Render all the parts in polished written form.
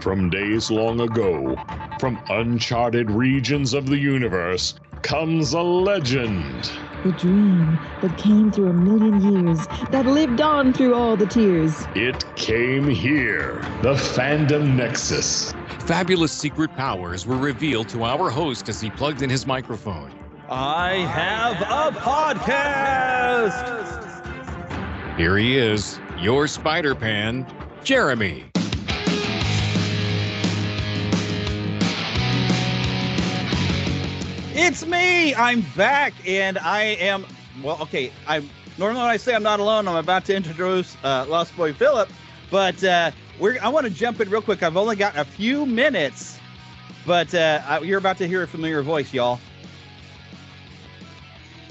From days long ago, from uncharted regions of the universe, comes a legend. The dream that came through a million years, that lived on through all the tears. It came here, the Fandom Nexus. Fabulous secret powers were revealed to our host as he plugged in his microphone. I have a podcast! Here he is, your Spider-Pan, Jeremy. It's me! I'm back, and I am, I'm normally when I say I'm not alone, I'm about to introduce Lost Boy Philip, but I want to jump in real quick. I've only got a few minutes, but you're about to hear a familiar voice, y'all.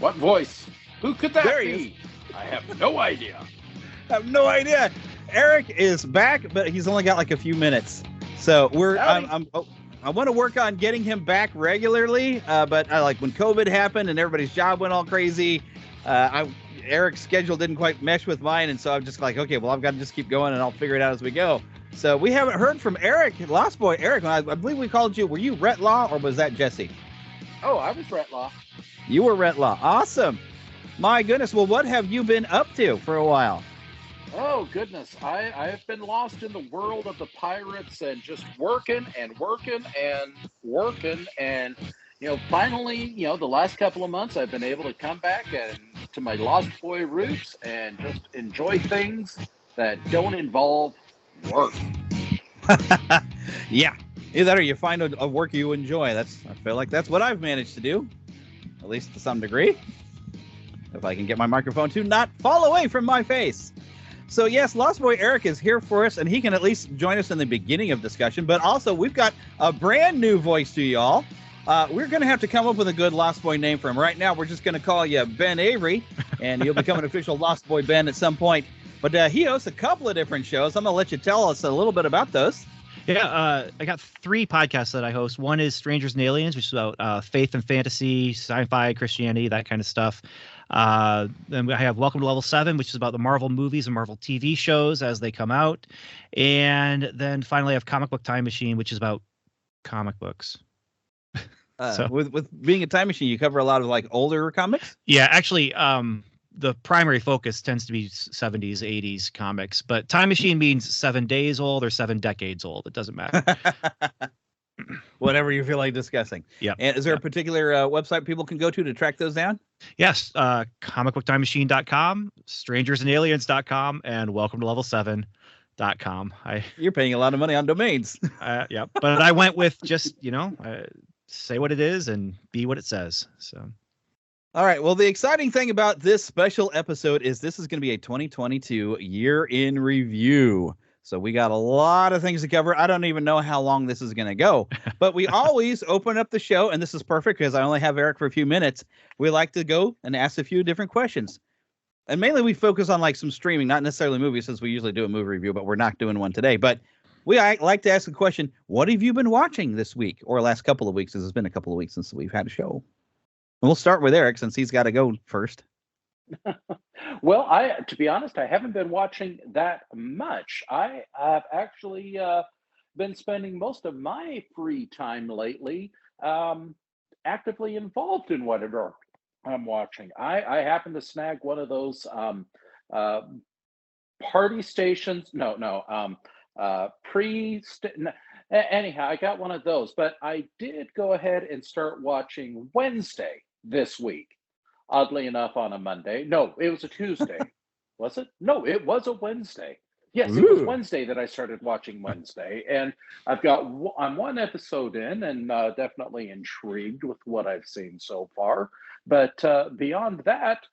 What voice? Who could that there be? I have no idea. I have no idea. Eric is back, but he's only got like a few minutes. So I want to work on getting him back regularly, but I like when COVID happened and everybody's job went all crazy. Eric's schedule didn't quite mesh with mine, and so I'm just like, okay, well, I've got to just keep going, and I'll figure it out as we go. So we haven't heard from Eric, Lost Boy. Eric, I believe we called you. Were you Rhett Law, or was that Jesse? Oh, I was Rhett Law. You were Rhett Law. Awesome. My goodness. Well, what have you been up to for a while? Oh, goodness. I have been lost in the world of the pirates and just working. And, finally, the last couple of months I've been able to come back to my Lost Boy roots and just enjoy things that don't involve work. Yeah. Either that or you find a work you enjoy. I feel like that's what I've managed to do, at least to some degree. If I can get my microphone to not fall away from my face. So yes, Lost Boy Eric is here for us, and he can at least join us in the beginning of discussion. But also, we've got a brand new voice to y'all. We're going to have to come up with a good Lost Boy name for him. Right now, we're just going to call you Ben Avery, and you'll become an official Lost Boy Ben at some point. But he hosts a couple of different shows. I'm going to let you tell us a little bit about those. Yeah, I got 3 podcasts that I host. One is Strangers and Aliens, which is about faith and fantasy, sci-fi, Christianity, that kind of stuff. Then I have Welcome to Level 7, which is about the Marvel movies and Marvel TV shows as they come out. And then finally I have Comic Book Time Machine, which is about comic books. So with being a time machine, you cover a lot of like older comics? Yeah, actually, the primary focus tends to be 70s, 80s comics, but Time Machine means 7 days old or 7 decades old. It doesn't matter. Whatever you feel like discussing. Yeah. And is there a particular website people can go to track those down? Yes. comicbooktimemachine.com, strangersandaliens.com, and welcome to level 7.com. You're paying a lot of money on domains. Yeah. But I went with just, say what it is and be what it says. So. All right. Well, the exciting thing about this special episode is this is going to be a 2022 year in review. So we got a lot of things to cover. I don't even know how long this is going to go, but we always open up the show, and this is perfect because I only have Eric for a few minutes. We like to go and ask a few different questions. And mainly we focus on like some streaming, not necessarily movies, since we usually do a movie review, but we're not doing one today. But I like to ask the question, what have you been watching this week or last couple of weeks? Because it's been a couple of weeks since we've had a show. And we'll start with Eric since he's got to go first. Well, to be honest, I haven't been watching that much. I have actually been spending most of my free time lately actively involved in whatever I'm watching. I happen to snag one of those party stations. Anyhow, I got one of those, but I did go ahead and start watching Wednesday this week. Oddly enough, on a Monday. No, it was a Tuesday. Was it? No, it was a Wednesday. Yes, It was Wednesday that I started watching Wednesday. And I'm one episode in and definitely intrigued with what I've seen so far. But beyond that,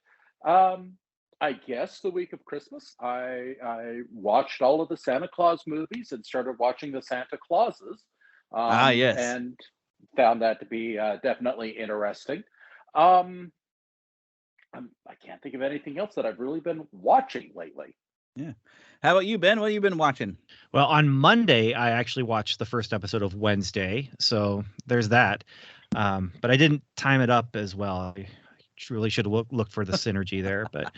I guess the week of Christmas, I watched all of the Santa Claus movies and started watching the Santa Clauses. Yes. And found that to be definitely interesting. I can't think of anything else that I've really been watching lately. Yeah. How about you, Ben? What have you been watching? Well, on Monday, I actually watched the first episode of Wednesday. So there's that. But I didn't time it up as well. I really should have looked for the synergy there. But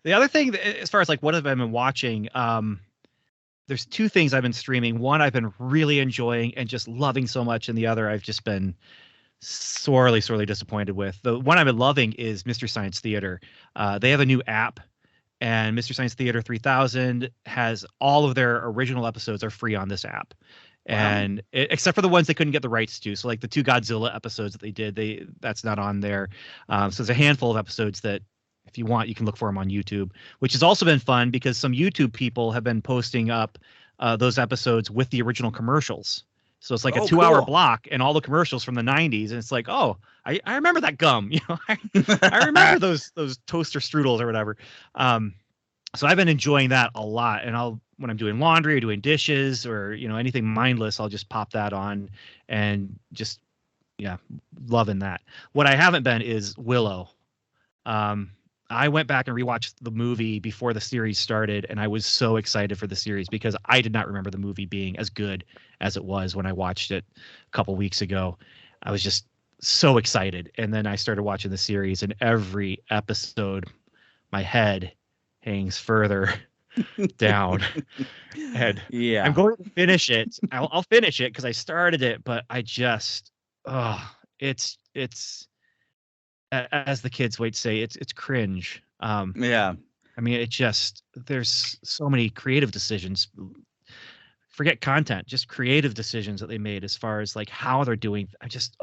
the other thing, as far as like what have I been watching, there's two things I've been streaming. One I've been really enjoying and just loving so much, and the other I've just been sorely disappointed with. The one I've been loving is Mystery Science Theater. They have a new app, and Mystery Science Theater 3000 has all of their original episodes are free on this app. And except for the ones they couldn't get the rights to, so like the 2 Godzilla episodes that they did, that's not on there. So there's a handful of episodes that, if you want, you can look for them on YouTube, which has also been fun because some YouTube people have been posting up those episodes with the original commercials. So it's like a 2-hour block and all the commercials from the 90s, and it's like, oh, I remember that gum, I remember those toaster strudels or whatever. So I've been enjoying that a lot, and when I'm doing laundry or doing dishes or anything mindless, I'll just pop that on and just loving that. What I haven't been is Willow. I went back and rewatched the movie before the series started, and I was so excited for the series because I did not remember the movie being as good as it was when I watched it a couple weeks ago. I was just so excited, and then I started watching the series, and every episode, my head hangs further down. And I'm going to finish it. I'll finish it because I started it, but I just, it's as the kids would say, it's cringe. I mean, it just, there's so many creative decisions. Forget content, just creative decisions that they made as far as like how they're doing. I just,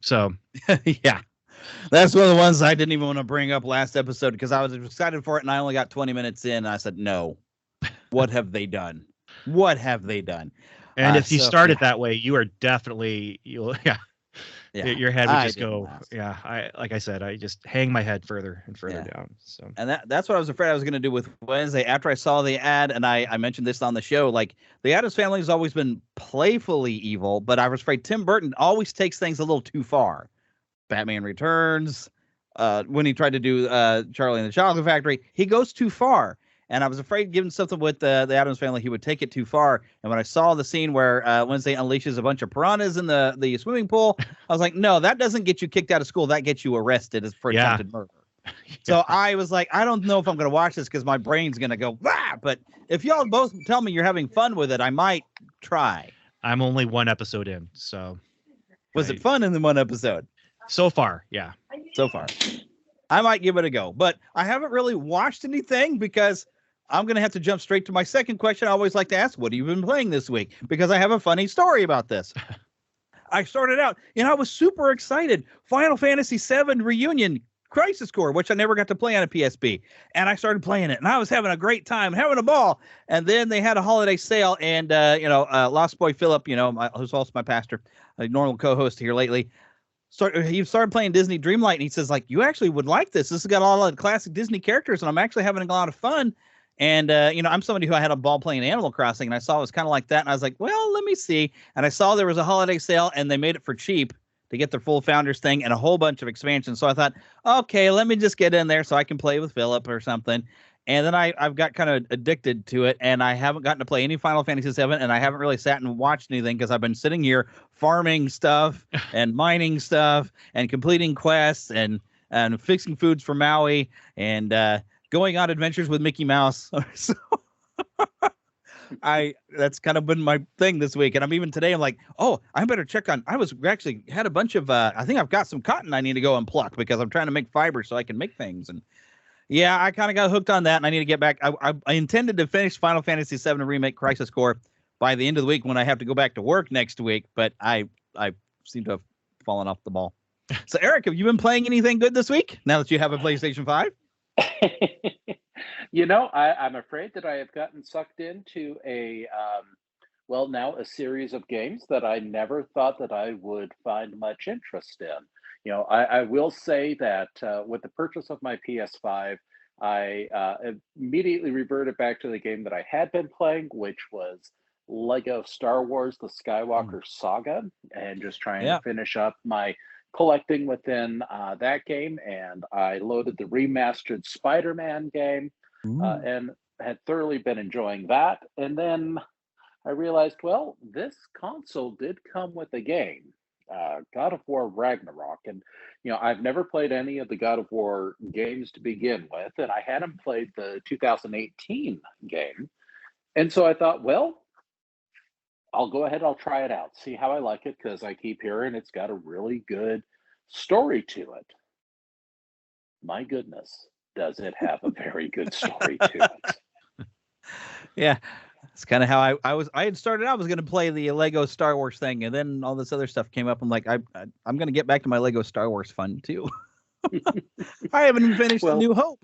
So yeah. That's one of the ones I didn't even want to bring up last episode because I was excited for it and I only got 20 minutes in. And I said, no, what have they done? What have they done? And if you start it that way, you are definitely, your head would just go. Like I said, I just hang my head further and further down. So, and that's what I was afraid I was going to do with Wednesday after I saw the ad. And I mentioned this on the show, like the Addams Family has always been playfully evil, but I was afraid Tim Burton always takes things a little too far. Batman Returns, when he tried to do Charlie and the Chocolate Factory, he goes too far. And I was afraid, given something with the Addams Family, he would take it too far. And when I saw the scene where Wednesday unleashes a bunch of piranhas in the swimming pool, I was like, no, that doesn't get you kicked out of school. That gets you arrested for attempted murder. So I was like, I don't know if I'm going to watch this because my brain's going to go, wah! But if y'all both tell me you're having fun with it, I might try. I'm only one episode in, so. Was it fun in the one episode? So far, yeah. So far. I might give it a go, but I haven't really watched anything because I'm going to have to jump straight to my second question. I always like to ask, what have you been playing this week? Because I have a funny story about this. I started out, I was super excited. Final Fantasy VII Reunion Crisis Core, which I never got to play on a PSP. And I started playing it, and I was having a great time, having a ball. And then they had a holiday sale, and, Lost Boy Philip, who's also my pastor, a normal co-host here lately, he started playing Disney Dreamlight, and he says, like, you actually would like this. This has got all the classic Disney characters, and I'm actually having a lot of fun. And, I'm somebody who I had a ball playing Animal Crossing, and I saw it was kind of like that. And I was like, well, let me see. And I saw there was a holiday sale, and they made it for cheap to get their full Founders thing and a whole bunch of expansions. So I thought, okay, let me just get in there so I can play with Philip or something. And then I've got kind of addicted to it, and I haven't gotten to play any Final Fantasy VII, and I haven't really sat and watched anything because I've been sitting here farming stuff and mining stuff and completing quests and fixing foods for Maui and going on adventures with Mickey Mouse. So that's kind of been my thing this week. And I'm even today, I'm like, oh, I better check on. I was actually had a bunch of. I think I've got some cotton I need to go and pluck because I'm trying to make fiber so I can make things. And yeah, I kind of got hooked on that, and I need to get back. I intended to finish Final Fantasy VII Remake Crisis Core by the end of the week when I have to go back to work next week, but I seem to have fallen off the ball. So, Eric, have you been playing anything good this week now that you have a PlayStation 5? I'm afraid that I have gotten sucked into now a series of games that I never thought that I would find much interest in. I will say that with the purchase of my PS5, I immediately reverted back to the game that I had been playing, which was Lego Star Wars: The Skywalker Saga, and just trying to finish up my collecting within that game. And I loaded the remastered Spider-Man game and had thoroughly been enjoying that. And then I realized, well, this console did come with a game. God of War Ragnarok. And, I've never played any of the God of War games to begin with, and I hadn't played the 2018 game. And so I thought, well, I'll go ahead, I'll try it out, see how I like it, because I keep hearing it's got a really good story to it. My goodness, does it have a very good story to it? Yeah. It's kind of how I had started out. I was going to play the Lego Star Wars thing, and then all this other stuff came up. I'm like, I'm going to get back to my Lego Star Wars fun too. I haven't even finished the New Hope.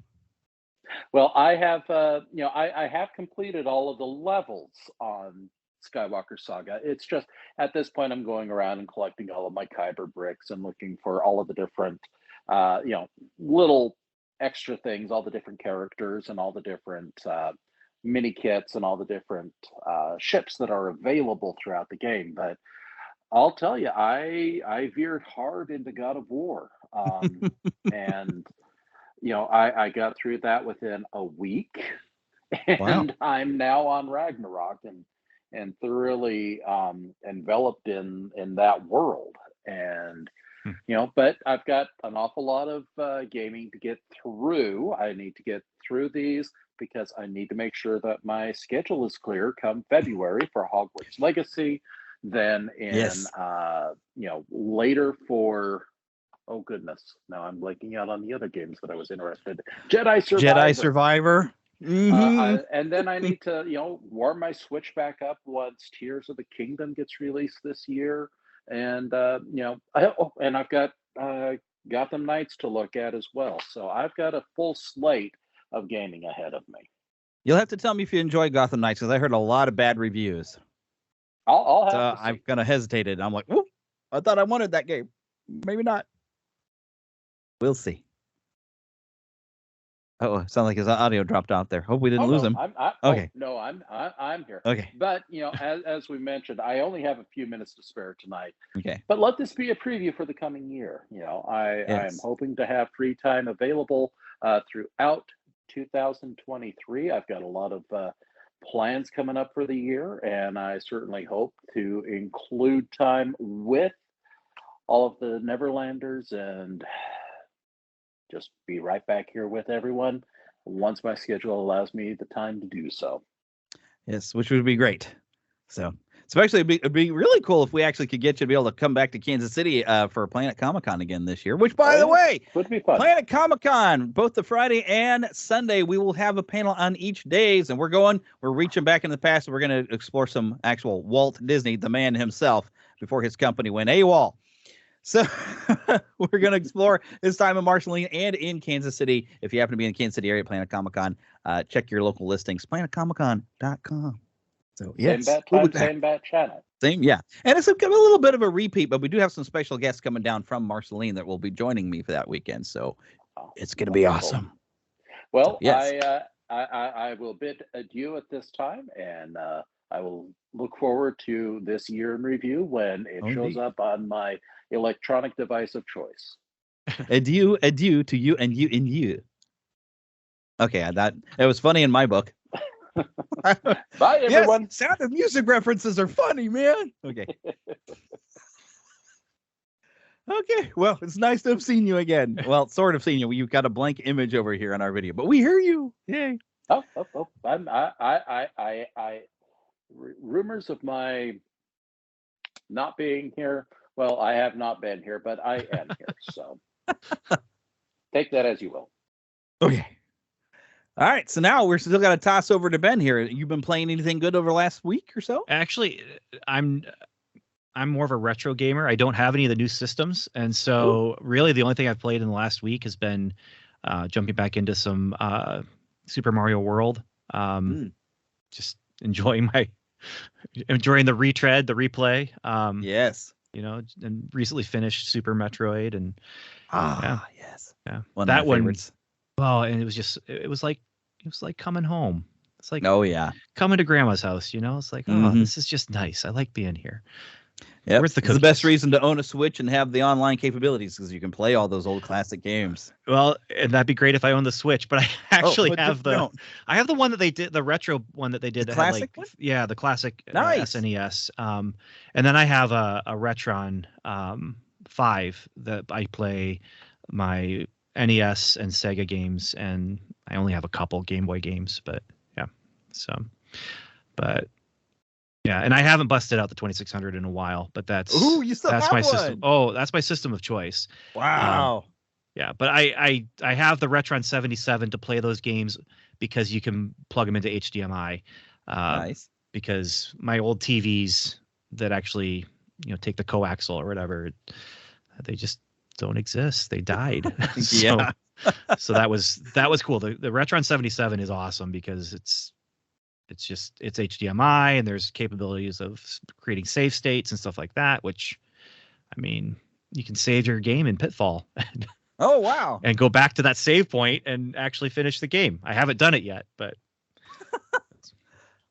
Well, I have, I have completed all of the levels on Skywalker Saga. It's just at this point, I'm going around and collecting all of my Kyber bricks and looking for all of the different, little extra things, all the different characters and all the different mini kits and all the different ships that are available throughout the game. But I'll tell you, I veered hard into God of War, and I got through that within a week, and I'm now on Ragnarok and thoroughly enveloped in that world. And but I've got an awful lot of gaming to get through. I need to get through these because I need to make sure that my schedule is clear come February for Hogwarts Legacy. Then in later for, oh goodness, now I'm blanking out on the other games that I was interested in. Jedi Survivor. And then I need to warm my Switch back up once Tears of the Kingdom gets released this year. And and I've got Gotham Knights to look at as well. So I've got a full slate of gaming ahead of me. You'll have to tell me if you enjoy Gotham Knights, because I heard a lot of bad reviews. I'll have to see. I'm gonna hesitate. I'm like, whoop, I thought I wanted that game. Maybe not. We'll see. Oh, sounds like his audio dropped out there. Hope we didn't lose him. Okay. No, I'm here. Okay. But as we mentioned, I only have a few minutes to spare tonight. Okay. But let this be a preview for the coming year. I am hoping to have free time available throughout 2023. I've got a lot of plans coming up for the year, and I certainly hope to include time with all of the Neverlanders and just be right back here with everyone once my schedule allows me the time to do so. Yes, which would be great. So, especially it'd be really cool if we actually could get you to be able to come back to Kansas City for Planet Comic-Con again this year, which, by the way, would be fun. Planet Comic-Con, both the Friday and Sunday, we will have a panel on each days, and we're reaching back in the past, and we're going to explore some actual Walt Disney, the man himself, before his company went AWOL. So we're going to explore this time in Marceline and in Kansas City. If you happen to be in the Kansas City area, Planet Comic-Con, check your local listings, planetcomiccon.com. So yes, same bat time, same bat channel. Same, yeah. And it's a little bit of a repeat, but we do have some special guests coming down from Marceline that will be joining me for that weekend. So it's going to be awesome. Well, so, yes. I will bid adieu at this time, and I will look forward to this year in review when it shows up on my electronic device of choice. Adieu to you and you and you. Okay, that was funny in my book. Bye, everyone. Yes, Sound of Music references are funny, man. Okay. Okay, well, it's nice to have seen you again. Well, sort of seen you. You've got a blank image over here on our video, but we hear you. Yay. Oh. Rumors of my not being here. Well, I have not been here, but I am here. So take that as you will. Okay. All right. So now we're still got to toss over to Ben here. You've been playing anything good over the last week or so? Actually, I'm more of a retro gamer. I don't have any of the new systems. And so really the only thing I've played in the last week has been jumping back into some Super Mario World. Just enjoying the retread, the replay. Yes. And recently finished Super Metroid and yes. Yeah. One that of my one. Favorites. Well, and it was like coming home. It's like coming to grandma's house, It's like, this is just nice. I like being here. Yeah, Where's the it's the best cookies? reason to own a Switch and have the online capabilities because you can play all those old classic games. Well, and that'd be great if I owned the Switch, but I actually but have you the don't. I have the one that they did, the retro one that they did The that had classic like one? the classic Nice. SNES. And then I have a Retron 5 that I play my NES and Sega games, and I only have a couple Game Boy games, but yeah. So, but yeah, and I haven't busted out the 2600 in a while, but Ooh, you still that's have my one. system. Oh, that's my system of choice. Wow. Yeah, but I have the Retron 77 to play those games because you can plug them into HDMI. Nice. Because my old TVs that actually, take the coaxial or whatever, they just don't exist. They died. Yeah. So that was cool. The Retron 77 is awesome because it's HDMI and there's capabilities of creating save states and stuff like that, which, I mean, you can save your game in Pitfall. Oh, wow. And go back to that save point and actually finish the game. I haven't done it yet, but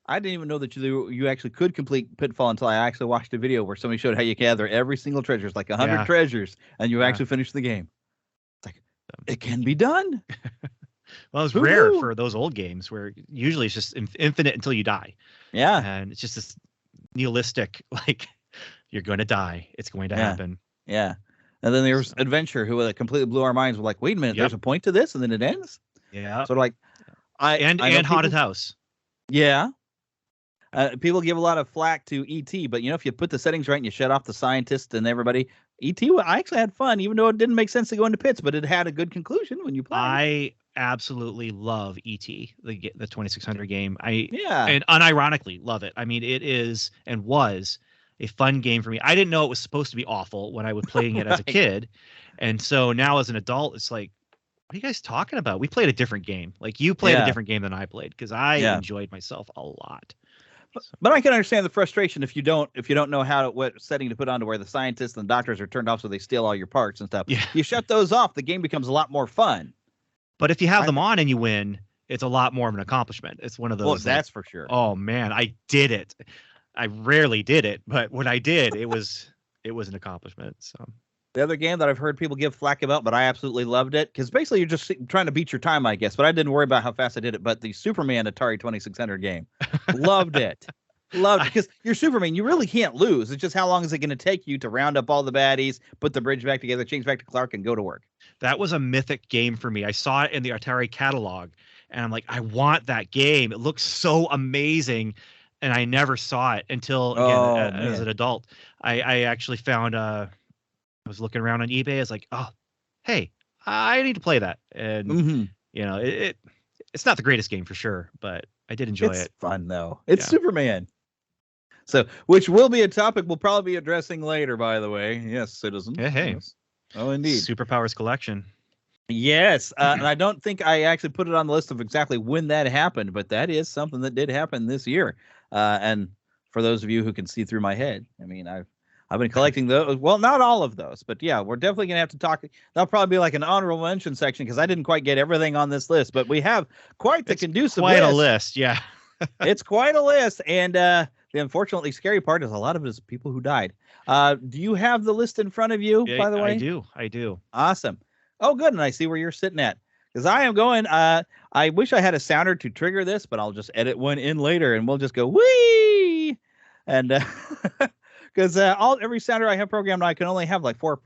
I didn't even know that you actually could complete Pitfall until I actually watched a video where somebody showed how you gather every single treasure. It's like 100 treasures, and you actually finish the game. It's like, it can be done. Well, it's rare for those old games where usually it's just infinite until you die. Yeah. And it's just this nihilistic, like, you're going to die. It's going to happen. Yeah. And then there's Adventure, who completely blew our minds. We're like, wait a minute, there's a point to this, and then it ends? Yeah. So like, and Haunted House. Yeah. People give a lot of flack to E.T., but if you put the settings right and you shut off the scientists and everybody, E.T., I actually had fun, even though it didn't make sense to go into pits, but it had a good conclusion when you play. I absolutely love E.T., the 2600 game. And unironically love it. I mean, it is and was a fun game for me. I didn't know it was supposed to be awful when I was playing it as a kid. And so now as an adult, it's like, what are you guys talking about? We played a different game. Like, you played a different game than I played because I enjoyed myself a lot. But I can understand the frustration if you don't know what setting to put on to where the scientists and the doctors are turned off so they steal all your parts and stuff. Yeah. You shut those off, the game becomes a lot more fun. But if you have them on and you win, it's a lot more of an accomplishment. It's one of those. Well, that's for sure. Oh man, I did it. I rarely did it, but when I did, it was an accomplishment. So the other game that I've heard people give flack about, but I absolutely loved it because basically you're just trying to beat your time, I guess. But I didn't worry about how fast I did it. But the Superman Atari 2600 game, loved it. Loved it because you're Superman. You really can't lose. It's just how long is it going to take you to round up all the baddies, put the bridge back together, change back to Clark, and go to work? That was a mythic game for me. I saw it in the Atari catalog, and I'm like, I want that game. It looks so amazing, and I never saw it until as an adult. I actually found I was looking around on eBay. I was like, oh, hey, I need to play that. And it's not the greatest game for sure, but I did enjoy it. It's fun though. It's Superman. So, which will be a topic we'll probably be addressing later, by the way. Yes, citizen. Hey. Yes. Oh, indeed. Superpowers collection. Yes. And I don't think I actually put it on the list of exactly when that happened, but that is something that did happen this year. And for those of you who can see through my head, I mean, I've been collecting those. Well, not all of those, but yeah, we're definitely going to have to talk. That'll probably be like an honorable mention section because I didn't quite get everything on this list, but we have quite the conducive list. Quite a list, yeah. It's quite a list. And the unfortunately scary part is a lot of it is people who died. Do you have the list in front of you, by the way? I do. Awesome. Oh, good. And I see where you're sitting at. Because I am going, I wish I had a sounder to trigger this, but I'll just edit one in later and we'll just go, whee! And because every sounder I have programmed, I can only have like four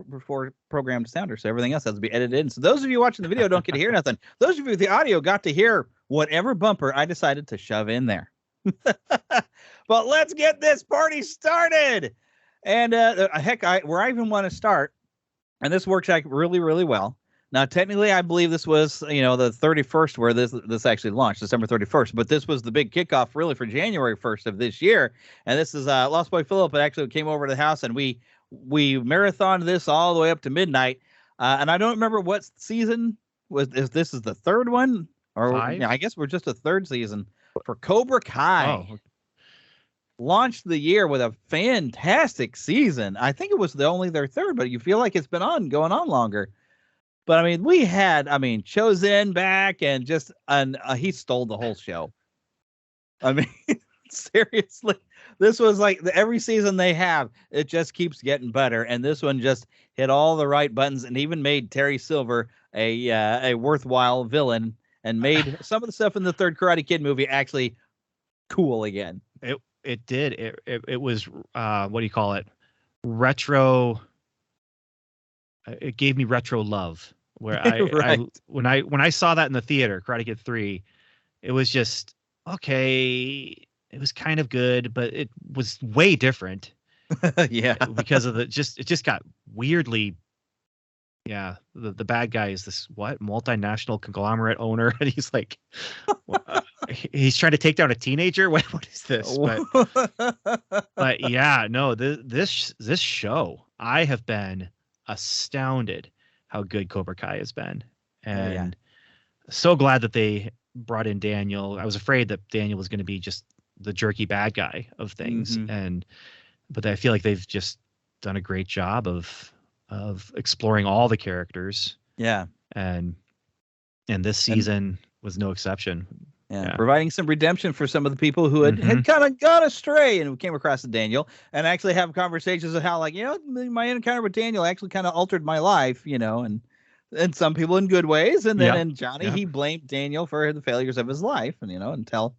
programmed sounders. So everything else has to be edited in. So those of you watching the video don't get to hear nothing. Those of you with the audio got to hear whatever bumper I decided to shove in there. But let's get this party started. And where I even want to start, and this works out really, really well. Now, technically, I believe this was, the 31st where this actually launched, December 31st. But this was the big kickoff, really, for January 1st of this year. And this is Lost Boy Philip. It actually came over to the house, and we marathoned this all the way up to midnight. And I don't remember what season if this is the third one, or I guess we're just a third season for Cobra Kai. Oh. Launched the year with a fantastic season. I think it was only their third, but you feel like it's been going on longer. But I mean, we had, Chozen back and he stole the whole show. I mean, Seriously, this was like every season they have, it just keeps getting better, and this one just hit all the right buttons, and even made Terry Silver a worthwhile villain, and made some of the stuff in the third Karate Kid movie actually cool again. It did. It was what do you call it? Retro. It gave me retro love. Where Right. when I saw that in the theater, Karate Kid 3, it was just okay. It was kind of good, but it was way different. Yeah, Because of it just got weirdly. Yeah, the bad guy is this multinational conglomerate owner, and he's like, he's trying to take down a teenager. What is this? But yeah, no, this show, I have been astounded how good Cobra Kai has been, and so glad that they brought in Daniel. I was afraid that Daniel was going to be just the jerky bad guy of things, but I feel like they've just done a great job of exploring all the characters. Yeah. And this season was no exception. Yeah. Providing some redemption for some of the people who had kind of gone astray and came across to Daniel, and actually have conversations of how, like, my encounter with Daniel actually kind of altered my life, and some people in good ways. And then in Johnny, he blamed Daniel for the failures of his life. And, until,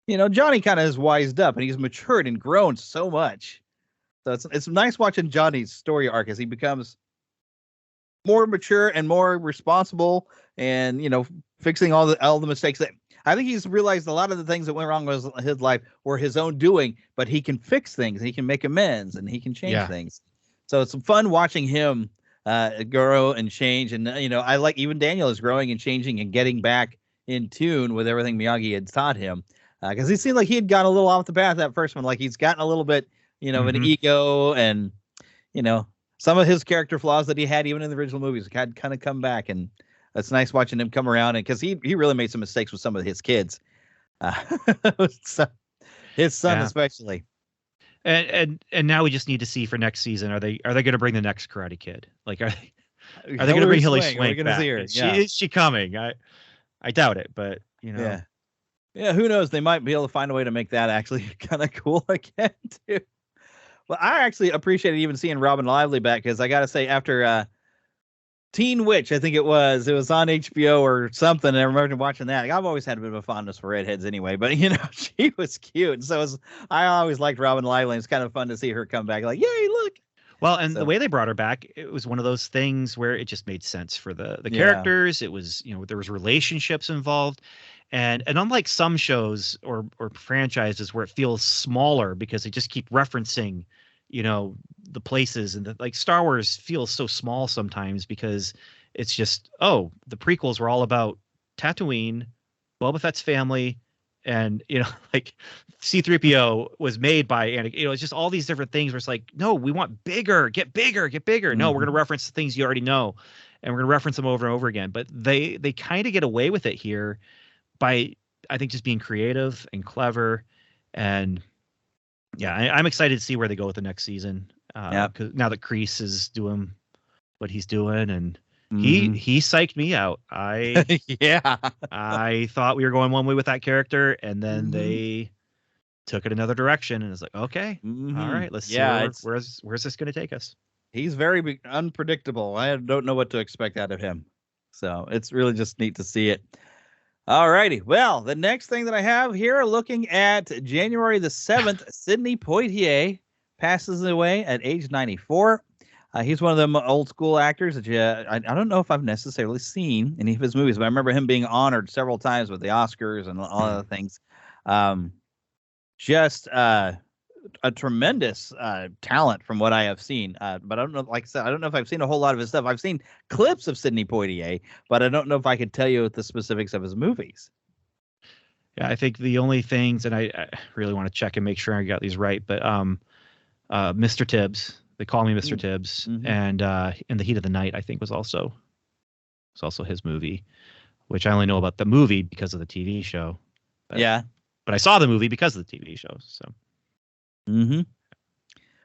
Johnny kind of has wised up, and he's matured and grown so much. So it's nice watching Johnny's story arc as he becomes more mature and more responsible, and fixing all the mistakes that I think he's realized. A lot of the things that went wrong with his life were his own doing, but he can fix things, and he can make amends, and he can change things. So it's fun watching him grow and change. And I like even Daniel is growing and changing and getting back in tune with everything Miyagi had taught him, because he seemed like he had gone a little off the path that first one. Like he's gotten a little bit of an ego, and some of his character flaws that he had even in the original movies had kind of come back, and it's nice watching him come around. And because he really made some mistakes with some of his kids, so, his son especially. And now we just need to see for next season, are they going to bring the next Karate Kid? Like are they going to bring Hilary Swank back? See her? Is she coming? I doubt it, but yeah, who knows? They might be able to find a way to make that actually kind of cool again too. Well, I actually appreciated even seeing Robin Lively back, because I got to say, after Teen Witch, I think it was on HBO or something, and I remember watching that. I've always had a bit of a fondness for redheads anyway, but she was cute. And so I always liked Robin Lively, and it's kind of fun to see her come back. Like, yay, look. Well, and the way they brought her back, it was one of those things where it just made sense for the characters. It was, there was relationships involved. And unlike some shows or franchises where it feels smaller because they just keep referencing, the places, and like Star Wars feels so small sometimes because it's just, the prequels were all about Tatooine, Boba Fett's family, and like C-3PO was made by Anakin. It's just all these different things where it's like, no, we want bigger, get bigger. No, we're going to reference the things you already know, and we're going to reference them over and over again. But they kind of get away with it here by, I think, just being creative and clever. And I'm excited to see where they go with the next season. Because now that Kreese is doing what he's doing, and he psyched me out. I thought we were going one way with that character, and then they took it another direction, and it's like, okay, all right, let's see where's this going to take us. He's very unpredictable. I don't know what to expect out of him, so it's really just neat to see it. All righty. Well, the next thing that I have here, looking at January the 7th, Sidney Poitier passes away at age 94. He's one of them old school actors that I don't know if I've necessarily seen any of his movies, but I remember him being honored several times with the Oscars and all other things. Just a tremendous talent from what I have seen. But I don't know, like I said, I don't know if I've seen a whole lot of his stuff. I've seen clips of Sidney Poitier, but I don't know if I could tell you the specifics of his movies. Yeah, I think the only things, and I really want to check and make sure I got these right, but Mr. Tibbs, they call me Mr. Tibbs, and In the Heat of the Night, I think was also his movie, which I only know about the movie because of the TV show. But I saw the movie because of the TV show. So.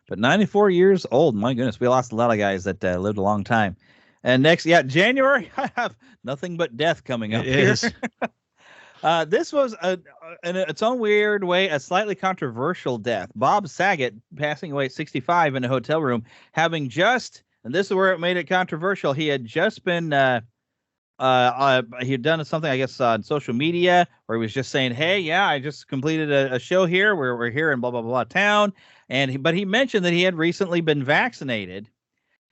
But 94 years old, my goodness, we lost a lot of guys that lived a long time. And next, January, I have nothing but death coming up here. This was in its own weird way, a slightly controversial death. Bob Saget passing away at 65 in a hotel room, having just, and this is where it made it controversial. He had just been, he had done something, I guess, on social media where he was just saying, "Hey, yeah, I just completed a show here. We're here in blah blah blah town," but he mentioned that he had recently been vaccinated.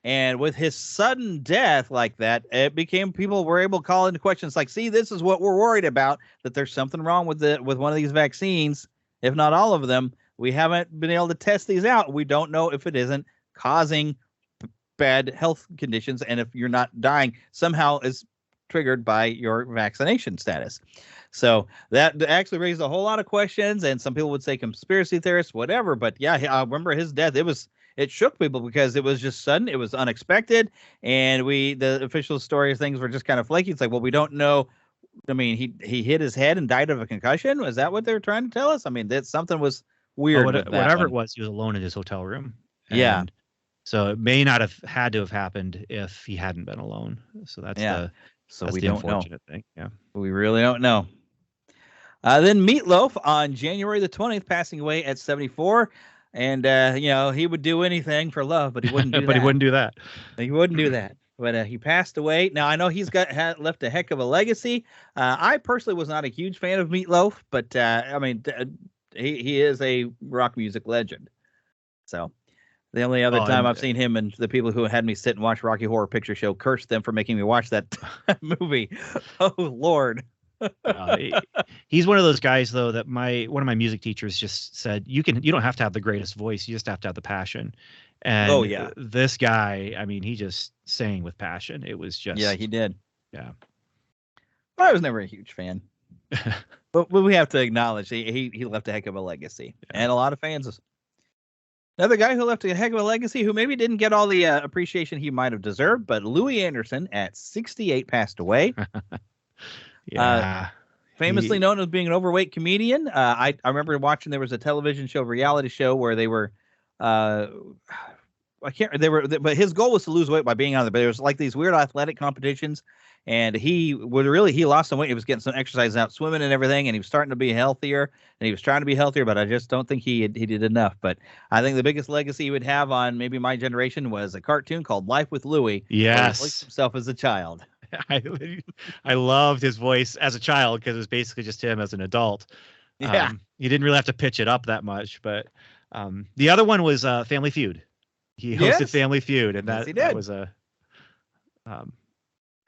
And with his sudden death like that, it became people were able to call into questions like, see, this is what we're worried about, that there's something wrong with one of these vaccines, if not all of them. We haven't been able to test these out. We don't know if it isn't causing bad health conditions. And if you're not dying, somehow is triggered by your vaccination status. So that actually raised a whole lot of questions. And some people would say conspiracy theorists, whatever. But yeah, I remember his death. It shook people because it was just sudden. It was unexpected. And the official story of things were just kind of flaky. It's like, well, we don't know. I mean, he hit his head and died of a concussion. Was that what they were trying to tell us? I mean, that something was weird. Whatever it was, he was alone in his hotel room. Yeah. So it may not have had to have happened if he hadn't been alone. So that's we the don't know. Unfortunate thing. Yeah. We really don't know. Then Meatloaf on January the 20th, passing away at 74. And, he would do anything for love, but he wouldn't do that. He wouldn't do that. He wouldn't do that. But he passed away. Now, I know he's left a heck of a legacy. I personally was not a huge fan of Meatloaf, but, he is a rock music legend. So the only other time I've seen him and the people who had me sit and watch Rocky Horror Picture Show cursed them for making me watch that movie. Oh, Lord. He's one of those guys, though, that one of my music teachers just said, you don't have to have the greatest voice, you just have to have the passion. And this guy, I mean, he just sang with passion. It was just he did. Yeah. I was never a huge fan. but we have to acknowledge he left a heck of a legacy and a lot of fans. Another guy who left a heck of a legacy who maybe didn't get all the appreciation he might have deserved, but Louis Anderson at 68 passed away. Yeah. Famously known as being an overweight comedian. I remember watching, there was a television show, reality show, where they were, but his goal was to lose weight by being on there, but it was like these weird athletic competitions. And he lost some weight. He was getting some exercise out, swimming and everything. And he was starting to be healthier, and he was trying to be healthier, but I just don't think he did enough. But I think the biggest legacy he would have on maybe my generation was a cartoon called Life with Louie. Yes. Where he voiced himself as a child. I loved his voice as a child because it was basically just him as an adult. Yeah. You didn't really have to pitch it up that much, but the other one was Family Feud. He hosted Family Feud, and that was a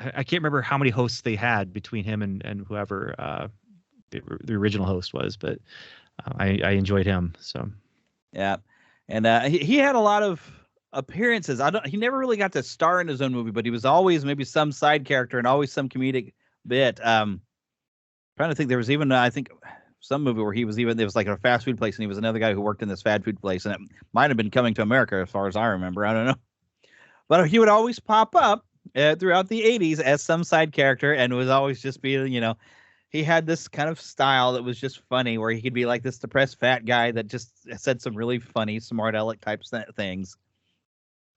I can't remember how many hosts they had between him and whoever the original host was, but I enjoyed him. So yeah, and he had a lot of appearances. He never really got to star in his own movie, but he was always maybe some side character and always some comedic bit. Trying to think, there was even I think some movie where there was like a fast food place, and he was another guy who worked in this fast food place, and it might have been Coming to America as far as I remember. I don't know, but he would always pop up throughout the 80s as some side character, and was always just being, he had this kind of style that was just funny, where he could be like this depressed fat guy that just said some really funny, smart aleck type things.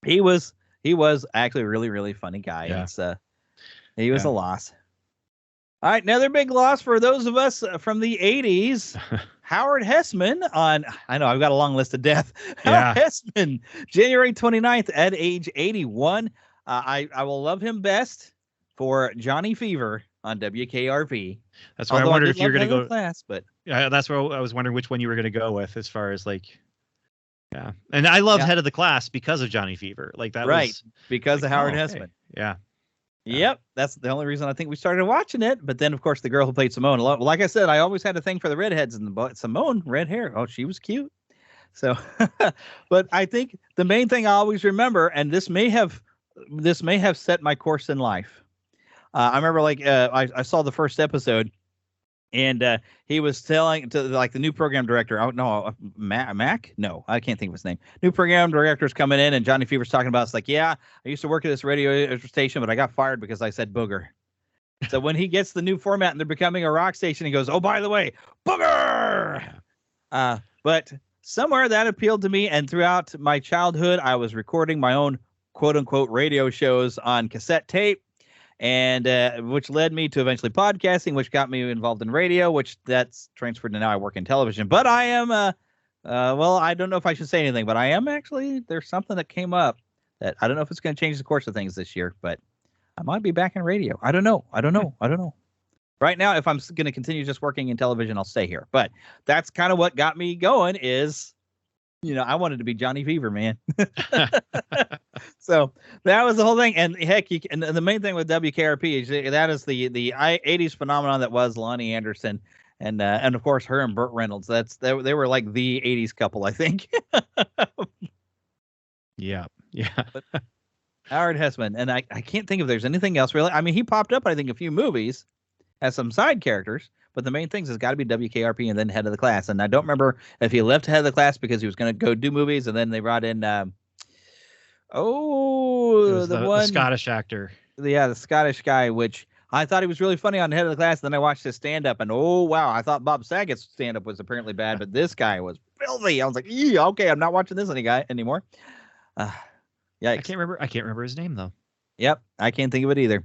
He was actually a really, really funny guy. Yeah. He was a loss. All right, another big loss for those of us from the 80s. Howard Hessman I know I've got a long list of death. Howard Hessman, January 29th at age 81. I will love him best for Johnny Fever on WKRP. That's why I wondered if you were going to go class, but yeah, that's where I was wondering which one you were going to go with as far as like. Yeah, and I loved Head of the Class because of Johnny Fever. Like that was because of Howard Hessman. Yeah. Yep, that's the only reason I think we started watching it. But then, of course, the girl who played Simone. Like I said, I always had a thing for the redheads in the boat. Simone, red hair. Oh, she was cute. So, but I think the main thing I always remember, and this may have set my course in life. I remember, I saw the first episode, and he was telling to the new program director. Oh no, Mac? No, I can't think of his name. New program director's coming in, and Johnny Fever's talking about. It's like, yeah, I used to work at this radio station, but I got fired because I said booger. So when he gets the new format and they're becoming a rock station, he goes, "Oh, by the way, booger." But somewhere that appealed to me, and throughout my childhood, I was recording my own quote unquote radio shows on cassette tape. and which led me to eventually podcasting, which got me involved in radio, which that's transferred to now I work in television. But I am, well, I don't know if I should say anything, but I am actually, there's something that came up that I don't know if it's going to change the course of things this year, but I might be back in radio. I don't know. Right now, if I'm going to continue just working in television, I'll stay here. But that's kind of what got me going is, I wanted to be Johnny Fever, man. So that was the whole thing. And heck, and the main thing with WKRP is that is the 80s phenomenon that was Lonnie Anderson. And of course, her and Burt Reynolds. They were like the 80s couple, I think. Yeah. But Howard Hessman. And I can't think if there's anything else really. I mean, he popped up, I think, a few movies as some side characters. But the main things has got to be WKRP and then Head of the Class. And I don't remember if he left Head of the Class because he was going to go do movies. And then they brought in, the Scottish actor. Yeah, the Scottish guy, which I thought he was really funny on Head of the Class. Then I watched his stand-up. And, oh, wow, I thought Bob Saget's stand-up was apparently bad. But this guy was filthy. I was like, okay, I'm not watching this anymore. Yikes. I can't remember his name, though. Yep, I can't think of it either.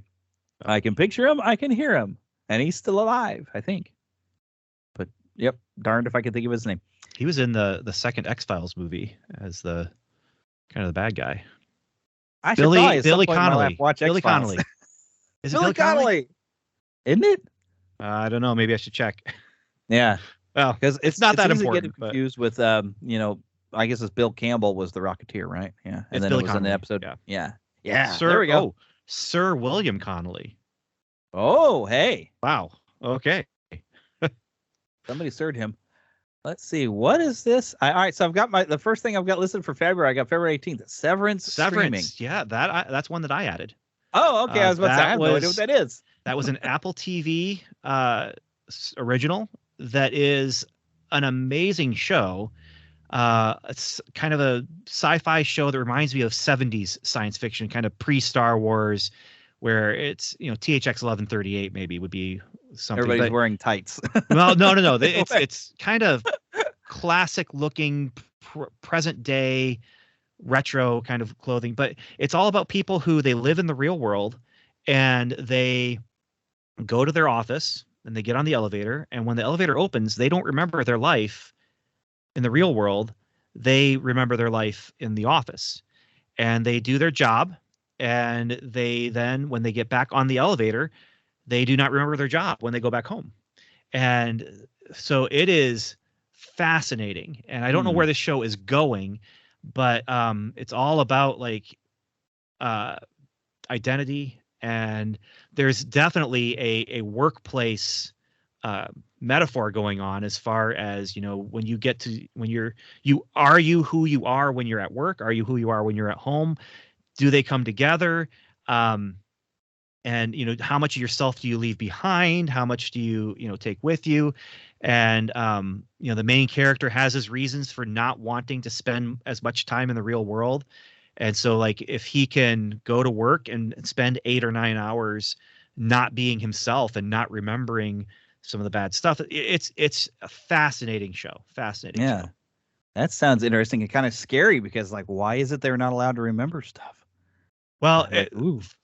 I can picture him. I can hear him. And he's still alive, I think. But yep, darned if I can think of his name. He was in the second X-Files movie as the kind of the bad guy. Billy Connolly. Watch Billy X-Files. Connolly. Is it Billy Connolly? Isn't it? I don't know. Maybe I should check. Yeah. Well, because it's not that easy important. To get confused with I guess it's Bill Campbell was the Rocketeer, right? Yeah. And then Billy it was Connolly. in the episode. Yeah. Sir, there we go. Sir William Connolly. Oh, hey. Wow. Okay. Somebody served him. Let's see. What is this? All right. So I've got the first thing I've got listed for February. I got February 18th. Severance. Streaming. Yeah. That's one that I added. Oh, okay. I was about to say, I have no idea what that is. That was an Apple TV original that is an amazing show. It's kind of a sci-fi show that reminds me of 70s science fiction, kind of pre-Star Wars, where it's, THX 1138 maybe would be something. Everybody's wearing tights. Well, no. It's kind of classic looking present day retro kind of clothing, but it's all about people who they live in the real world and they go to their office and they get on the elevator. And when the elevator opens, they don't remember their life in the real world. They remember their life in the office and they do their job. And they then, when they get back on the elevator, they do not remember their job when they go back home. And so it is fascinating. And I don't know where this show is going, but it's all about like identity. And there's definitely a workplace metaphor going on as far as, when you get to, are you who you are when you're at work? Are you who you are when you're at home? Do they come together? And, how much of yourself do you leave behind? How much do you, take with you? And, the main character has his reasons for not wanting to spend as much time in the real world. And so like, if he can go to work and spend 8 or 9 hours not being himself and not remembering some of the bad stuff, it's a fascinating show. Yeah. Show. That sounds interesting and kind of scary because like, why is it they're not allowed to remember stuff? Well,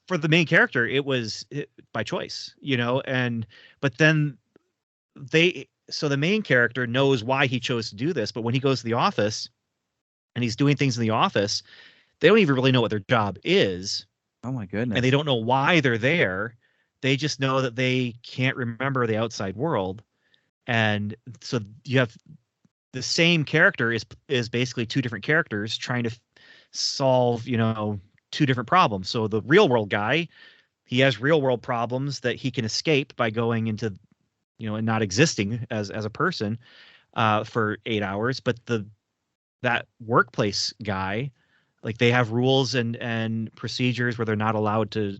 for the main character, it was by choice, but then so the main character knows why he chose to do this. But when he goes to the office and he's doing things in the office, they don't even really know what their job is. Oh my goodness. And they don't know why they're there. They just know that they can't remember the outside world. And so you have the same character is basically two different characters trying to solve, two different problems. So the real world guy, he has real world problems that he can escape by going into, and not existing as a person for 8 hours. But that workplace guy, like they have rules and procedures where they're not allowed to,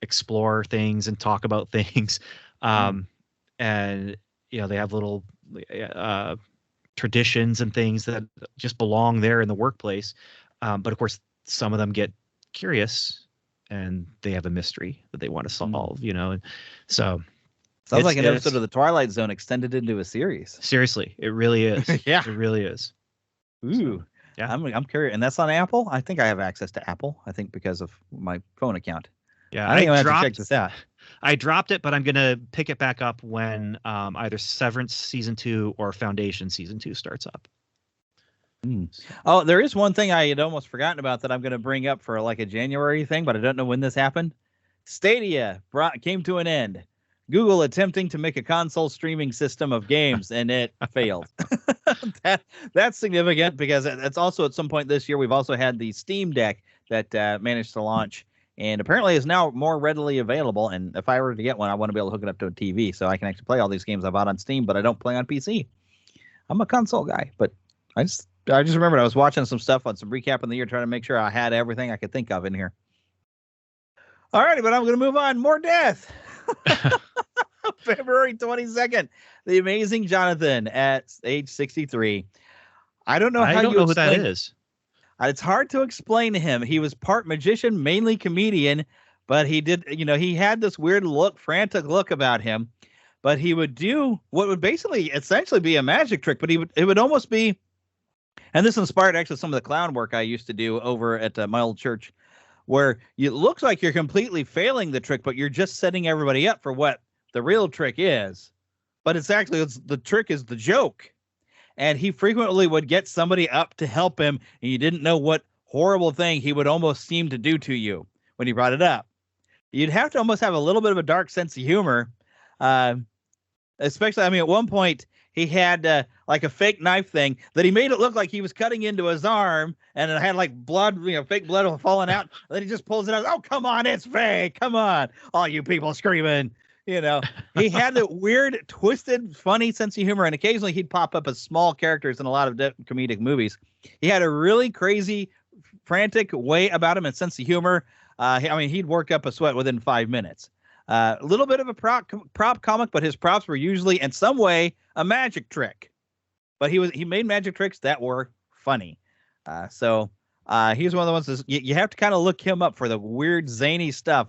explore things and talk about things. And, they have little traditions and things that just belong there in the workplace. But of course, some of them get curious and they have a mystery that they want to solve, and so sounds like an episode of the Twilight Zone extended into a series. Seriously, it really is. Yeah, it really is. Ooh, so, yeah. I'm curious, and that's on Apple. I think I have access to Apple. I think because of my phone account. Yeah, I think I'm going to have to check this out. I dropped it, but I'm going to pick it back up when either Severance Season 2 or Foundation Season 2 starts up. Oh, there is one thing I had almost forgotten about that I'm going to bring up for like a January thing, but I don't know when this happened. Stadia came to an end. Google attempting to make a console streaming system of games, and it failed. That's significant because it's also at some point this year we've also had the Steam Deck that managed to launch, and apparently is now more readily available. And if I were to get one, I want to be able to hook it up to a TV so I can actually play all these games I bought on Steam, but I don't play on PC. I'm a console guy, but I just remembered I was watching some stuff on some recap in the year, trying to make sure I had everything I could think of in here. All righty, but I'm going to move on. More death. February 22nd, the amazing Jonathan at age 63. I don't know who that is. It's hard to explain to him. He was part magician, mainly comedian, but he did, he had this weird look, frantic look about him. But he would do what would essentially be a magic trick, but it would almost be, and this inspired actually some of the clown work I used to do over at my old church, where it looks like you're completely failing the trick, but you're just setting everybody up for what the real trick is. But the trick is the joke. And he frequently would get somebody up to help him, and you didn't know what horrible thing he would almost seem to do to you when he brought it up. You'd have to almost have a little bit of a dark sense of humor. Especially, at one point he had like a fake knife thing that he made it look like he was cutting into his arm, and it had like blood, fake blood falling out. And then he just pulls it out. Oh, come on, it's fake. Come on, all you people screaming. He had that weird, twisted, funny sense of humor, and occasionally he'd pop up as small characters in a lot of comedic movies. He had a really crazy, frantic way about him and sense of humor. He'd work up a sweat within 5 minutes. A little bit of a prop comic, but his props were usually in some way a magic trick. But he made magic tricks that were funny. So he's one of the ones you have to kind of look him up for the weird, zany stuff.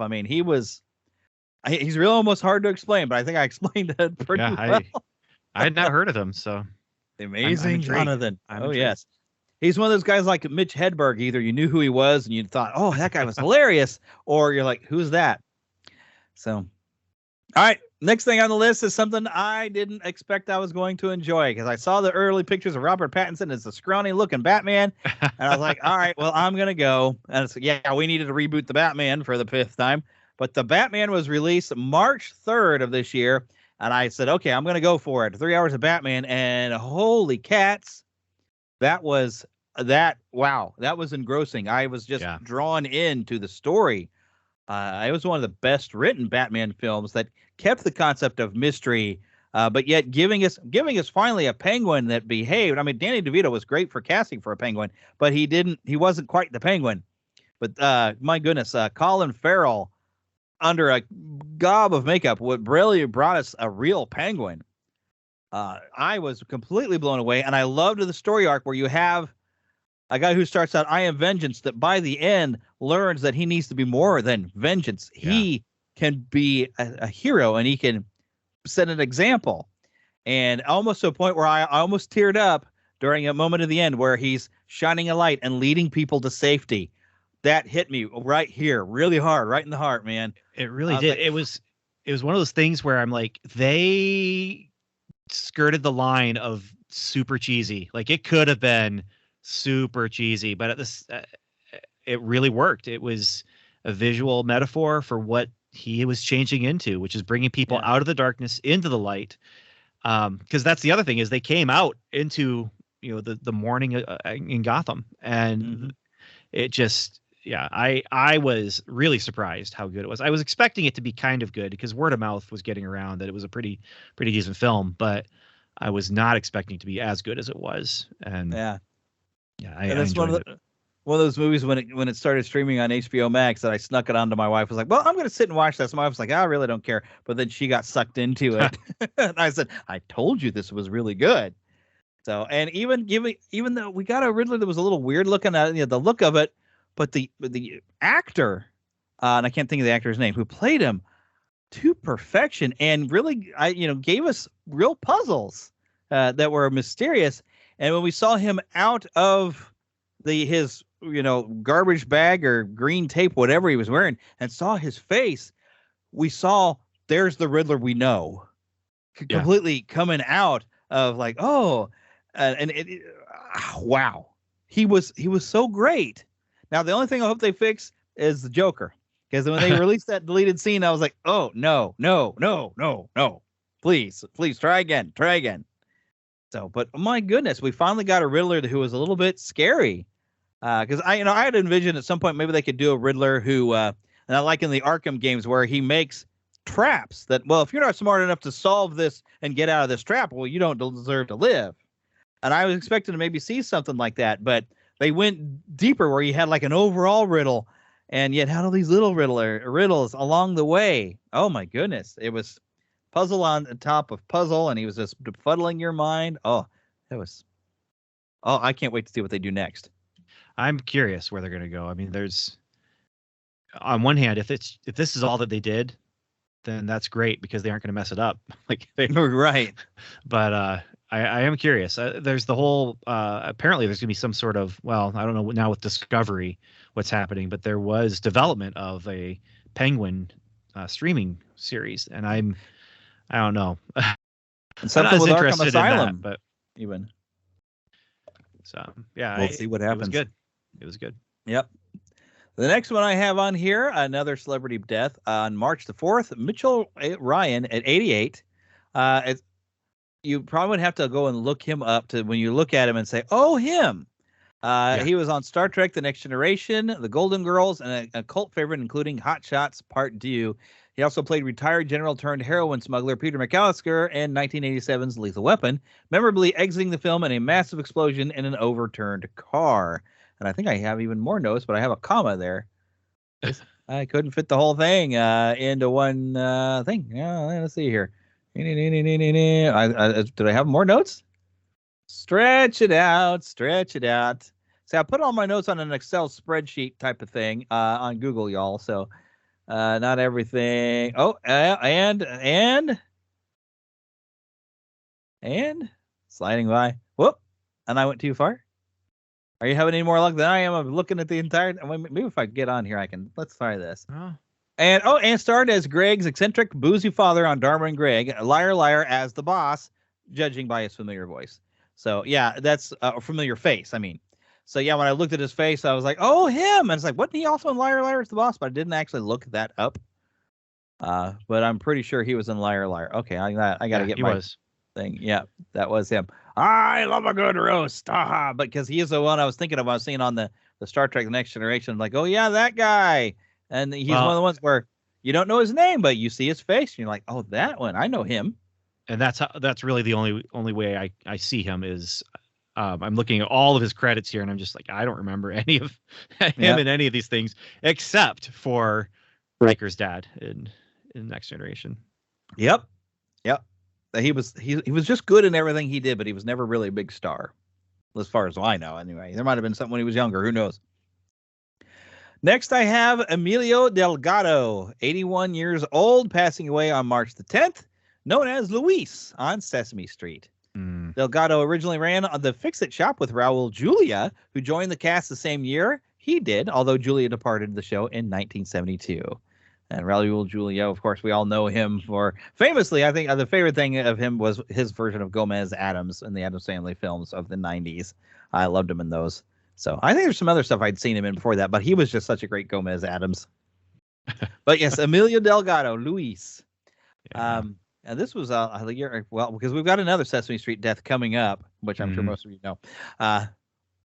He's really almost hard to explain, but I think I explained that pretty well. I had not heard of him, so the amazing Jonathan. Yes. He's one of those guys like Mitch Hedberg. Either you knew who he was and you thought, oh, that guy was hilarious, or you're like, who's that? So, all right. Next thing on the list is something I didn't expect I was going to enjoy, because I saw the early pictures of Robert Pattinson as the scrawny looking Batman. And I was like, all right, well, I'm going to go. And it's we needed to reboot the Batman for the 5th time. But the Batman was released March 3rd of this year. And I said, okay, I'm going to go for it. 3 hours of Batman. And holy cats, that was engrossing. I was just drawn into the story. It was one of the best written Batman films that kept the concept of mystery, but yet giving us finally a Penguin that behaved. Danny DeVito was great for casting for a Penguin, but he wasn't quite the Penguin. But my goodness, Colin Farrell under a gob of makeup really brought us a real Penguin. I was completely blown away, and I loved the story arc where you have a guy who starts out, I am vengeance, that by the end learns that he needs to be more than vengeance. Yeah. He can be a hero, and he can set an example. And almost to a point where I almost teared up during a moment at the end where he's shining a light and leading people to safety. That hit me right here, really hard, right in the heart, man. It really did. Like, it was one of those things where I'm like, they skirted the line of super cheesy. Like, it could have been super cheesy, but it really worked. It was a visual metaphor for what he was changing into, which is bringing people out of the darkness into the light. Because that's the other thing, is they came out into the morning in Gotham, and it just I was really surprised how good it was. I was expecting it to be kind of good because word of mouth was getting around that it was a pretty decent film, but I was not expecting it to be as good as it was. And I enjoyed it. One of those movies when it started streaming on HBO Max that I snuck it onto my wife. Was like, well, I'm going to sit and watch this. My wife was like, I really don't care. But then she got sucked into it. And I said, I told you this was really good. So, and even though we got a Riddler that was a little weird looking at the look of it, but the actor, and I can't think of the actor's name, who played him to perfection and really, gave us real puzzles that were mysterious. And when we saw him out of his garbage bag or green tape, whatever he was wearing, and saw his face, we saw there's the Riddler we know, completely coming out of like, oh, wow, he was so great. Now the only thing I hope they fix is the Joker, because when they released that deleted scene, I was like, oh no, please try again. So, but my goodness, we finally got a Riddler who was a little bit scary. Because I had envisioned at some point maybe they could do a Riddler who, and I like in the Arkham games where he makes traps that, well, if you're not smart enough to solve this and get out of this trap, well, you don't deserve to live. And I was expecting to maybe see something like that, but they went deeper where you had like an overall riddle, and yet had all these little riddles along the way. Oh my goodness, it was puzzle on top of puzzle, and he was just befuddling your mind. Oh, I can't wait to see what they do next. I'm curious where they're going to go. I mean, there's, on one hand, if this is all that they did, then that's great because they aren't going to mess it up. Right. But I am curious. There's the whole, apparently there's going to be some sort of, well, I don't know now with Discovery what's happening, but there was development of a Penguin streaming series, and I don't know. Something with Arkham Asylum, that, but even. So yeah, we'll see what happens. It was good. Yep. The next one I have on here, another celebrity death on March the 4th, Mitchell Ryan at 88. You probably would have to go and look him up to when you look at him and say, oh, him. He was on Star Trek, The Next Generation, The Golden Girls, and a cult favorite, including Hot Shots Part 2. He also played retired general turned heroin smuggler Peter McAllister in 1987's Lethal Weapon, memorably exiting the film in a massive explosion in an overturned car. And I think I have even more notes, but I have a comma there. I couldn't fit the whole thing into one thing. Let's see here. Did I have more notes? Stretch it out. See, I put all my notes on an Excel spreadsheet type of thing on Google, y'all. So not everything. Oh, and sliding by. Whoop. And I went too far. Are you having any more luck than I am? I'm looking at the entire. Maybe if I get on here, I can. Let's try this. Oh. And starred as Greg's eccentric, boozy father on Dharma and Greg, liar as the boss, judging by his familiar voice. So yeah, that's a familiar face. I mean, so yeah, when I looked at his face, I was like, oh, him. And it's like, wasn't he also in Liar as the boss? But I didn't actually look that up. But I'm pretty sure he was in Liar. Okay, I got to get my thing. Yeah, that was him. I love a good roast. But because he is the one I was thinking of. I was seeing on the Star Trek The Next Generation. I'm like, oh yeah, that guy. And he's one of the ones where you don't know his name, but you see his face, and you're like, oh, that one. I know him. And that's really the only way I see him is I'm looking at all of his credits here, and I'm just like, I don't remember any of him in any of these things except for Riker's dad in Next Generation. Yep. He was just good in everything he did, but he was never really a big star, as far as I know. Anyway, there might have been something when he was younger. Who knows? Next, I have Emilio Delgado, 81 years old, passing away on March the 10th, known as Luis on Sesame Street. Delgado originally ran on the Fix-It shop with Raul Julia, who joined the cast the same year he did, although Julia departed the show in 1972. And Raul Julia, of course, we all know him for famously, I think the favorite thing of him was his version of Gomez Addams in the Addams Family films of the 90s. I loved him in those. So I think there's some other stuff I'd seen him in before that, but he was just such a great Gomez Addams. But yes, Emilio Delgado, Luis. Yeah. And this was the year, well, because we've got another Sesame Street death coming up, which I'm sure most of you know,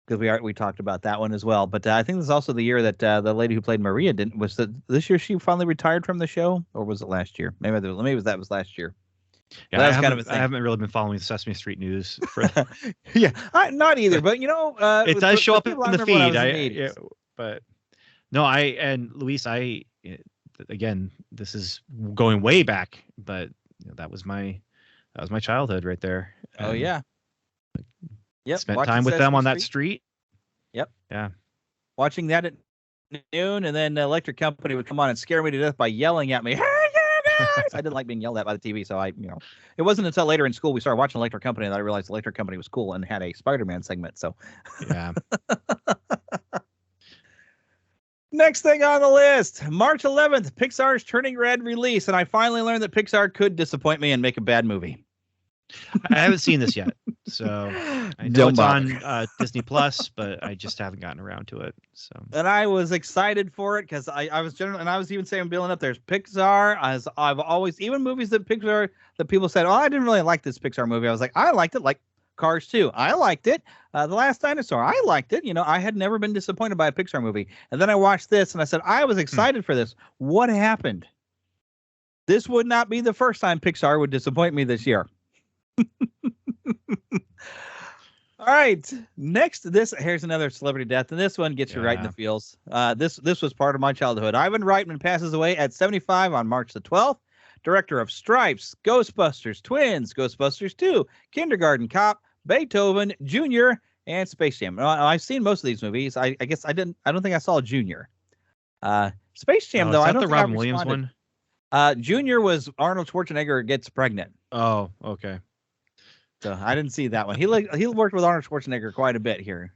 because we talked about that one as well. But I think this is also the year that the lady who played Maria this year she finally retired from the show, or was it last year? Maybe that was last year. Yeah, that was kind of a thing. I haven't really been following the Sesame Street news. Yeah, not either. But it does show up in the feed. But no, and Luis, again, this is going way back, but that was my childhood right there. Oh yeah. Yep. Spent time with them on that street. Yep. Yeah. Watching that at noon, and then the electric company would come on and scare me to death by yelling at me. Hey, guys! I didn't like being yelled at by the TV, so it wasn't until later in school we started watching Electric Company that I realized Electric Company was cool and had a Spider-Man segment. So yeah. Next thing on the list, March 11th, Pixar's Turning Red release, and I finally learned that Pixar could disappoint me and make a bad movie. I haven't seen this yet, so I know Don't it's bother. on Disney Plus, but I just haven't gotten around to it. So, And I was excited for it because I was generally, and I was even saying, building up, there's Pixar. As I've always, even movies that Pixar, that people said, oh, I didn't really like this Pixar movie. I was like, I liked it, like Cars 2. I liked it. The Last Dinosaur. I liked it. You know, I had never been disappointed by a Pixar movie. And then I watched this and I said, I was excited for this. What happened? This would not be the first time Pixar would disappoint me this year. All right. Next, here's another celebrity death, and this one gets you right in the feels. This was part of my childhood. Ivan Reitman passes away at 75 on March the 12th. Director of Stripes, Ghostbusters, Twins, Ghostbusters 2, Kindergarten Cop, Beethoven, Junior, and Space Jam. I've seen most of these movies. I guess I don't think I saw Junior. Space Jam, though, is I that don't the think I Robin Williams responded. one? Junior was Arnold Schwarzenegger gets pregnant. Oh, okay. So I didn't see that one. He worked with Arnold Schwarzenegger quite a bit here.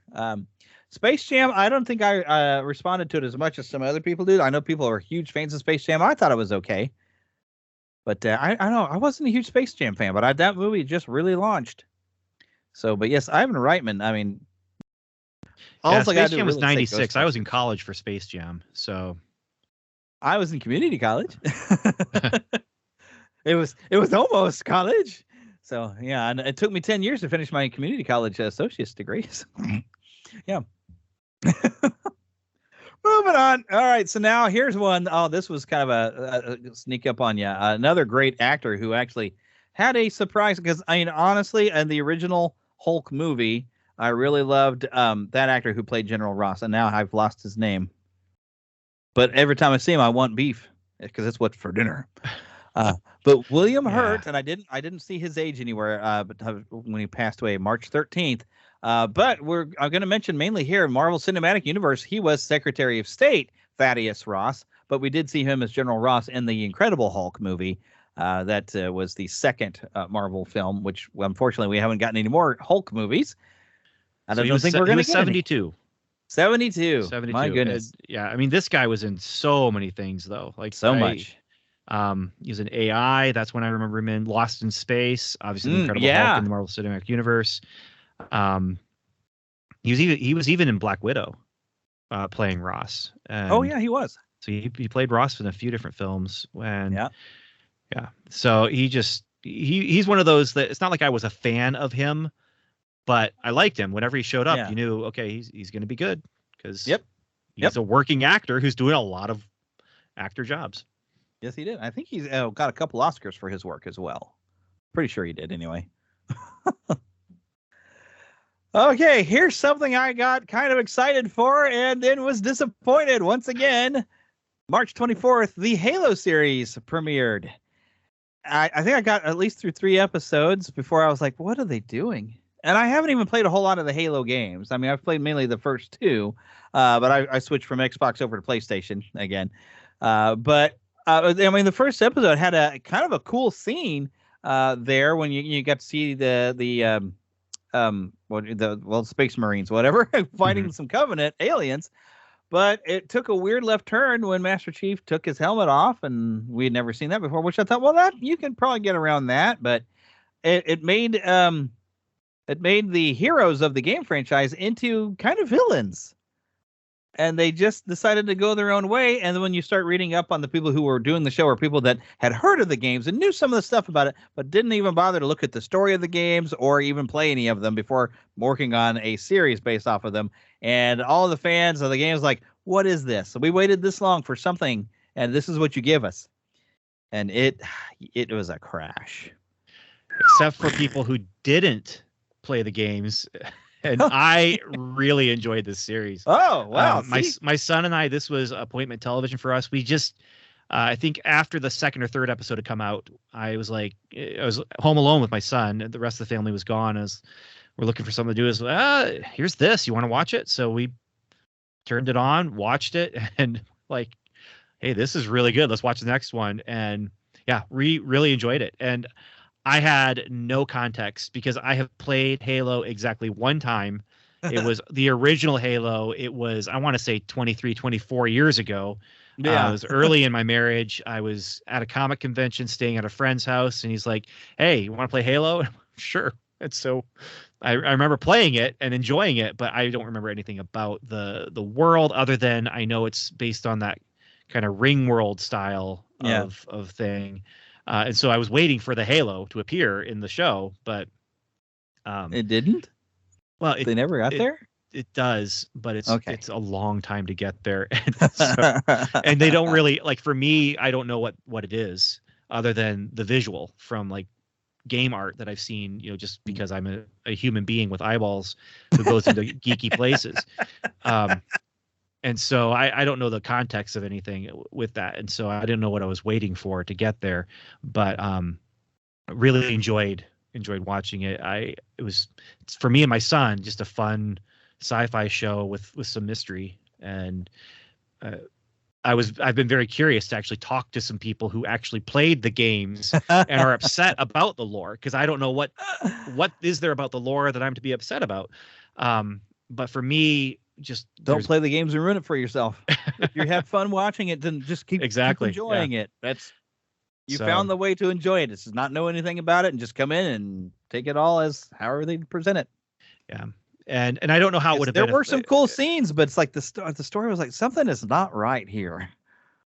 Space Jam, I don't think I responded to it as much as some other people do. I know people are huge fans of Space Jam. I thought it was okay. But I don't know. I wasn't a huge Space Jam fan, but that movie just really launched. So, but yes, Ivan Reitman, I mean. Space Jam was 96. I was in college for Space Jam, so. I was in community college. It was almost college. So, yeah, and it took me 10 years to finish my community college associate's degrees. Yeah. Moving on. All right. So now here's one. Oh, this was kind of a sneak up on you. Another great actor who actually had a surprise, because I mean, honestly, in the original Hulk movie, I really loved that actor who played General Ross, and now I've lost his name. But every time I see him, I want beef because it's what's for dinner. But William Hurt, and I didn't see his age anywhere, but when he passed away, March 13th. But I'm going to mention mainly here in Marvel Cinematic Universe, he was Secretary of State Thaddeus Ross, but we did see him as General Ross in the Incredible Hulk movie. That was the second Marvel film, which unfortunately we haven't gotten any more Hulk movies. I don't think we're going to get 72. 72. My goodness. Yeah, I mean, this guy was in so many things, though. Like so much. He was in AI. That's when I remember him in Lost in Space. Obviously, the Incredible Hulk in the Marvel Cinematic Universe. He was even in Black Widow, playing Ross. And he was. So he played Ross in a few different films. And yeah. So he's one of those that it's not like I was a fan of him, but I liked him. Whenever he showed up, you knew, okay, he's going to be good because he's a working actor who's doing a lot of actor jobs. Yes, he did. I think he's got a couple Oscars for his work as well. Pretty sure he did anyway. Okay, here's something I got kind of excited for and then was disappointed once again. March 24th, the Halo series premiered. I think I got at least through 3 episodes before I was like, what are they doing? And I haven't even played a whole lot of the Halo games. I mean, I've played mainly the first 2, but I switched from Xbox over to PlayStation again. But I mean, the first episode had a kind of a cool scene there when you got to see the Space Marines, whatever, fighting some Covenant aliens. But it took a weird left turn when Master Chief took his helmet off, and we had never seen that before, which I thought, well, that you can probably get around that. But it made the heroes of the game franchise into kind of villains. And they just decided to go their own way. And then when you start reading up on the people who were doing the show, or people that had heard of the games and knew some of the stuff about it, but didn't even bother to look at the story of the games or even play any of them before working on a series based off of them. And all of the fans of the games like, what is this? So we waited this long for something, and this is what you give us. And it was a crash. Except for people who didn't play the games. And I really enjoyed this series. Oh, wow. My son and I, this was appointment television for us. We just, I think after the second or third episode had come out, I was home alone with my son. And the rest of the family was gone. We're looking for something to do. Here's this. You want to watch it? So we turned it on, watched it, and like, hey, this is really good. Let's watch the next one. And yeah, really enjoyed it. And I had no context because I have played Halo exactly one time It was the original Halo. It was, I want to say 23, 24 years ago. It was early in my marriage. I was at a comic convention staying at a friend's house, and he's like, "Hey, you want to play Halo?" Sure. And so I remember playing it and enjoying it, but I don't remember anything about the world other than I know it's based on that kind of ring world style of thing. And so I was waiting for the Halo to appear in the show, but it didn't. Well, they never got there. It does, but it's a long time to get there, and they don't really like. For me, I don't know what it is other than the visual from like game art that I've seen. Just because I'm a human being with eyeballs who goes into geeky places, and so I don't know the context of anything with that, and so I didn't know what I was waiting for to get there, but really enjoyed watching it. It's for me and my son just a fun sci-fi show with some mystery, and I've been very curious to actually talk to some people who actually played the games and are upset about the lore, because I don't know what is there about the lore that I'm to be upset about. But for me, just don't play the games and ruin it for yourself. If you have fun watching it, then just keep enjoying it. That's found the way to enjoy it. It's just not know anything about it and just come in and take it all as however they present it. Yeah. And I don't know how it would have been. There were some cool scenes, but it's like the story was like, something is not right here. I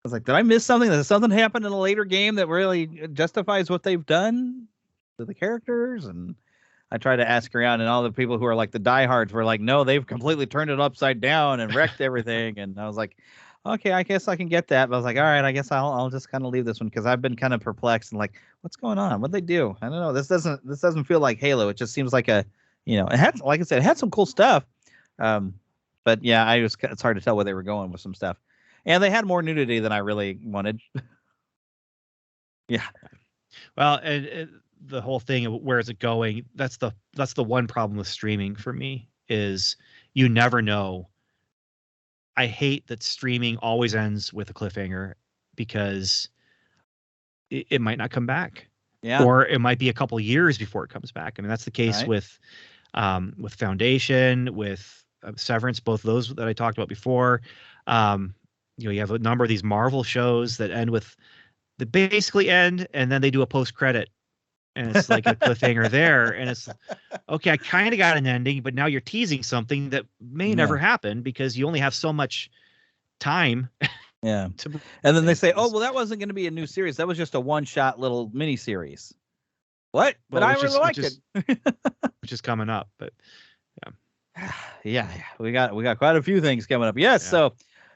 was like, did I miss something? Did something happen in a later game that really justifies what they've done to the characters? And I tried to ask around, and all the people who are like the diehards were like, no, they've completely turned it upside down and wrecked everything. And I was like, okay, I guess I can get that. But I was like, all right, I guess I'll just kind of leave this one, because I've been kind of perplexed and like, what's going on? What'd they do? I don't know. This doesn't feel like Halo. It just seems like it had, like I said, it had some cool stuff. But yeah, it's hard to tell where they were going with some stuff. And they had more nudity than I really wanted. Yeah. Well, and the whole thing of where is it going? That's the one problem with streaming for me, is you never know. I hate that streaming always ends with a cliffhanger, because it might not come back. Yeah. Or it might be a couple years before it comes back. I mean, that's the case with Foundation, with Severance, both of those that I talked about before. You have a number of these Marvel shows that end with the basically end, and then they do a post-credit, and it's like a cliffhanger there, and it's okay. I kind of got an ending, but now you're teasing something that may never happen, because you only have so much time. Yeah. And then they say, oh, well, that wasn't going to be a new series. That was just a one-shot little mini series. What? But I really liked it. Which is coming up, but yeah, we got quite a few things coming up. Yes. Yeah. So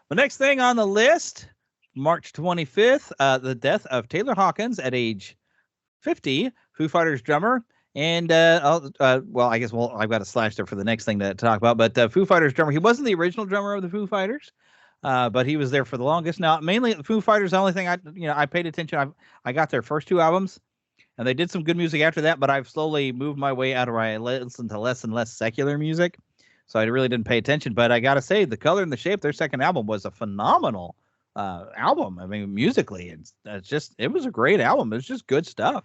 the next thing on the list, March 25th, the death of Taylor Hawkins at age 50, Foo Fighters drummer. And well, I guess I've got a slash there for the next thing to talk about. But Foo Fighters drummer, he wasn't the original drummer of the Foo Fighters, but he was there for the longest. Now, mainly the Foo Fighters, the only thing I paid attention. I got their first two albums, and they did some good music after that. But I've slowly moved my way out of where I listen to less and less secular music, so I really didn't pay attention. But I gotta say, The Color and the Shape, their second album, was a phenomenal album. I mean, musically, it was a great album. It was just good stuff.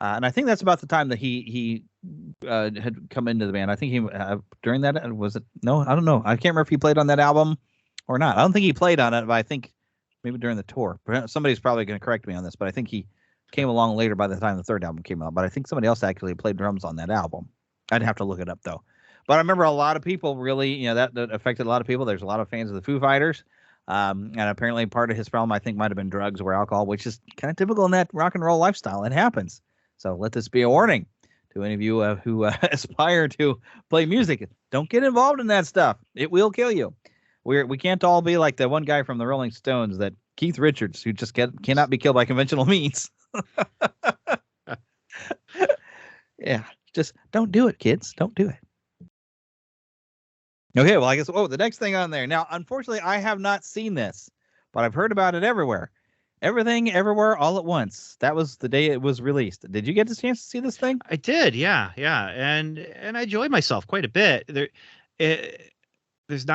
And I think that's about the time that he had come into the band. I think he during that, was it? No, I don't know. I can't remember if he played on that album or not. I don't think he played on it, but I think maybe during the tour. Somebody's probably going to correct me on this, but I think he came along later by the time the third album came out. But I think somebody else actually played drums on that album. I'd have to look it up, though. But I remember a lot of people really, that affected a lot of people. There's a lot of fans of the Foo Fighters. And apparently part of his problem, I think, might have been drugs or alcohol, which is kind of typical in that rock and roll lifestyle. It happens. So let this be a warning to any of you who aspire to play music. Don't get involved in that stuff. It will kill you. We can't all be like the one guy from the Rolling Stones, that Keith Richards, who just cannot be killed by conventional means. Yeah, just don't do it, kids. Don't do it. Okay, well, I guess, the next thing on there. Now, unfortunately, I have not seen this, but I've heard about it everywhere. Everything, Everywhere, All at Once. That was the day it was released. Did you get the chance to see this thing? I did, yeah. And I enjoyed myself quite a bit. There's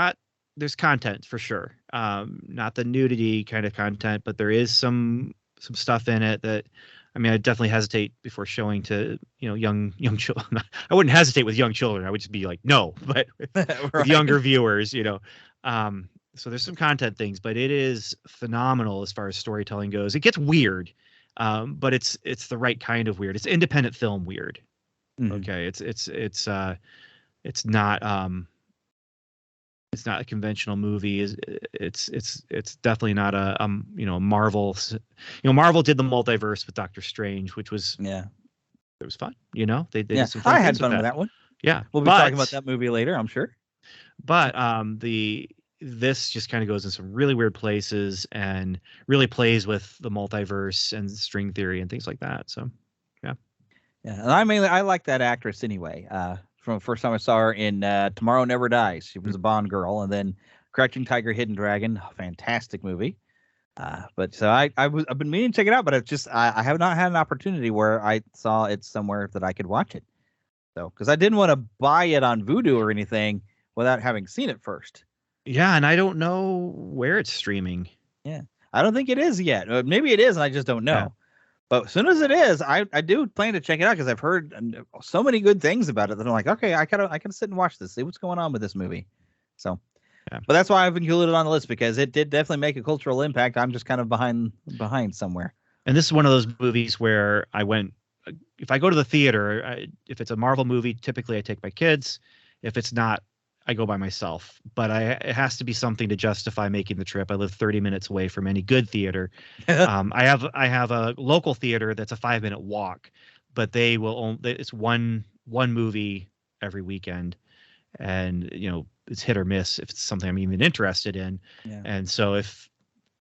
content for sure. Not the nudity kind of content, but there is some stuff in it that I mean, I definitely hesitate before showing to young children. I wouldn't hesitate with young children. I would just be like, no, but with Right. younger viewers, So there's some content things, but it is phenomenal as far as storytelling goes. It gets weird, but it's the right kind of weird. It's independent film weird. Mhm. Okay, it's not a conventional movie. It's definitely not a Marvel. Marvel did the multiverse with Doctor Strange, which was Yeah. it was fun. They Yeah. did some fun I had things fun with that one. Yeah, We'll be talking about that movie later, I'm sure. But this just kind of goes in some really weird places and really plays with the multiverse and string theory and things like that. So Yeah, and I like that actress anyway. From the first time I saw her in Tomorrow Never Dies, she was a Bond girl, and then Crouching Tiger, Hidden Dragon, fantastic movie. But so I've been meaning to check it out, but I have not had an opportunity where I saw it somewhere that I could watch it. So because I didn't want to buy it on Vudu or anything without having seen it first. yeah, and I don't know where it's streaming. Yeah, I don't think it is yet. Maybe it is, and I just don't know. Yeah. But as soon as it is, I do plan to check it out because I've heard so many good things about it that I'm like, okay, I can sit and watch this, see what's going on with this movie. So, yeah. But that's why I've included it on the list because it did definitely make a cultural impact. I'm just kind of behind somewhere. And this is one of those movies where if I go to the theater, if it's a Marvel movie, typically I take my kids. If it's not, I go by myself, but it has to be something to justify making the trip. I live 30 minutes away from any good theater. I have a local theater that's a 5-minute walk, but it's one movie every weekend, and it's hit or miss if it's something I'm even interested in. Yeah. And so if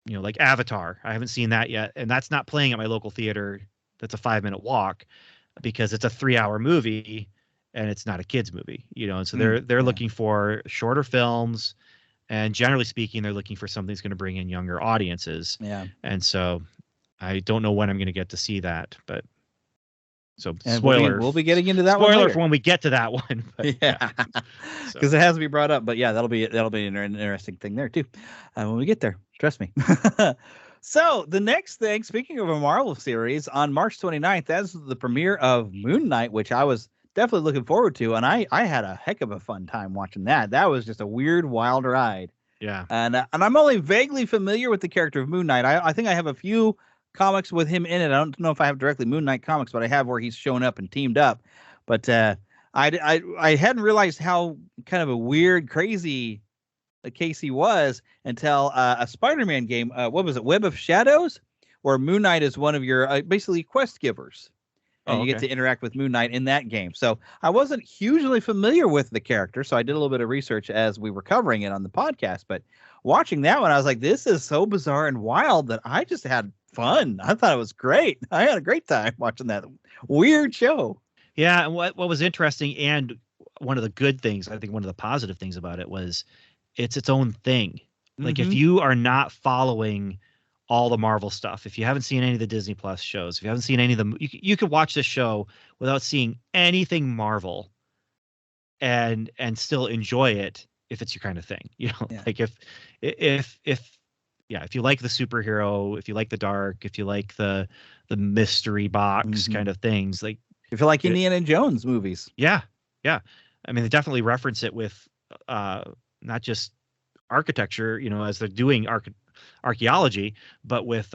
like Avatar, I haven't seen that yet, and that's not playing at my local theater. That's a 5-minute walk because it's a 3-hour movie. And it's not a kids movie, and so they're looking for shorter films, and generally speaking, they're looking for something that's going to bring in younger audiences. Yeah. And so I don't know when I'm going to get to see that, but and spoiler. We'll be getting into that one spoiler later. for when we get to that one. But, yeah, because it has to be brought up. But yeah, that'll be an interesting thing there too when we get there. Trust me. So the next thing, speaking of a Marvel series, on March 29th, that's the premiere of Moon Knight, which I was definitely looking forward to, and I had a heck of a fun time watching that. That was just a weird, wild ride. Yeah. And I'm only vaguely familiar with the character of Moon Knight. I think I have a few comics with him in it. I don't know if I have directly Moon Knight comics, but I have where he's shown up and teamed up. But I hadn't realized how kind of a weird, crazy case he was until a Spider-Man game. What was it? Web of Shadows, where Moon Knight is one of your basically quest givers. And you get to interact with Moon Knight in that game. So I wasn't hugely familiar with the character, so I did a little bit of research as we were covering it on the podcast. But watching that one, I was like, this is so bizarre and wild that I just had fun. I thought it was great. I had a great time watching that weird show. Yeah, and what was interesting, and one of the good things, I think one of the positive things about it was it's its own thing. Like if you are not following all the Marvel stuff, if you haven't seen any of the Disney Plus shows, if you haven't seen any of them, you could watch this show without seeing anything Marvel and still enjoy it if it's your kind of thing. Like if you like the superhero, if you like the dark, if you like the mystery box kind of things, like if you like Indiana Jones movies. Yeah. I mean, they definitely reference it with not just architecture, as they're doing archaeology, but with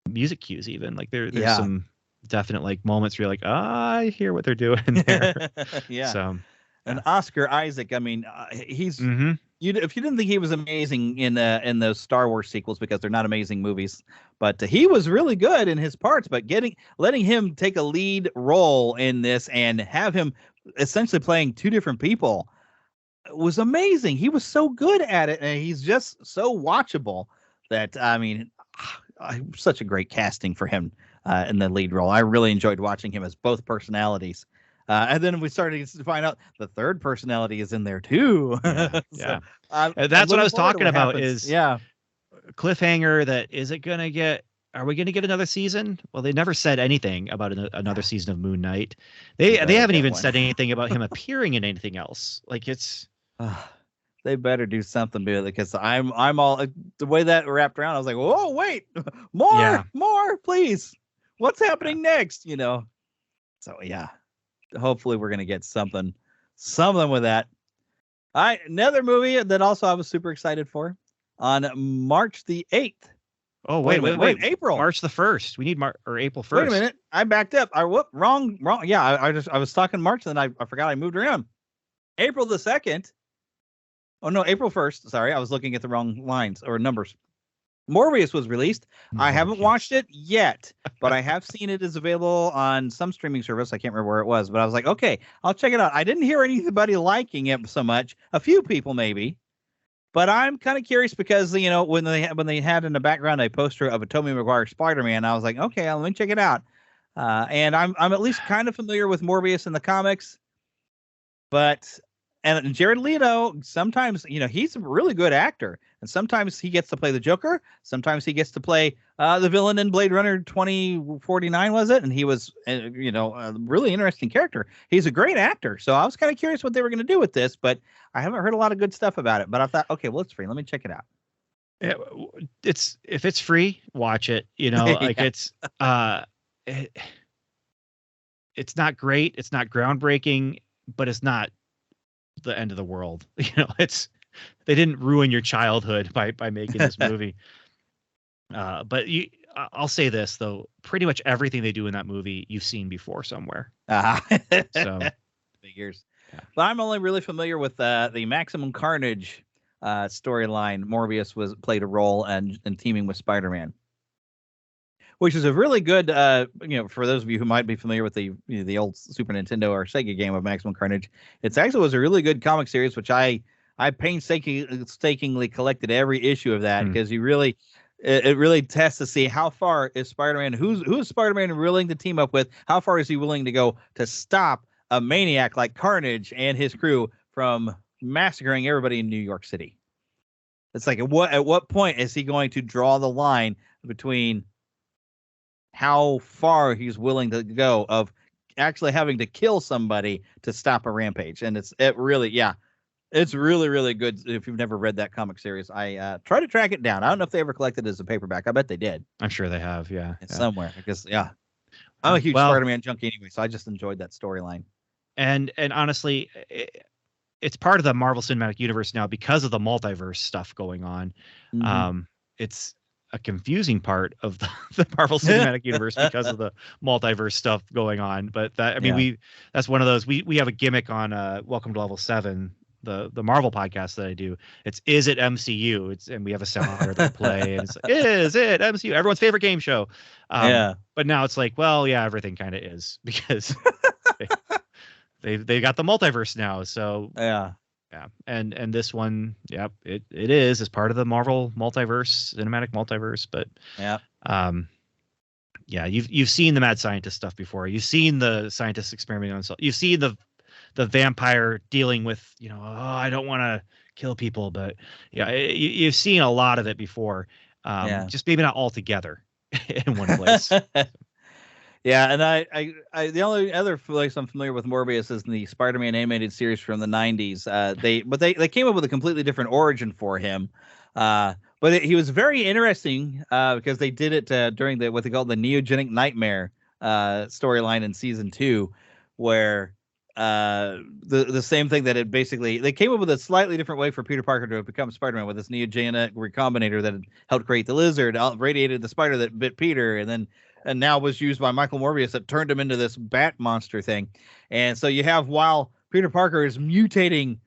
music cues even. Like there's some definite like moments where you're like, I hear what they're doing there. Yeah. So, and Oscar Isaac, I mean, he's if you didn't think he was amazing in those Star Wars sequels, because they're not amazing movies, but he was really good in his parts. But letting him take a lead role in this and have him essentially playing two different people was amazing. He was so good at it, and he's just so watchable that, I mean, such a great casting for him in the lead role. I really enjoyed watching him as both personalities. And then we started to find out the third personality is in there too. Yeah. That's what I was talking about is cliffhanger. Are we going to get another season? Well, they never said anything about another season of Moon Knight. They haven't even said anything about him appearing in anything else. Like it's, they better do something with it, because I'm all the way that wrapped around. I was like, whoa, wait, more, please. What's happening next? So yeah, hopefully we're gonna get something with that. All right, another movie that also I was super excited for on March the 8th. Oh, wait. April. March the 1st. We need April 1st. Wait a minute. I backed up. Wrong. Yeah, I was talking March, and then I forgot I moved around. April the 2nd. Oh no, April 1st. Sorry, I was looking at the wrong lines or numbers. Morbius was released. I haven't watched it yet, but I have seen it is available on some streaming service. I can't remember where it was, but I was like, okay, I'll check it out. I didn't hear anybody liking it so much. A few people maybe. But I'm kind of curious because when they had in the background a poster of a Tobey Maguire Spider-Man, I was like, okay, let me check it out. And I'm at least kind of familiar with Morbius in the comics, and Jared Leto sometimes he's a really good actor, and sometimes he gets to play the Joker, sometimes he gets to play the villain in Blade Runner 2049, was it? And he was a really interesting character. He's a great actor, so I was kind of curious what they were going to do with this, but I haven't heard a lot of good stuff about it. But I thought, okay, well, it's free. Let me check it out. Yeah, if it's free, watch it. Like it's not great, it's not groundbreaking, but it's not the end of the world. They didn't ruin your childhood by making this movie. But I'll say this though, pretty much everything they do in that movie you've seen before somewhere. So figures. Yeah. But I'm only really familiar with the Maximum Carnage storyline. Morbius played a role and teaming with Spider-Man, which is a really good, for those of you who might be familiar with the old Super Nintendo or Sega game of Maximum Carnage. It actually was a really good comic series, which I painstakingly collected every issue of that because it really tests to see how far is Spider-Man, who's Spider-Man willing to team up with, how far is he willing to go to stop a maniac like Carnage and his crew from massacring everybody in New York City. It's like at what point is he going to draw the line between how far he's willing to go of actually having to kill somebody to stop a rampage? And it's really really good. If you've never read that comic series, I try to track it down. I don't know if they ever collected it as a paperback. I bet they did. I'm sure they have. Yeah, somewhere. Because I'm a huge Spider-Man junkie anyway, so I just enjoyed that storyline. And honestly, it's part of the Marvel Cinematic Universe now because of the multiverse stuff going on. Mm-hmm. It's a confusing part of the Marvel Cinematic Universe because of the multiverse stuff going on. But that's one of those. We have a gimmick on Welcome to Level 7, the Marvel podcast that I do. Is it MCU? And we have a sound that we play, and it's like, is it MCU? Everyone's favorite game show. But now it's like, well, yeah, everything kind of is because they got the multiverse now. So yeah. And this one, it is as part of the Marvel multiverse, cinematic multiverse. But you've seen the mad scientist stuff before. You've seen the scientists experimenting on themselves. You've seen the vampire dealing with, I don't want to kill people, but you've seen a lot of it before. Just maybe not all together in one place. Yeah, and I the only other place I'm familiar with Morbius is in the Spider-Man animated series from the 90s. They came up with a completely different origin for him. But he was very interesting because they did it during what they call the Neogenic Nightmare storyline in season 2, where the same thing that they came up with a slightly different way for Peter Parker to become Spider-Man with this neogenic recombinator that had helped create the lizard, radiated the spider that bit Peter, and now was used by Michael Morbius that turned him into this bat monster thing. And so you have, while Peter Parker is mutating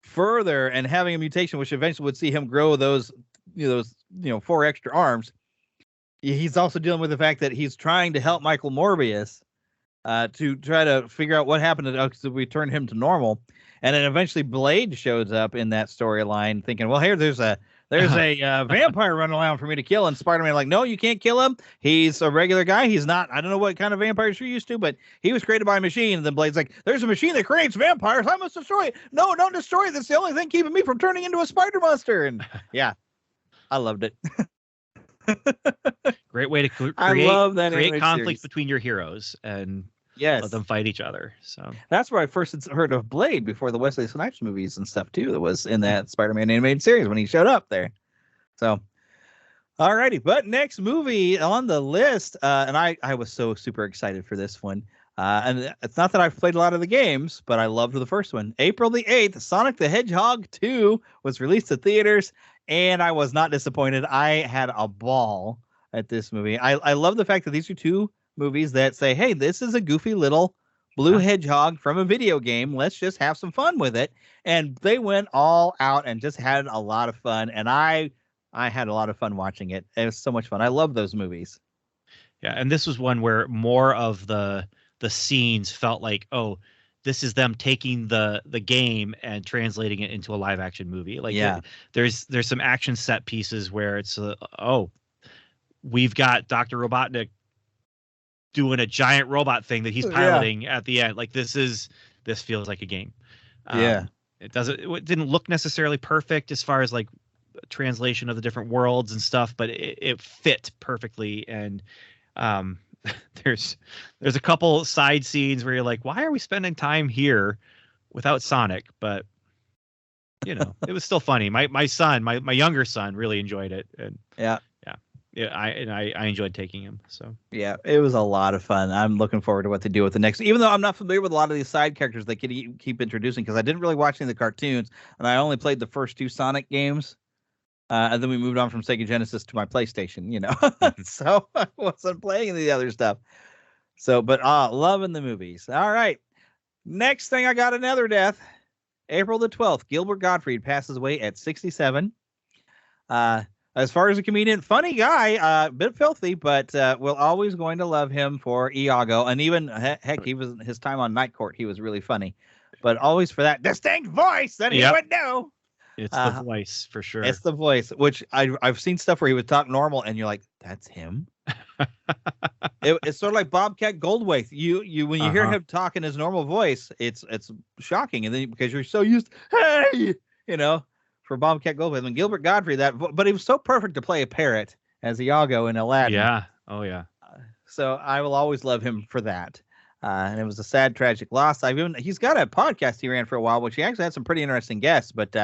further and having a mutation which eventually would see him grow those 4 extra arms, he's also dealing with the fact that he's trying to help Michael Morbius to try to figure out what happened to we turned him to normal. And then eventually Blade shows up in that storyline thinking, well, here there's a vampire running around for me to kill. And Spider-Man like, no, you can't kill him. He's a regular guy. He's not, I don't know what kind of vampires you're used to, but he was created by a machine. And then Blade's like, there's a machine that creates vampires. I must destroy it. No, don't destroy it. That's the only thing keeping me from turning into a spider monster. And I loved it. Great way to create conflict series between your heroes and let them fight each other. So that's where I first heard of Blade, before the Wesley Snipes movies and stuff too. That was in that Spider-Man animated series when he showed up there. So, Alrighty, but next movie on the list, and I was so super excited for this one. And it's not that I've played a lot of the games, but I loved the first one. April the 8th, Sonic the Hedgehog 2 was released to theaters, and I was not disappointed. I had a ball at this movie. I love the fact that these are two movies that say, hey, this is a goofy little blue hedgehog from a video game. Let's just have some fun with it. And they went all out and just had a lot of fun. And I had a lot of fun watching it. It was so much fun. I love those movies. Yeah, and this was one where more of the scenes felt like, oh, this is them taking the game and translating it into a live action movie. Like, yeah, there's some action set pieces where it's we've got Dr. Robotnik doing a giant robot thing that he's piloting at the end. Like, this feels like a game. It didn't look necessarily perfect as far as like translation of the different worlds and stuff, but it fit perfectly. And there's a couple side scenes where you're like, why are we spending time here without Sonic? But it was still funny. My son, my younger son, really enjoyed it. And I enjoyed taking him. So yeah, it was a lot of fun. I'm looking forward to what they do with the next. Even though I'm not familiar with a lot of these side characters they keep introducing, because I didn't really watch any of the cartoons, and I only played the first two Sonic games. And then we moved on from Sega Genesis to my PlayStation, so I wasn't playing the other stuff. So, but loving the movies. All right. Next thing, I got another death. April the 12th, Gilbert Gottfried passes away at 67. As far as a comedian, funny guy, a bit filthy, but we're always going to love him for Iago. And even, heck, his time on Night Court, he was really funny. But always for that distinct voice that he would do. It's the voice for sure. It's the voice, which I've seen stuff where he would talk normal, and you're like, "That's him." It's sort of like Bobcat Goldthwait. You when you hear him talk in his normal voice, it's shocking, and then because you're so used, hey, for Bobcat Goldthwait. And Gilbert Gottfried, but he was so perfect to play a parrot as Iago in Aladdin. Yeah. Oh yeah. So I will always love him for that. And it was a sad, tragic loss. He's got a podcast he ran for a while, which he actually had some pretty interesting guests, but.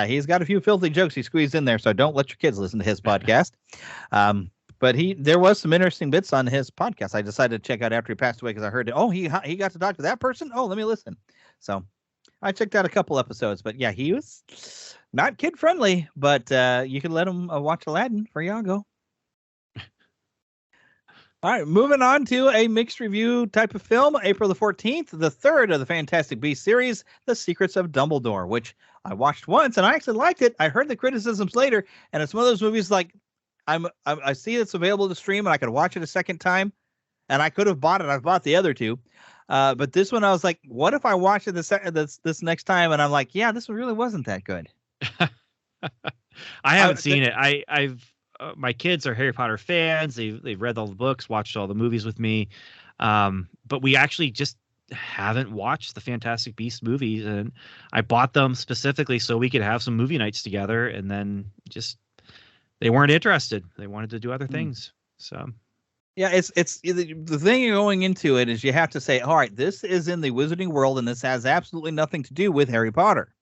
He's got a few filthy jokes he squeezed in there, so don't let your kids listen to his podcast. But there was some interesting bits on his podcast. I decided to check out after he passed away because I heard it. Oh, he got to talk to that person? Oh, let me listen. So I checked out a couple episodes, but yeah, he was not kid friendly, but you can let him watch Aladdin for Iago. All right, moving on to a mixed review type of film, April the 14th, the third of the Fantastic Beasts series, The Secrets of Dumbledore, which I watched once and I actually liked it. I heard the criticisms later, and it's one of those movies like I see it's available to stream and I could watch it a second time, and I could have bought it. I've bought the other two, but this one I was like, what if I watch it this next time? And I'm like, yeah, this one really wasn't that good. I haven't seen it. I've my kids are Harry Potter fans. They've read all the books, watched all the movies with me. But we actually just haven't watched the Fantastic Beasts movies, and I bought them specifically so we could have some movie nights together, and then just they weren't interested. They wanted to do other things. So yeah, it's the thing going into it is you have to say, all right, this is in the Wizarding world, and this has absolutely nothing to do with Harry Potter.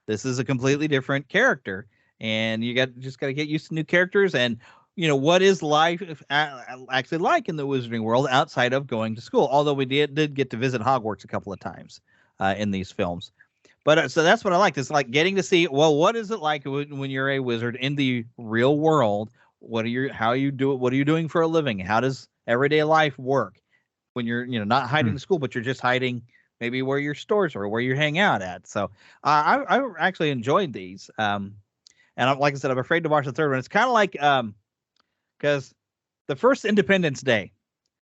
This is a completely different character. And you just got to get used to new characters and, what is life actually like in the Wizarding world outside of going to school. Although we did get to visit Hogwarts a couple of times in these films. But so that's what I liked. It's like getting to see, well, what is it like when you're a wizard in the real world? What are you doing for a living? How does everyday life work when you're, not hiding in school, but you're just hiding maybe where your stores are or where you hang out at. So I actually enjoyed these. And like I said, I'm afraid to watch the third one. It's kind of like, because the first Independence Day,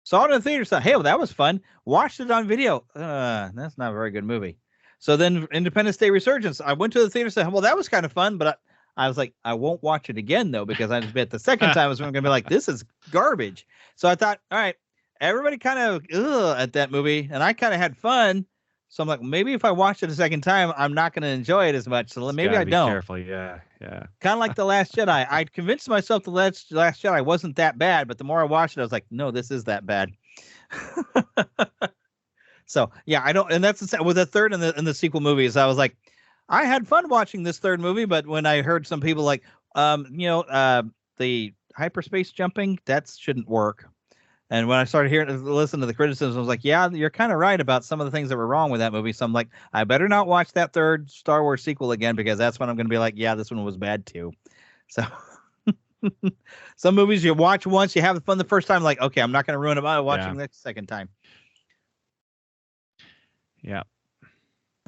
saw it in the theater, thought, hey, well, that was fun. Watched it on video. That's not a very good movie. So then Independence Day Resurgence, I went to the theater and said, well, that was kind of fun. But I was like, I won't watch it again, though, because I just bet the second time I was going to be like, this is garbage. So I thought, all right, everybody kind of at that movie. And I kind of had fun. So I'm like, maybe if I watch it a second time, I'm not going to enjoy it as much. So maybe I don't. Careful, yeah. Kind of like The Last Jedi. I convinced myself The Last Jedi wasn't that bad, but the more I watched it, I was like, no, this is that bad. So yeah, I don't, and that's with the third and the sequel movies. I was like, I had fun watching this third movie, but when I heard some people like, the the hyperspace jumping, that shouldn't work. And when I started listening to the criticisms, I was like, yeah, you're kind of right about some of the things that were wrong with that movie. So I'm like, I better not watch that third Star Wars sequel again, because that's when I'm going to be like, yeah, this one was bad too. So some movies you watch once, you have fun the first time, like, okay, I'm not going to ruin it by watching the second time. Yeah.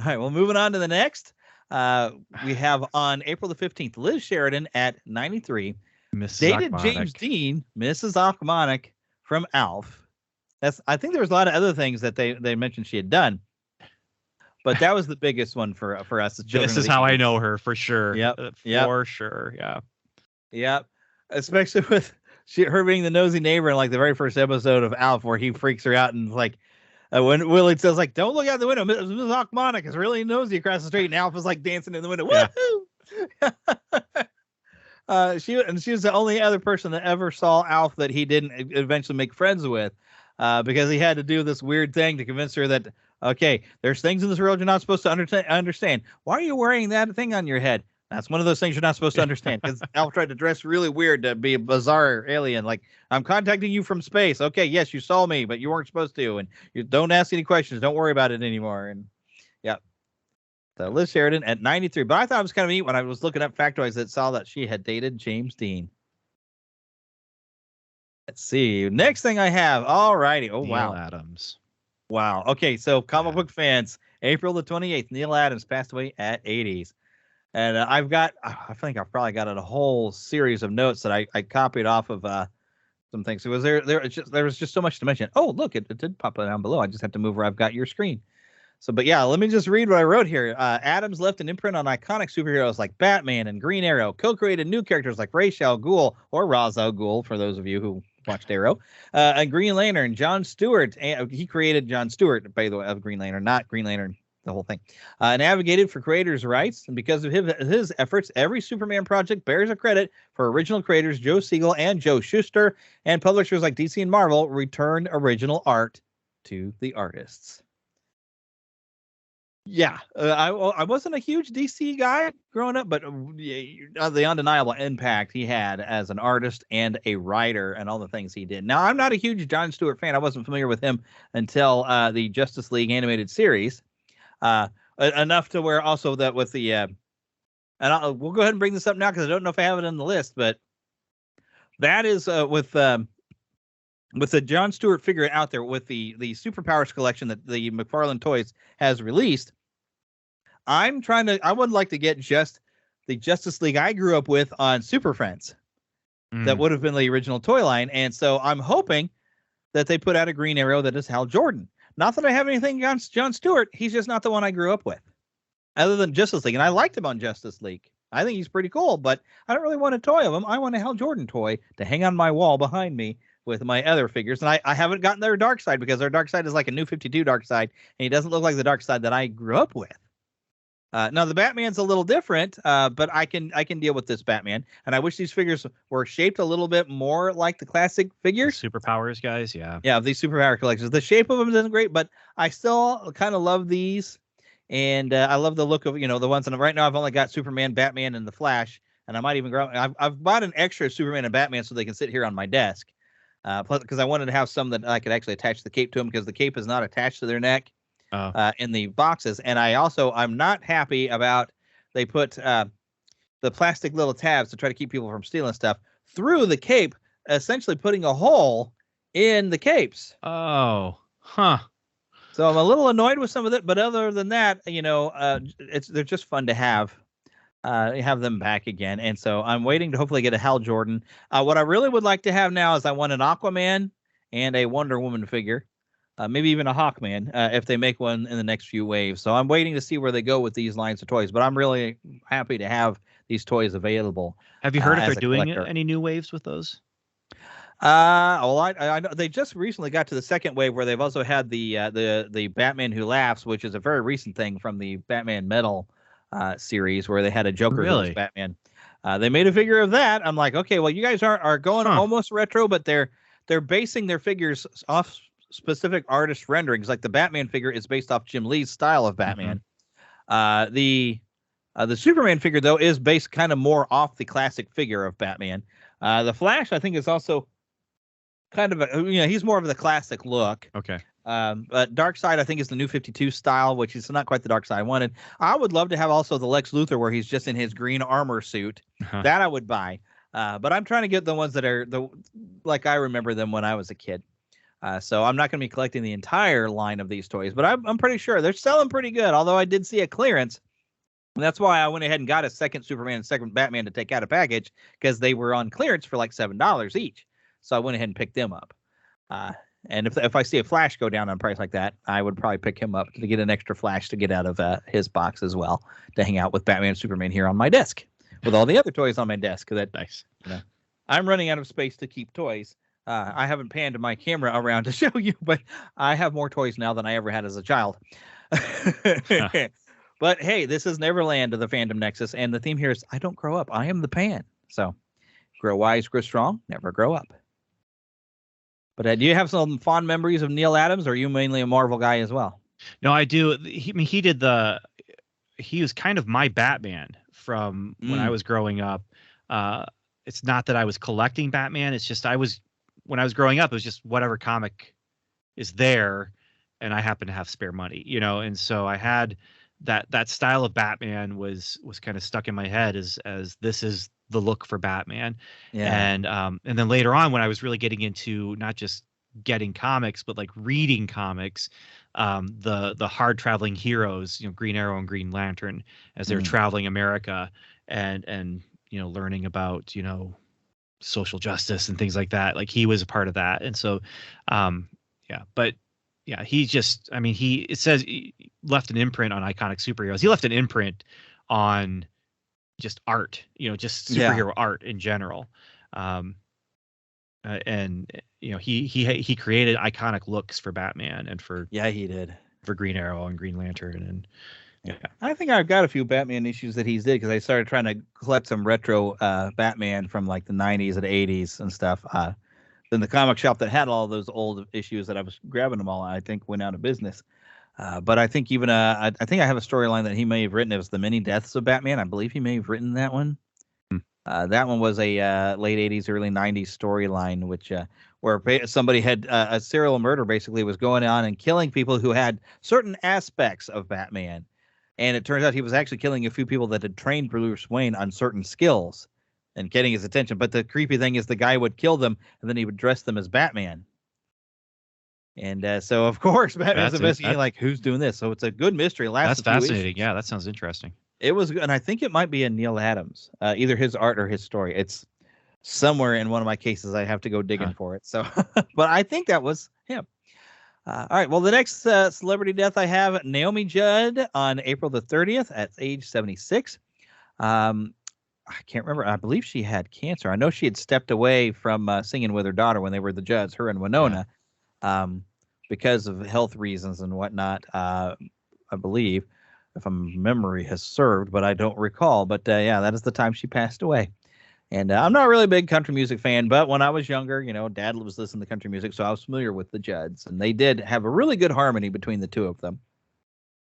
All right, well, moving on to the next. We have on April the 15th, Liz Sheridan at 93 Mrs. dated Achmonic. James Dean, Mrs. Achmonic from Alf. I think there was a lot of other things that they mentioned she had done, but that was the biggest one for us. This is how I know her for sure. Yep. For sure. Yeah. Yep. Especially with her being the nosy neighbor in like the very first episode of Alf, where he freaks her out and like when Willie says like, "Don't look out the window, Mrs. Achmonic is really nosy across the street," and Alf is like dancing in the window. Woohoo! She was the only other person that ever saw Alf that he didn't eventually make friends with, because he had to do this weird thing to convince her that, okay, there's things in this world you're not supposed to understand. Why are you wearing that thing on your head? That's one of those things you're not supposed to understand, because Alf tried to dress really weird to be a bizarre alien. Like, I'm contacting you from space. Okay, yes, you saw me, but you weren't supposed to. And you don't ask any questions. Don't worry about it anymore. And yeah. So Liz Sheridan at 93. But I thought it was kind of neat when I was looking up factoids that saw that she had dated James Dean. Let's see. Next thing I have. All righty. Oh, Neil wow. Adams. Wow. Okay, so comic book fans, April the 28th, Neil Adams passed away at 80s. And I think I've probably got a whole series of notes that I copied off of some things. It was there was just so much to mention. Oh, look, it did pop down below. I just have to move where I've got your screen. So, but yeah, let me just read what I wrote here. Adams left an imprint on iconic superheroes like Batman and Green Arrow, co-created new characters like Ra's al Ghul or Ra's al Ghul, for those of you who watched Arrow, and Green Lantern, John Stewart. He created John Stewart, by the way, of Green Lantern, not Green Lantern, the whole thing. Navigated for creators' rights, and because of his efforts, every Superman project bears a credit for original creators Joe Siegel and Joe Shuster, and publishers like DC and Marvel returned original art to the artists. Yeah, I wasn't a huge DC guy growing up, but the undeniable impact he had as an artist and a writer and all the things he did. Now, I'm not a huge John Stewart fan. I wasn't familiar with him until the Justice League animated series, enough to where also that with the and we'll go ahead and bring this up now because I don't know if I have it on the list, but that is with the John Stewart figure out there with the Superpowers collection that the McFarlane Toys has released. I would like to get just the Justice League I grew up with on Super Friends. That would have been the original toy line. And so I'm hoping that they put out a Green Arrow that is Hal Jordan. Not that I have anything against John Stewart. He's just not the one I grew up with. Other than Justice League. And I liked him on Justice League. I think he's pretty cool, but I don't really want a toy of him. I want a Hal Jordan toy to hang on my wall behind me with my other figures. And I haven't gotten their Dark Side because their Dark Side is like a New 52 Dark Side, and he doesn't look like the Dark Side that I grew up with. Now the Batman's a little different, but I can deal with this Batman. And I wish these figures were shaped a little bit more like the classic figures. Superpowers guys, yeah. Yeah, these superpower collections. The shape of them isn't great, but I still kind of love these. And I love the look of, the ones. And right now I've only got Superman, Batman, and the Flash. And I might even I've bought an extra Superman and Batman so they can sit here on my desk. Plus, because I wanted to have some that I could actually attach the cape to them, because the cape is not attached to their neck in the boxes. And I'm not happy about they put the plastic little tabs to try to keep people from stealing stuff through the cape, essentially putting a hole in the capes. Oh, huh. So I'm a little annoyed with some of it, but other than that, they're just fun to have them back again. And so I'm waiting to hopefully get a Hal Jordan. What I really would like to have now is I want an Aquaman and a Wonder Woman figure, maybe even a Hawkman if they make one in the next few waves. So I'm waiting to see where they go with these lines of toys, but I'm really happy to have these toys available. Have you heard if they're doing collector. Any new waves with those? I know they just recently got to the second wave where they've also had the Batman Who Laughs, which is a very recent thing from the Batman Metal series where they had a Joker who was Batman. They made a figure of that. I'm like, okay, well, you guys are going almost retro, but they're basing their figures off specific artist renderings. Like the Batman figure is based off Jim Lee's style of Batman. The Superman figure though is based kind of more off the classic figure of Batman. The Flash, I think, is also kind of he's more of the classic look. Okay. But Darkseid, I think, is the new 52 style, which is not quite the Darkseid I wanted. I would love to have also the Lex Luthor where he's just in his green armor suit. Uh-huh. That I would buy. But I'm trying to get the ones that are like I remember them when I was a kid. So I'm not going to be collecting the entire line of these toys, but I'm pretty sure they're selling pretty good. Although I did see a clearance. And that's why I went ahead and got a second Superman and second Batman to take out a package, because they were on clearance for like $7 each. So I went ahead and picked them up. And if I see a Flash go down on price like that, I would probably pick him up to get an extra Flash to get out of his box as well, to hang out with Batman and Superman here on my desk with all the other toys on my desk. That Nice. I'm running out of space to keep toys. I haven't panned my camera around to show you, but I have more toys now than I ever had as a child. But hey, this is Neverland of the Fandom Nexus, and the theme here is I don't grow up. I am the pan. So grow wise, grow strong, never grow up. But do you have some fond memories of Neil Adams, or are you mainly a Marvel guy as well? No, I do. He was kind of my Batman from when I was growing up. It's not that I was collecting Batman. It's just when I was growing up, it was just whatever comic is there, and I happen to have spare money, and so I had that style of Batman was kind of stuck in my head as this is the look for Batman. Yeah. And then later on, when I was really getting into not just getting comics, but like reading comics, the hard traveling heroes, Green Arrow and Green Lantern, as they were traveling America and learning about, social justice and things like that. Like he was a part of that. And so, it says he left an imprint on iconic superheroes. He left an imprint on just art, just superhero art in general. He created iconic looks for Batman and for he did for Green Arrow and Green Lantern. And I think I've got a few Batman issues that he's did, because I started trying to collect some retro Batman from like the 90s and 80s and stuff. Then the comic shop that had all those old issues that I was grabbing them all, I think went out of business. But I think even I think I have a storyline that he may have written. It was the Many Deaths of Batman. I believe he may have written that one. That one was a late 80s, early 90s storyline, which where somebody had a serial murder basically was going on and killing people who had certain aspects of Batman. And it turns out he was actually killing a few people that had trained Bruce Wayne on certain skills and getting his attention. But the creepy thing is the guy would kill them and then he would dress them as Batman. And so, of course, Batman's investigating, like, who's doing this? So it's a good mystery. That's fascinating. Yeah, that sounds interesting. It was good. And I think it might be a Neil Adams, either his art or his story. It's somewhere in one of my cases. I have to go digging for it. So, but I think that was him. All right. Well, the next celebrity death I have, Naomi Judd on April the 30th at age 76. I can't remember. I believe she had cancer. I know she had stepped away from singing with her daughter when they were the Judds, her and Winona, because of health reasons and whatnot. I believe, if my memory has served, but I don't recall. But that is the time she passed away. And I'm not really a big country music fan, but when I was younger, Dad was listening to country music, so I was familiar with the Judds. And they did have a really good harmony between the two of them.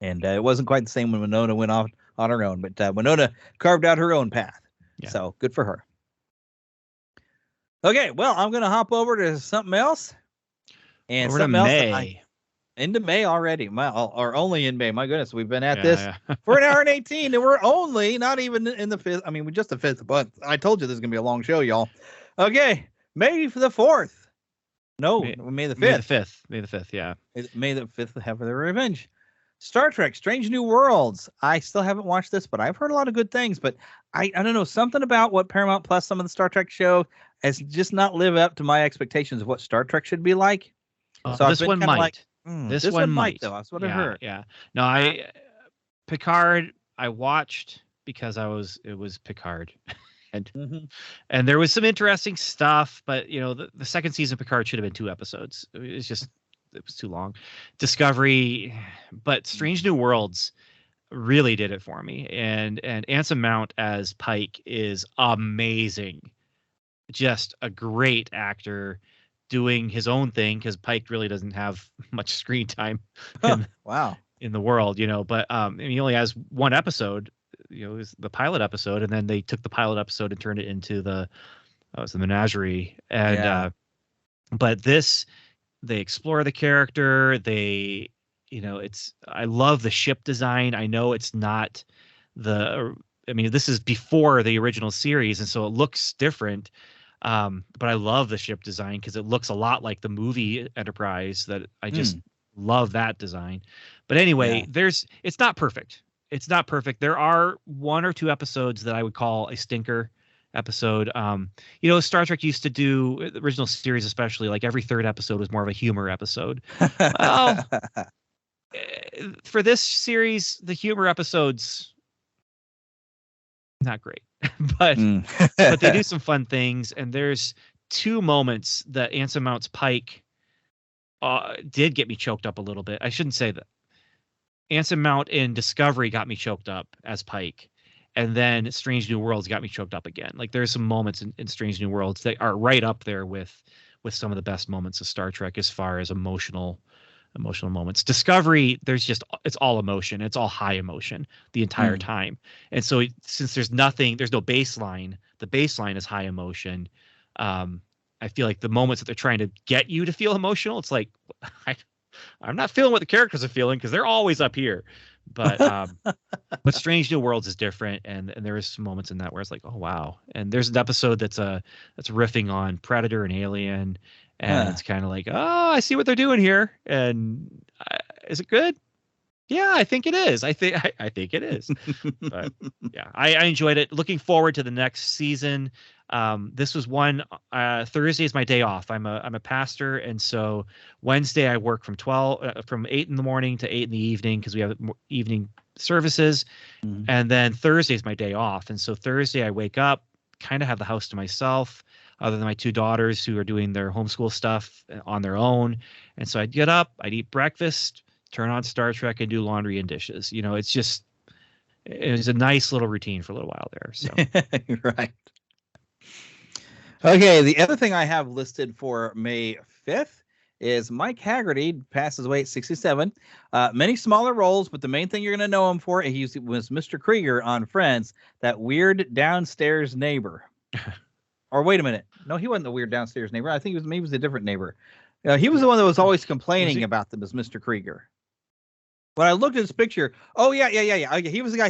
And it wasn't quite the same when Winona went off on her own, but Winona carved out her own path. Yeah. So good for her. Okay, well, I'm going to hop over to something else. And over something to May. Into May already, or only in May. My goodness, we've been at this for an hour and 18, and we're only not even in the fifth. I mean, we're just the fifth, but I told you this is gonna be a long show, y'all. Okay, May the 4th. No, May the 5th. May the 5th. Yeah. May the 5th. Have their revenge. Star Trek: Strange New Worlds. I still haven't watched this, but I've heard a lot of good things. But I don't know, something about what Paramount Plus, some of the Star Trek show, has just not lived up to my expectations of what Star Trek should be like. So this one might. Like, this one might, though. That's what I heard. Yeah. No, Picard I watched because it was Picard. And there was some interesting stuff, but the second season of Picard should have been 2 episodes. It was too long. Discovery, but Strange New Worlds really did it for me. And Anson Mount as Pike is amazing. Just a great actor doing his own thing, because Pike really doesn't have much screen time in the world, but he only has 1 episode, it was the pilot episode, and then they took the pilot episode and turned it into the it's the Menagerie, and Yeah. but this, they explore the character. They, I love the ship design. I know it's not I mean, this is before the original series, and so it looks different. But I love the ship design because it looks a lot like the movie Enterprise. That I just love that design. But anyway, it's not perfect. It's not perfect. There are 1 or 2 episodes that I would call a stinker episode. Star Trek used to do, the original series especially, like every 3rd episode was more of a humor episode. Well, for this series, the humor episodes, not great, but but they do some fun things. And there's 2 moments that Anson Mount's Pike did get me choked up a little bit. I shouldn't say that. Anson Mount in Discovery got me choked up as Pike, and then Strange New Worlds got me choked up again. Like, there's some moments in Strange New Worlds that are right up there with some of the best moments of Star Trek as far as emotional moments. Discovery, it's all emotion. It's all high emotion the entire time. And so since there's no baseline, the baseline is high emotion. I feel like the moments that they're trying to get you to feel emotional, it's like, I'm not feeling what the characters are feeling because they're always up here. But but Strange New Worlds is different, and there is some moments in that where it's like, oh wow. And there's an episode that's riffing on Predator and Alien, and it's kind of like, oh, I see what they're doing here. And is it good? Yeah, I think it is. I think it is. But yeah, I enjoyed it. Looking forward to the next season. This was one. Thursday is my day off. I'm a pastor, and so Wednesday I work from 8 in the morning to 8 in the evening because we have evening services, and then Thursday is my day off. And so Thursday I wake up, kind of have the house to myself, other than my 2 daughters who are doing their homeschool stuff on their own. And so I'd get up, I'd eat breakfast, turn on Star Trek, and do laundry and dishes. It was a nice little routine for a little while there. So right. Okay, the other thing I have listed for May 5th is Mike Haggerty passes away at 67. Many smaller roles, but the main thing you're going to know him for, was Mr. Krieger on Friends, that weird downstairs neighbor. Or wait a minute. No, he wasn't the weird downstairs neighbor. I think maybe he was a different neighbor. He was the one that was always complaining about them as Mr. Krieger. When I looked at his picture, he was the guy.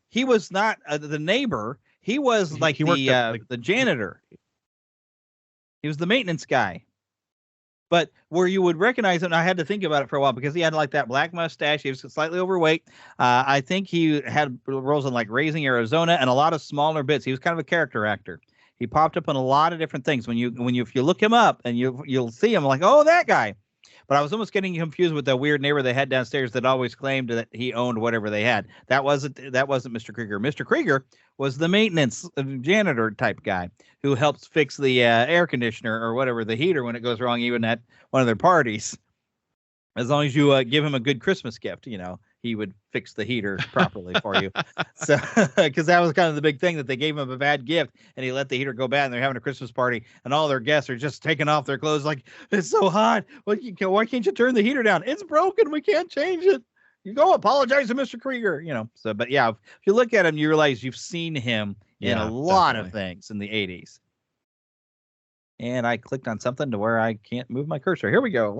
He was not the neighbor. He was the janitor. He was the maintenance guy. But where you would recognize him, I had to think about it for a while because he had like that black mustache. He was slightly overweight. I think he had roles in like Raising Arizona and a lot of smaller bits. He was kind of a character actor. He popped up in a lot of different things. If you look him up and you'll see him like, oh, that guy. But I was almost getting confused with the weird neighbor they had downstairs that always claimed that he owned whatever they had. That wasn't Mr. Krieger. Mr. Krieger was the maintenance janitor type guy who helps fix the air conditioner or whatever, the heater when it goes wrong, even at one of their parties. As long as you give him a good Christmas gift, he would fix the heater properly for you. So, because that was kind of the big thing, that they gave him a bad gift and he let the heater go bad, and they're having a Christmas party and all their guests are just taking off their clothes like, it's so hot. Why can't you turn the heater down? It's broken. We can't change it. You go apologize to Mr. Krieger, So, but yeah, if you look at him, you realize you've seen him in a lot of things in the 80s. And I clicked on something to where I can't move my cursor. Here we go.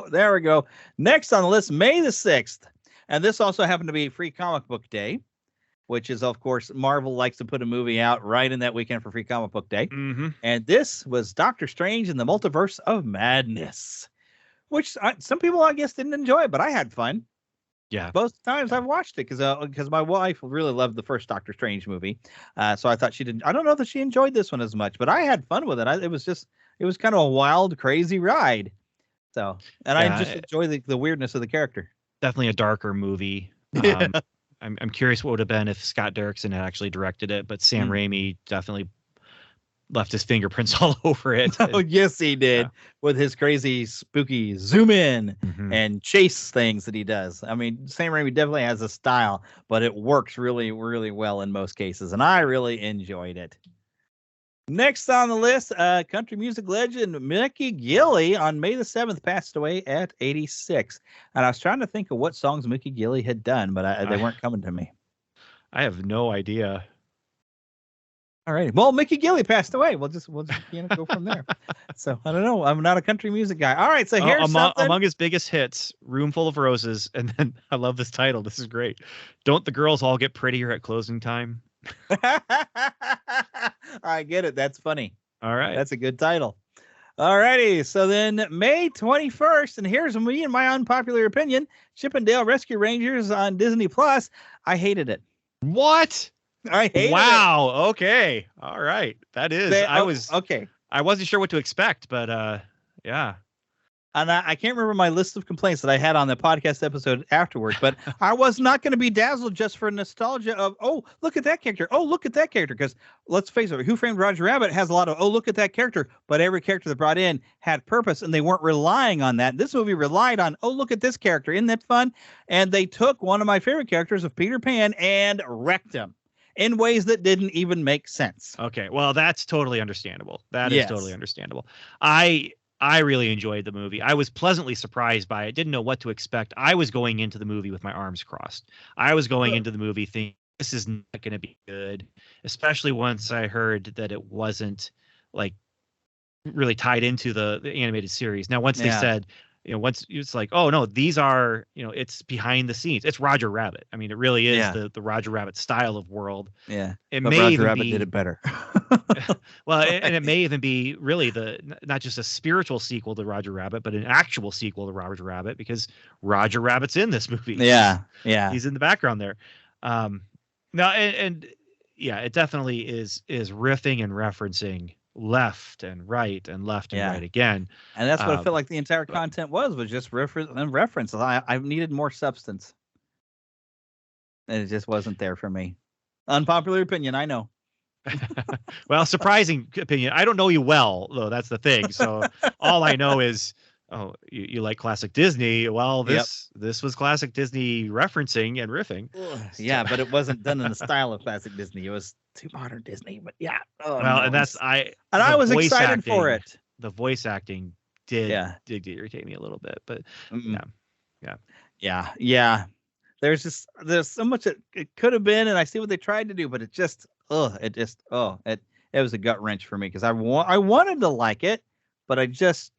There we go. Next on the list, May the 6th. And this also happened to be Free Comic Book Day, which is, of course, Marvel likes to put a movie out right in that weekend for Free Comic Book Day. Mm-hmm. And this was Doctor Strange in the Multiverse of Madness, which some people, I guess, didn't enjoy, but I had fun. Yeah. Both times I've watched it because my wife really loved the first Doctor Strange movie. So I thought she didn't. I don't know that she enjoyed this one as much, but I had fun with it. It was kind of a wild, crazy ride. So, and I just enjoy the weirdness of the character. Definitely a darker movie. Yeah. I'm curious what would have been if Scott Derrickson had actually directed it, but Sam Raimi definitely left his fingerprints all over it. Oh, yes, he did, with his crazy, spooky zoom in and chase things that he does. I mean, Sam Raimi definitely has a style, but it works really, really well in most cases, and I really enjoyed it. Next on the list, country music legend Mickey Gilley on May the 7th passed away at 86. And I was trying to think of what songs Mickey Gilley had done, but they weren't coming to me. I have no idea. All right. Well, Mickey Gilley passed away. We'll just go from there. So I don't know. I'm not a country music guy. All right. So here's something. Among his biggest hits, "Room Full of Roses," and then I love this title. This is great. "Don't the girls all get prettier at closing time?" I get it. That's funny. All right. That's a good title. All righty. So then May 21st, and here's me and my unpopular opinion: Chippendale Rescue Rangers on Disney Plus. I hated it. What? I hated it. Wow. Okay. All right. That is. Okay. I wasn't sure what to expect, but yeah. And I can't remember my list of complaints that I had on the podcast episode afterwards, but I was not going to be dazzled just for nostalgia of, oh, look at that character. Oh, look at that character. Because let's face it, Who Framed Roger Rabbit has a lot of, oh, look at that character. But every character they brought in had purpose, and they weren't relying on that. This movie relied on, oh, look at this character. Isn't that fun? And they took one of my favorite characters of Peter Pan and wrecked him in ways that didn't even make sense. Okay. Well, that's totally understandable. That is Yes. totally understandable. I really enjoyed the movie. I was pleasantly surprised by it. Didn't know what to expect. I was going into the movie with my arms crossed. I was going into the movie thinking this is not going to be good, especially once I heard that it wasn't like really tied into the animated series. Now, once they said, once it's like, oh no, these are, it's behind the scenes. It's Roger Rabbit. I mean, it really is the Roger Rabbit style of world. Yeah. It But may Roger even Rabbit be, did it better. well, and it may even be really not just a spiritual sequel to Roger Rabbit, but an actual sequel to Roger Rabbit, because Roger Rabbit's in this movie. Yeah. He's in the background there. No, and yeah, it definitely is riffing and referencing left and right and left and right again. And that's what I felt like the entire content was just reference. I needed more substance. And it just wasn't there for me. Unpopular opinion, I know. Well, surprising opinion. I don't know you well, though. That's the thing. So all I know is, oh, you like classic Disney. Well, this was classic Disney referencing and riffing. Yeah, but it wasn't done in the style of classic Disney. It was too modern Disney. But yeah. Oh, well, and that's I was excited for it. The voice acting did irritate me a little bit, but yeah. There's so much it could have been, and I see what they tried to do, but it was a gut wrench for me, because I wanted to like it, but I just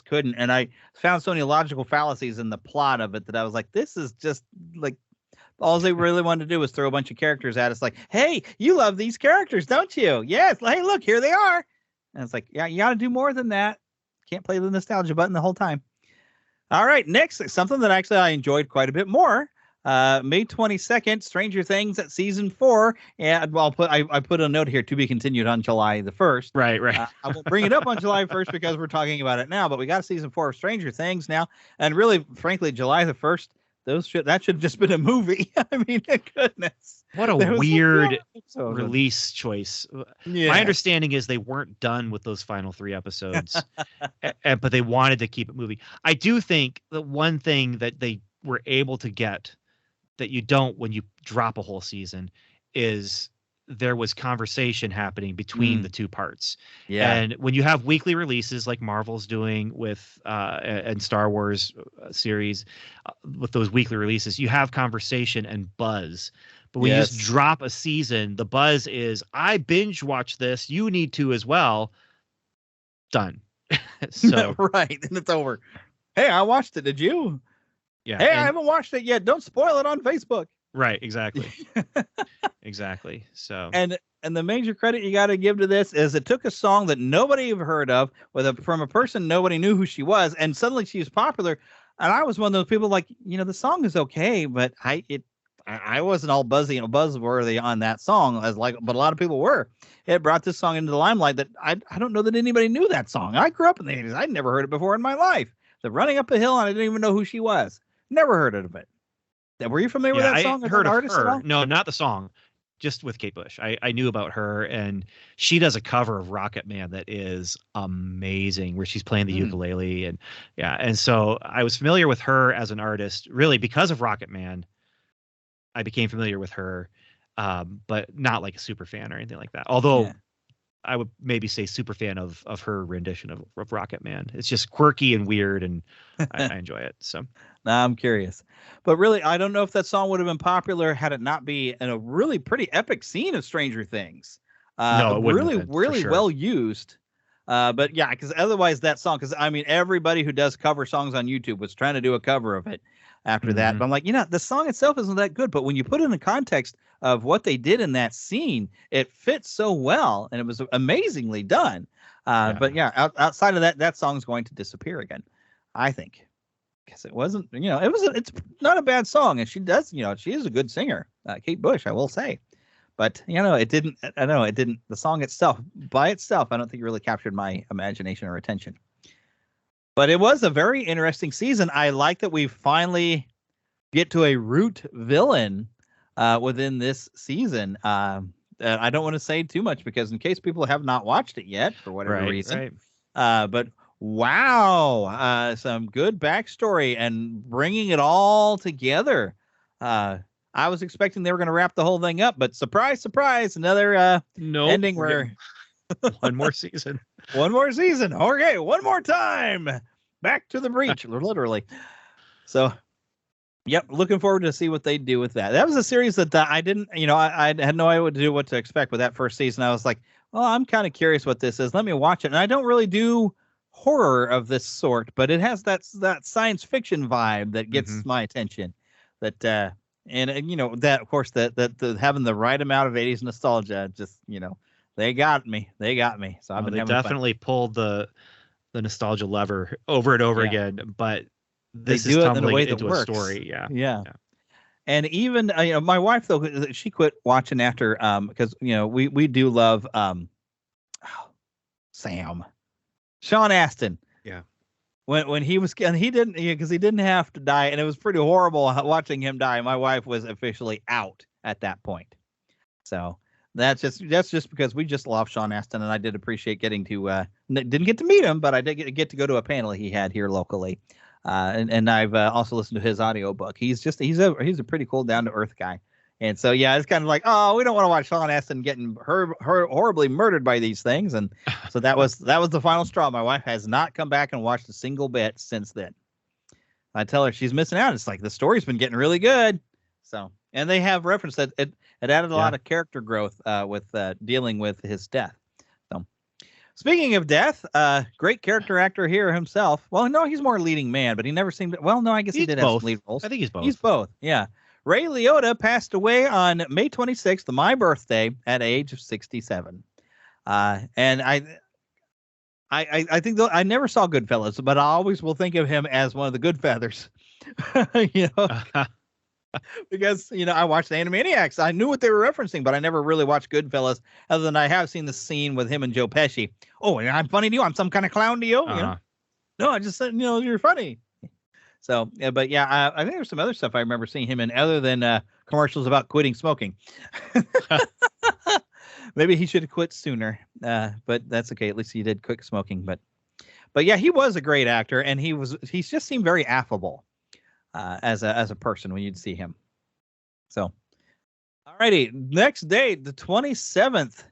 couldn't, and I found so many logical fallacies in the plot of it that I was like, this is just like all they really wanted to do was throw a bunch of characters at us, like, hey, you love these characters, don't you? Yes. Hey, look, here they are. And it's like, yeah, you got to do more than that. Can't play the nostalgia button the whole time. All right, next, something that actually I enjoyed quite a bit more. May 22nd, Stranger Things at season 4. And I put a note here, to be continued on July the 1st. Right. I will bring it up on July 1st because we're talking about it now, but we got season 4 of Stranger Things now. And really, frankly, July the 1st, that should have just been a movie. I mean, goodness. What a weird release choice. Yeah. My understanding is they weren't done with those final 3 episodes, but they wanted to keep it moving. I do think the one thing that they were able to get that you don't when you drop a whole season is there was conversation happening between the 2 parts. Yeah. And when you have weekly releases like Marvel's doing with and Star Wars series with those weekly releases, you have conversation and buzz. But when you just drop a season, the buzz is, I binge watch this, you need to as well. Done. So right, and it's over. Hey, I watched it. Did you? Yeah. Hey, I haven't watched it yet. Don't spoil it on Facebook. Right, exactly. Exactly. So and the major credit you got to give to this is it took a song that nobody ever heard of from a person nobody knew who she was, and suddenly she was popular. And I was one of those people like, the song is okay, but I wasn't all buzzworthy on that song but a lot of people were. It brought this song into the limelight that I don't know that anybody knew that song. I grew up in the 80s. I'd never heard it before in my life. The Running Up a Hill, and I didn't even know who she was. Never heard of it. Were you familiar with that song? I heard of her. No, not the song. Just with Kate Bush. I knew about her, and she does a cover of Rocket Man that is amazing, where she's playing the ukulele, and so I was familiar with her as an artist, really because of Rocket Man. I became familiar with her, but not like a super fan or anything like that. Although I would maybe say super fan of her rendition of Rocket Man. It's just quirky and weird, and I enjoy it. So now I'm curious, but really, I don't know if that song would have been popular had it not be in a really pretty epic scene of Stranger Things. No, it wouldn't really, have been, for really sure. well used. But yeah, because otherwise that song, because I mean, everybody who does cover songs on YouTube was trying to do a cover of it after that. Mhm. But I'm like, the song itself isn't that good, but when you put it in the context of what they did in that scene, it fits so well, and it was amazingly done. But yeah, outside of that, that song's going to disappear again, I think, because it wasn't, it's not a bad song, and she does, she is a good singer, Kate Bush, I will say. But it didn't. I know it didn't. The song itself, by itself, I don't think it really captured my imagination or attention. But it was a very interesting season. I like that we finally get to a root villain within this season. I don't want to say too much because in case people have not watched it yet for whatever reason. Right. But wow, some good backstory and bringing it all together. I was expecting they were going to wrap the whole thing up, but surprise, surprise, another Nope, ending we're where getting one more season. one more season. Okay, one more time. Back to the breach, literally. So, yep, looking forward to see what they do with that. That was a series that I didn't, I had no idea what to expect with that first season. I was like, well, I'm kind of curious what this is. Let me watch it. And I don't really do horror of this sort, but it has that science fiction vibe that gets my attention. That and that, of course, that having the right amount of 80s nostalgia, just they got me. So I've been they having definitely pulled the nostalgia lever over and over again, but this they is do it in a tumbling way it into that a works. story. Yeah. And even my wife, though, she quit watching after because we do love Sean Astin. Yeah. When he was, and he didn't, because he didn't have to die, and it was pretty horrible watching him die. My wife was officially out at that point. So that's just because we just love Sean Astin, and I did appreciate getting to didn't get to meet him, but I did get to go to a panel he had here locally, and I've also listened to his audiobook. He's a pretty cool, down to earth guy. And so, yeah, it's kind of like, oh, we don't want to watch Sean Astin getting horribly murdered by these things. And so that was the final straw. My wife has not come back and watched a single bit since then. I tell her she's missing out. It's like the story's been getting really good. So, and they have referenced that it added a lot of character growth with dealing with his death. So, speaking of death, great character actor here himself. Well, no, he's more leading man, but he never seemed. Well, no, I guess he did have some lead roles. I think he's both. He's both. Yeah. Ray Liotta passed away on May 26th, my birthday, at age of 67. And I think I never saw Goodfellas, but I always will think of him as one of the Goodfeathers. Because I watched Animaniacs. I knew what they were referencing, but I never really watched Goodfellas, other than I have seen the scene with him and Joe Pesci. Oh, and I'm funny to you. I'm some kind of clown to you. No, I just said you're funny. So, but yeah, I think there's some other stuff I remember seeing him in other than commercials about quitting smoking. Maybe he should have quit sooner, but that's okay. At least he did quit smoking. But yeah, he was a great actor, and he just seemed very affable as a person when you'd see him. So, alrighty, next date, the 27th,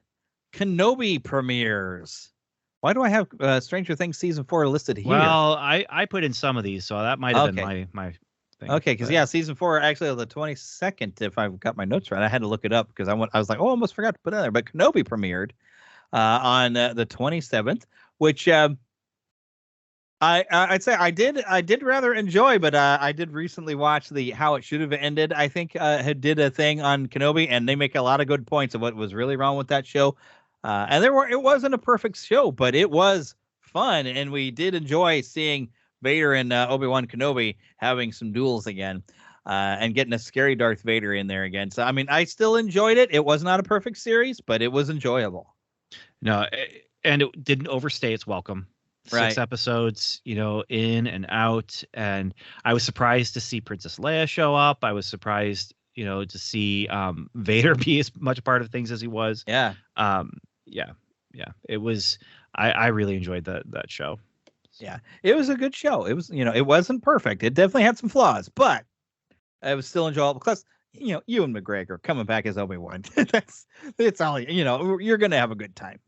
Kenobi premieres. Why do I have Stranger Things season 4 listed here? Well, I put in some of these, so that might have been my thing. Okay, because season 4 actually on the 22nd, if I've got my notes right. I had to look it up because I was like, I almost forgot to put it in there. But Kenobi premiered on the 27th, which I'd say I did rather enjoy, but I did recently watch the How It Should Have Ended. I think did a thing on Kenobi, and they make a lot of good points of what was really wrong with that show. And it wasn't a perfect show, but it was fun, and we did enjoy seeing Vader and Obi-Wan Kenobi having some duels again, and getting a scary Darth Vader in there again. So, I mean, I still enjoyed it. It was not a perfect series, but it was enjoyable. No, and it didn't overstay its welcome. 6 episodes, in and out, and I was surprised to see Princess Leia show up. I was surprised, to see Vader be as much a part of things as he was. Yeah. Yeah. It was. I really enjoyed that show. So. Yeah, it was a good show. It was, it wasn't perfect. It definitely had some flaws, but it was still enjoyable. Plus, Ewan McGregor coming back as Obi-Wan. It's all, you're gonna have a good time.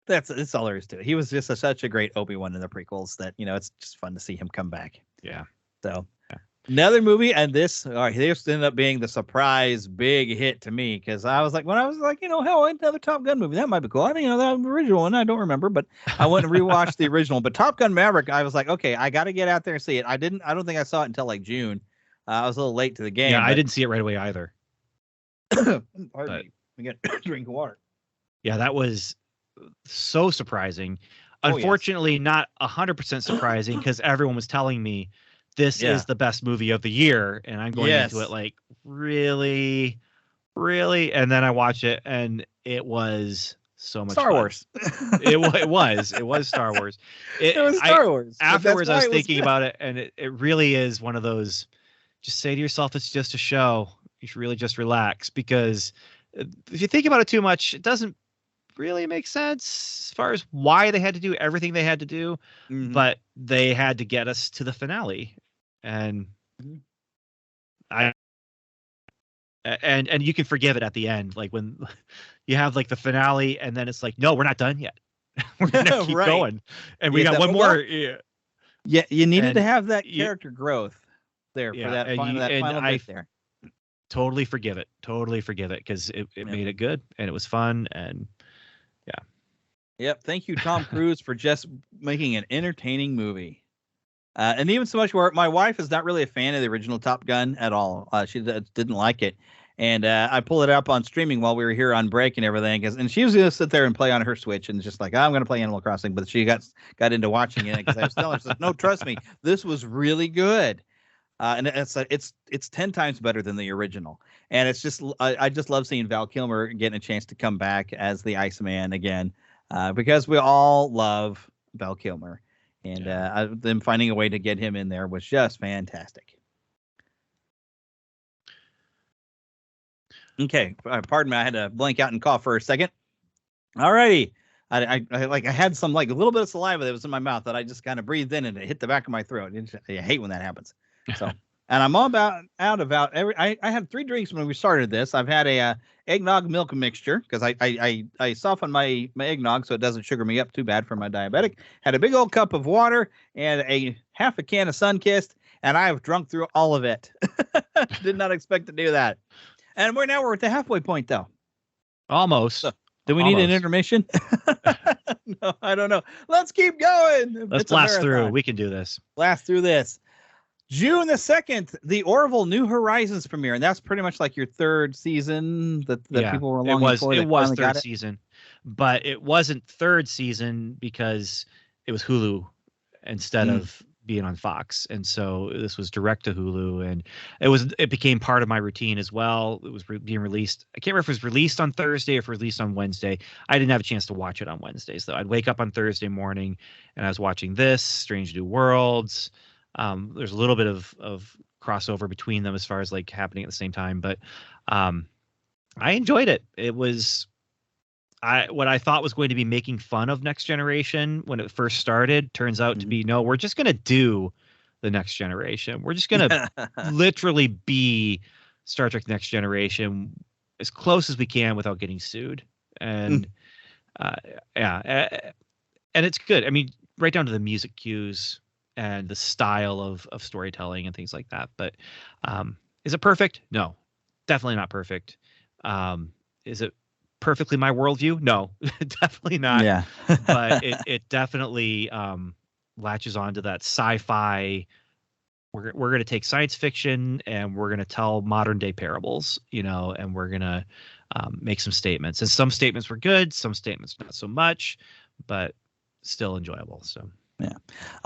That's all there is to it. He was just such a great Obi-Wan in the prequels that it's just fun to see him come back. Yeah. So, Another movie, and this ended up being the surprise big hit to me because I was like, hell, another Top Gun movie that might be cool. I think that original one I don't remember, but I went and rewatched the original. But Top Gun Maverick, I was like, okay, I got to get out there and see it. I don't think I saw it until like June. I was a little late to the game. Yeah, I didn't see it right away either. Pardon me. I got a drink of water. Yeah, that was so surprising. Oh, yes. Unfortunately, not 100% surprising because everyone was telling me this is the best movie of the year, and I'm going into it like, really, really, and then I watch it, and it was so much Star fun. Wars. It was Star Wars. It was Star Wars. Afterwards, I was thinking about it, and it really is one of those. Just say to yourself, it's just a show. You should really just relax because if you think about it too much, it doesn't really make sense as far as why they had to do everything they had to do, but they had to get us to the finale, and and you can forgive it at the end, like when you have like the finale, and then it's like, no, we're not done yet. We're gonna keep going, and we got one more. Yeah, you needed to have that character growth there for that final bit there. Totally forgive it because it made it good and it was fun, and Yep. Thank you, Tom Cruise, for just making an entertaining movie. And even so much where my wife is not really a fan of the original Top Gun at all. She didn't like it. And I pulled it up on streaming while we were here on break and everything. And she was going to sit there and play on her Switch and just like, I'm going to play Animal Crossing. But she got into watching it because I was telling her, no, trust me, this was really good. And it's 10 times better than the original. And it's just I just love seeing Val Kilmer getting a chance to come back as the Iceman again. Because we all love Val Kilmer, and them finding a way to get him in there was just fantastic. Okay, pardon me, I had to blank out and cough for a second. Alrighty, I had some like a little bit of saliva that was in my mouth that I just kind of breathed in and it hit the back of my throat. I hate when that happens. So. And I'm all about every. I had 3 drinks when we started this. I've had a eggnog milk mixture because I soften my eggnog so it doesn't sugar me up too bad for my diabetic. Had a big old cup of water and a half a can of Sunkist, and I have drunk through all of it. Did not expect to do that. And we're at the halfway point though. Almost. So, do we need an intermission? No, I don't know. Let's keep going. Let's blast through. We can do this. Blast through this. June the 2nd, the Orville New Horizons premiere, and that's pretty much like your 3rd season that people were longing for. It was 3rd season, but it wasn't 3rd season because it was Hulu instead of being on Fox, and so this was direct to Hulu, and it became part of my routine as well. It was being released. I can't remember if it was released on Thursday or if it was released on Wednesday. I didn't have a chance to watch it on Wednesdays though. I'd wake up on Thursday morning, and I was watching this Strange New Worlds. There's a little bit of crossover between them as far as like happening at the same time, but I enjoyed it. It was what I thought was going to be making fun of Next Generation when it first started turns out to be, no, we're just going to do the Next Generation. We're just going to literally be Star Trek Next Generation as close as we can without getting sued. And and it's good. I mean, right down to the music cues and the style of storytelling and things like that. But is it perfect? No, definitely not perfect. Is it perfectly my worldview? No, definitely not. Yeah. But it definitely latches onto that sci-fi. We're going to take science fiction and we're going to tell modern day parables, and we're going to make some statements. And some statements were good, some statements not so much, but still enjoyable. So. Yeah,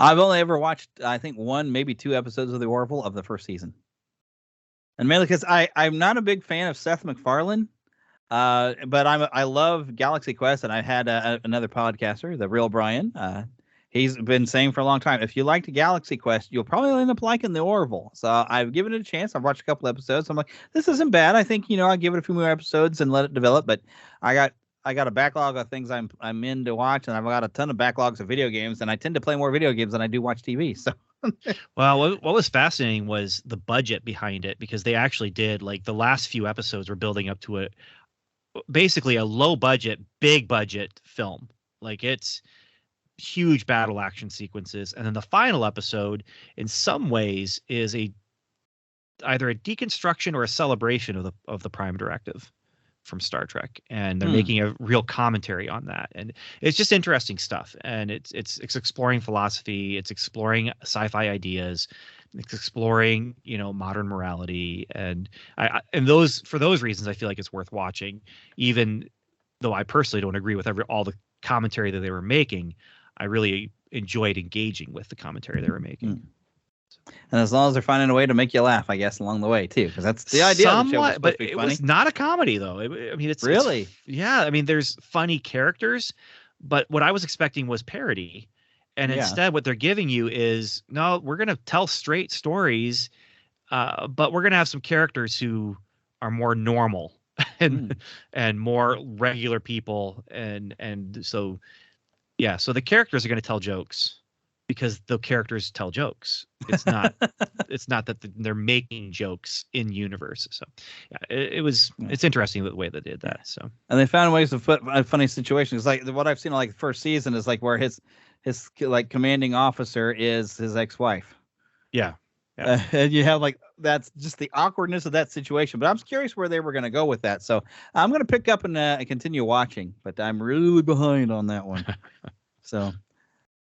I've only ever watched, I think, 1, maybe 2 episodes of The Orville of the first season, and mainly because I'm not a big fan of Seth MacFarlane, but I love Galaxy Quest, and I had another podcaster, the real Brian. He's been saying for a long time, if you liked Galaxy Quest, you'll probably end up liking The Orville. So I've given it a chance. I've watched a couple episodes. I'm like, this isn't bad. I think I'll give it a few more episodes and let it develop. But I got a backlog of things I'm in to watch, and I've got a ton of backlogs of video games, and I tend to play more video games than I do watch TV. So, well, what was fascinating was the budget behind it, because they actually did, like, the last few episodes were building up to basically a low budget, big budget film. Like, it's huge battle action sequences, and then the final episode, in some ways, is a either a deconstruction or a celebration of the Prime Directive from Star Trek, and they're making a real commentary on that, and it's just interesting stuff. And it's exploring philosophy, it's exploring sci-fi ideas, it's exploring modern morality, and for those reasons I feel like it's worth watching, even though I personally don't agree with all the commentary that they were making. I really enjoyed engaging with the commentary they were making. And as long as they're finding a way to make you laugh, I guess, along the way too, because that's the idea. Somewhat, of the show was supposed but to be it funny. was not a comedy though. I mean, it's really, yeah. I mean, there's funny characters, but what I was expecting was parody, and instead, what they're giving you is no. We're gonna tell straight stories, but we're gonna have some characters who are more normal and more regular people, and so yeah. So the characters are gonna tell jokes, because the characters tell jokes. It's not that they're making jokes in universe. So yeah, it's interesting the way they did that. So, and they found ways to put funny situations. Like what I've seen like the first season is like where his like commanding officer is his ex-wife. Yeah. And you have like, that's just the awkwardness of that situation. But I'm curious where they were going to go with that. So I'm going to pick up and continue watching, but I'm really behind on that one. So.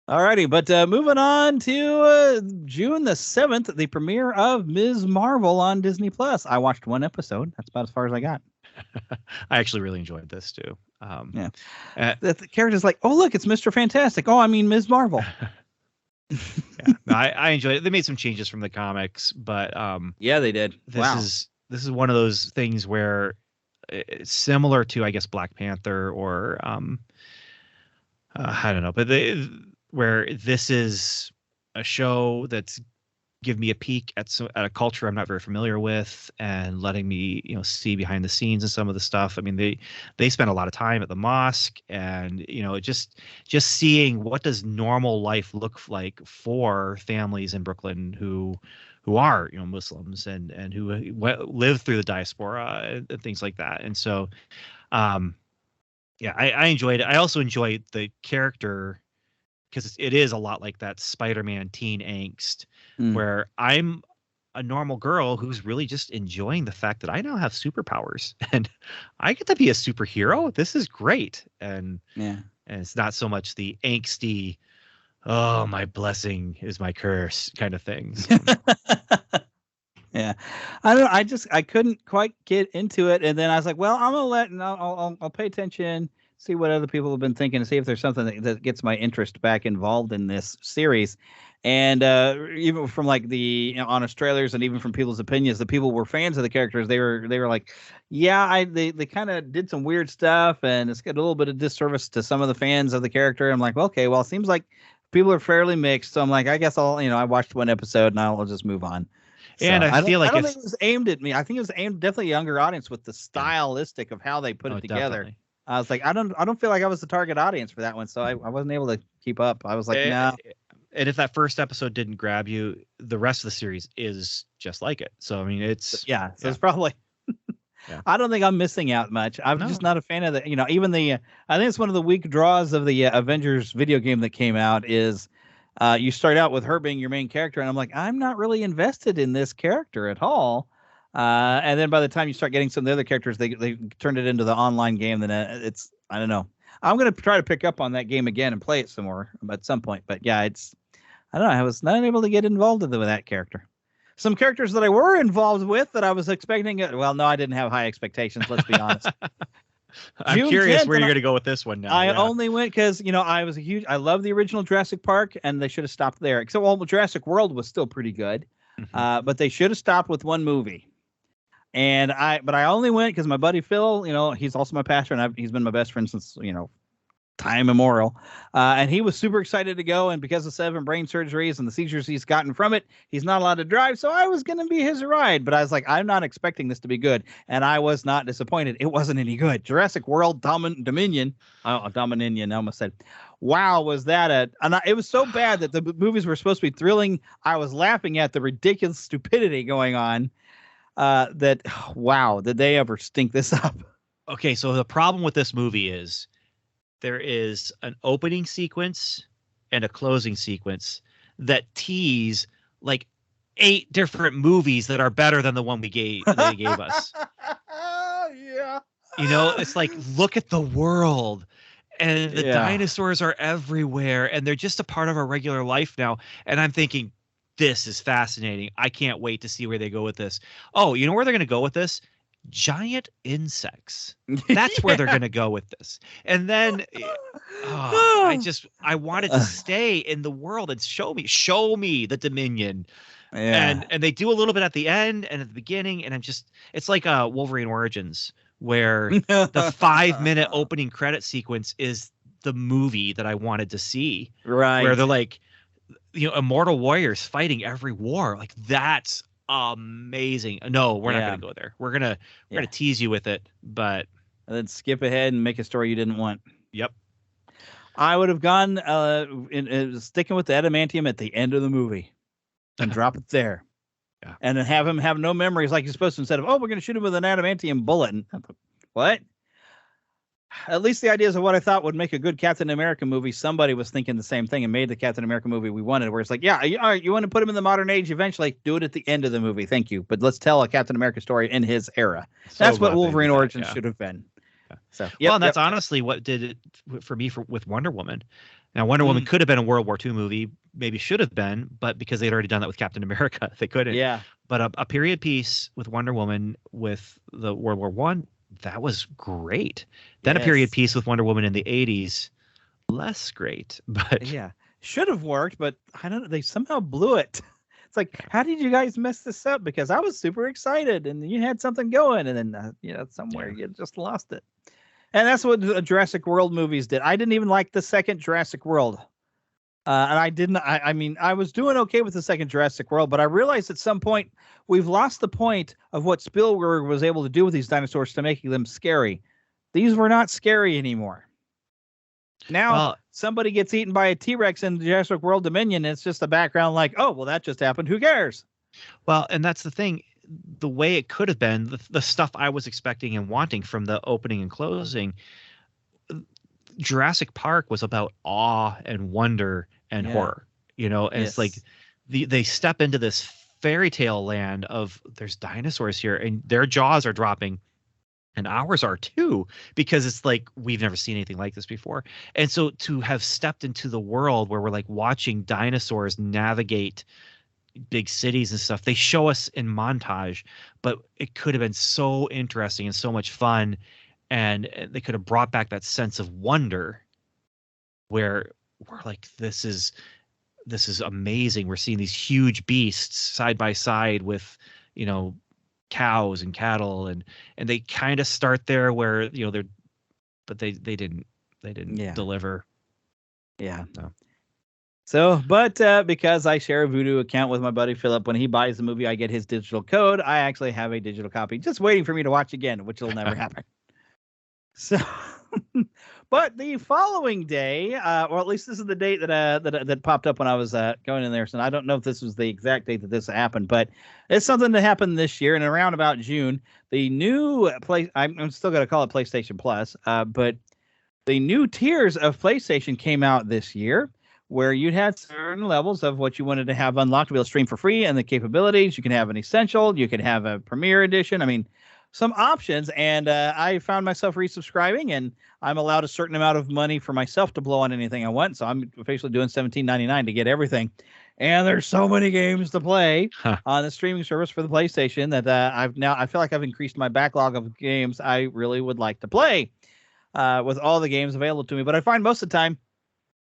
Alrighty, but moving on to June the 7th, the premiere of Ms. Marvel on Disney Plus. I watched one episode. That's about as far as I got. I actually really enjoyed this too. The character's like, oh look, it's Mr. Fantastic. Oh, I mean Ms. Marvel. I enjoyed it. They made some changes from the comics, but yeah, they did. This is one of those things where it's similar to, I guess, Black Panther or I don't know, but where this is a show that's give me a peek at a culture I'm not very familiar with, and letting me see behind the scenes and some of the stuff. I mean, they spent a lot of time at the mosque, and just seeing what does normal life look like for families in Brooklyn who are Muslims and who live through the diaspora and things like that. And so I enjoyed it. I also enjoyed the character, because it is a lot like that Spider-Man teen angst, where I'm a normal girl who's really just enjoying the fact that I now have superpowers and I get to be a superhero. This is great. And it's not so much the angsty, oh, my blessing is my curse kind of thing. So. Yeah, I don't know. I couldn't quite get into it, and then I was like, well, I'm gonna I'll pay attention, see what other people have been thinking, and see if there's something that gets my interest back involved in this series. And even from like the honest trailers, and even from people's opinions, the people were fans of the characters. They were like, yeah, they kind of did some weird stuff, and it's got a little bit of disservice to some of the fans of the character. I'm like, well, okay, well, it seems like people are fairly mixed. So I'm like, I guess I watched one episode and I'll just move on. And so, I feel like I don't think it was aimed at me. I think it was aimed definitely a younger audience with the stylistic of how they put it together. Definitely. I was like, I don't feel like I was the target audience for that one, so I wasn't able to keep up. I was like, no. And if that first episode didn't grab you, the rest of the series is just like it. So I mean, it's it's probably. I don't think I'm missing out much. I'm just not a fan of the. Even the. I think it's one of the weak draws of the Avengers video game that came out is. You start out with her being your main character, and I'm like, I'm not really invested in this character at all. And then by the time you start getting some of the other characters, they turned it into the online game. Then it's, I don't know. I'm going to try to pick up on that game again and play it some more at some point. But yeah, I don't know. I was not able to get involved with that character. Some characters that I were involved with that I was expecting. Well, no, I didn't have high expectations. Let's be honest. I'm curious where you're going to go with this one now. I only went because, I love the original Jurassic Park, and they should have stopped there. Except, Jurassic World was still pretty good, but they should have stopped with one movie. But I only went because my buddy Phil, he's also my pastor, and he's been my best friend since, time immemorial. And he was super excited to go. And because of 7 brain surgeries and the seizures he's gotten from it, he's not allowed to drive. So I was going to be his ride. But I was like, I'm not expecting this to be good. And I was not disappointed. It wasn't any good. Jurassic World Dominion. I almost said, wow, was that it was so bad that the movies were supposed to be thrilling. I was laughing at the ridiculous stupidity going on. Did they ever stink this up? Okay, so the problem with this movie is there is an opening sequence and a closing sequence that tease like 8 different movies that are better than the one they gave us. Yeah. You know, it's like, look at the world. And the Yeah. dinosaurs are everywhere, and they're just a part of our regular life now. And I'm thinking, this is fascinating. I can't wait to see where they go with this. Oh, you know where they're going to go with this? Giant insects. That's where they're going to go with this. And then I wanted to stay in the world and show me the Dominion. Yeah. And they do a little bit at the end and at the beginning, and it's like Wolverine Origins, where the 5-minute opening credit sequence is the movie that I wanted to see. Right. Where they're like, you know, immortal warriors fighting every war. Like, that's amazing. No, we're not going to go there. We're going to tease you with it, but and then skip ahead and make a story you didn't want. Yep. I would have gone sticking with the adamantium at the end of the movie and drop it there. Yeah. And then have him have no memories like you're supposed to, instead of, oh, we're going to shoot him with an adamantium bullet. And what? At least the ideas of what I thought would make a good Captain America movie. Somebody was thinking the same thing and made the Captain America movie we wanted, where it's like, yeah, all right, you want to put him in the modern age eventually, do it at the end of the movie. Thank you. But let's tell a Captain America story in his era. That's what Wolverine Origins should have been. Yeah. So, well, that's honestly what did it for me with Wonder Woman. Now, Wonder Woman could have been a World War II movie, maybe should have been, but because they'd already done that with Captain America, they couldn't. Yeah. But a period piece with Wonder Woman with the World War One, that was great. Then a period piece with Wonder Woman in the 80s, less great. But yeah, should have worked, but I don't know. They somehow blew it. It's like, how did you guys mess this up? Because I was super excited and you had something going, and then somewhere you just lost it. And that's what the Jurassic World movies did. I didn't even like the second Jurassic World. And I didn't. I mean, I was doing okay with the second Jurassic World, but I realized at some point we've lost the point of what Spielberg was able to do with these dinosaurs to making them scary. These were not scary anymore. Now somebody gets eaten by a T-Rex in the Jurassic World Dominion, and it's just a background like, oh, well, that just happened. Who cares? Well, and that's the thing. The way it could have been, the stuff I was expecting and wanting from the opening and closing, Jurassic Park was about awe and wonder and horror, you know, and it's like they step into this fairy tale land of there's dinosaurs here and their jaws are dropping and ours are too, because it's like we've never seen anything like this before. And so to have stepped into the world where we're like watching dinosaurs navigate big cities and stuff, they show us in montage, but it could have been so interesting and so much fun. And they could have brought back that sense of wonder where we're like, this is amazing. We're seeing these huge beasts side by side with, you know, cows and cattle, and they kind of start there where, you know, they didn't deliver. Yeah. No. So, but because I share a Vudu account with my buddy Philip, when he buys the movie, I get his digital code. I actually have a digital copy just waiting for me to watch again, which will never happen. So, but the following day, or at least this is the date that popped up when I was going in there. So I don't know if this was the exact date that this happened, but it's something that happened this year, and around about June, the new I'm still going to call it PlayStation Plus, but the new tiers of PlayStation came out this year, where you had certain levels of what you wanted to have unlocked to be able to stream for free, and the capabilities. You can have an essential, you can have a premiere edition. I mean, some options, and I found myself resubscribing, and I'm allowed a certain amount of money for myself to blow on anything I want. So I'm officially doing $17.99 to get everything. And there's so many games to play on the streaming service for the PlayStation that I feel like I've increased my backlog of games I really would like to play with all the games available to me. But I find most of the time,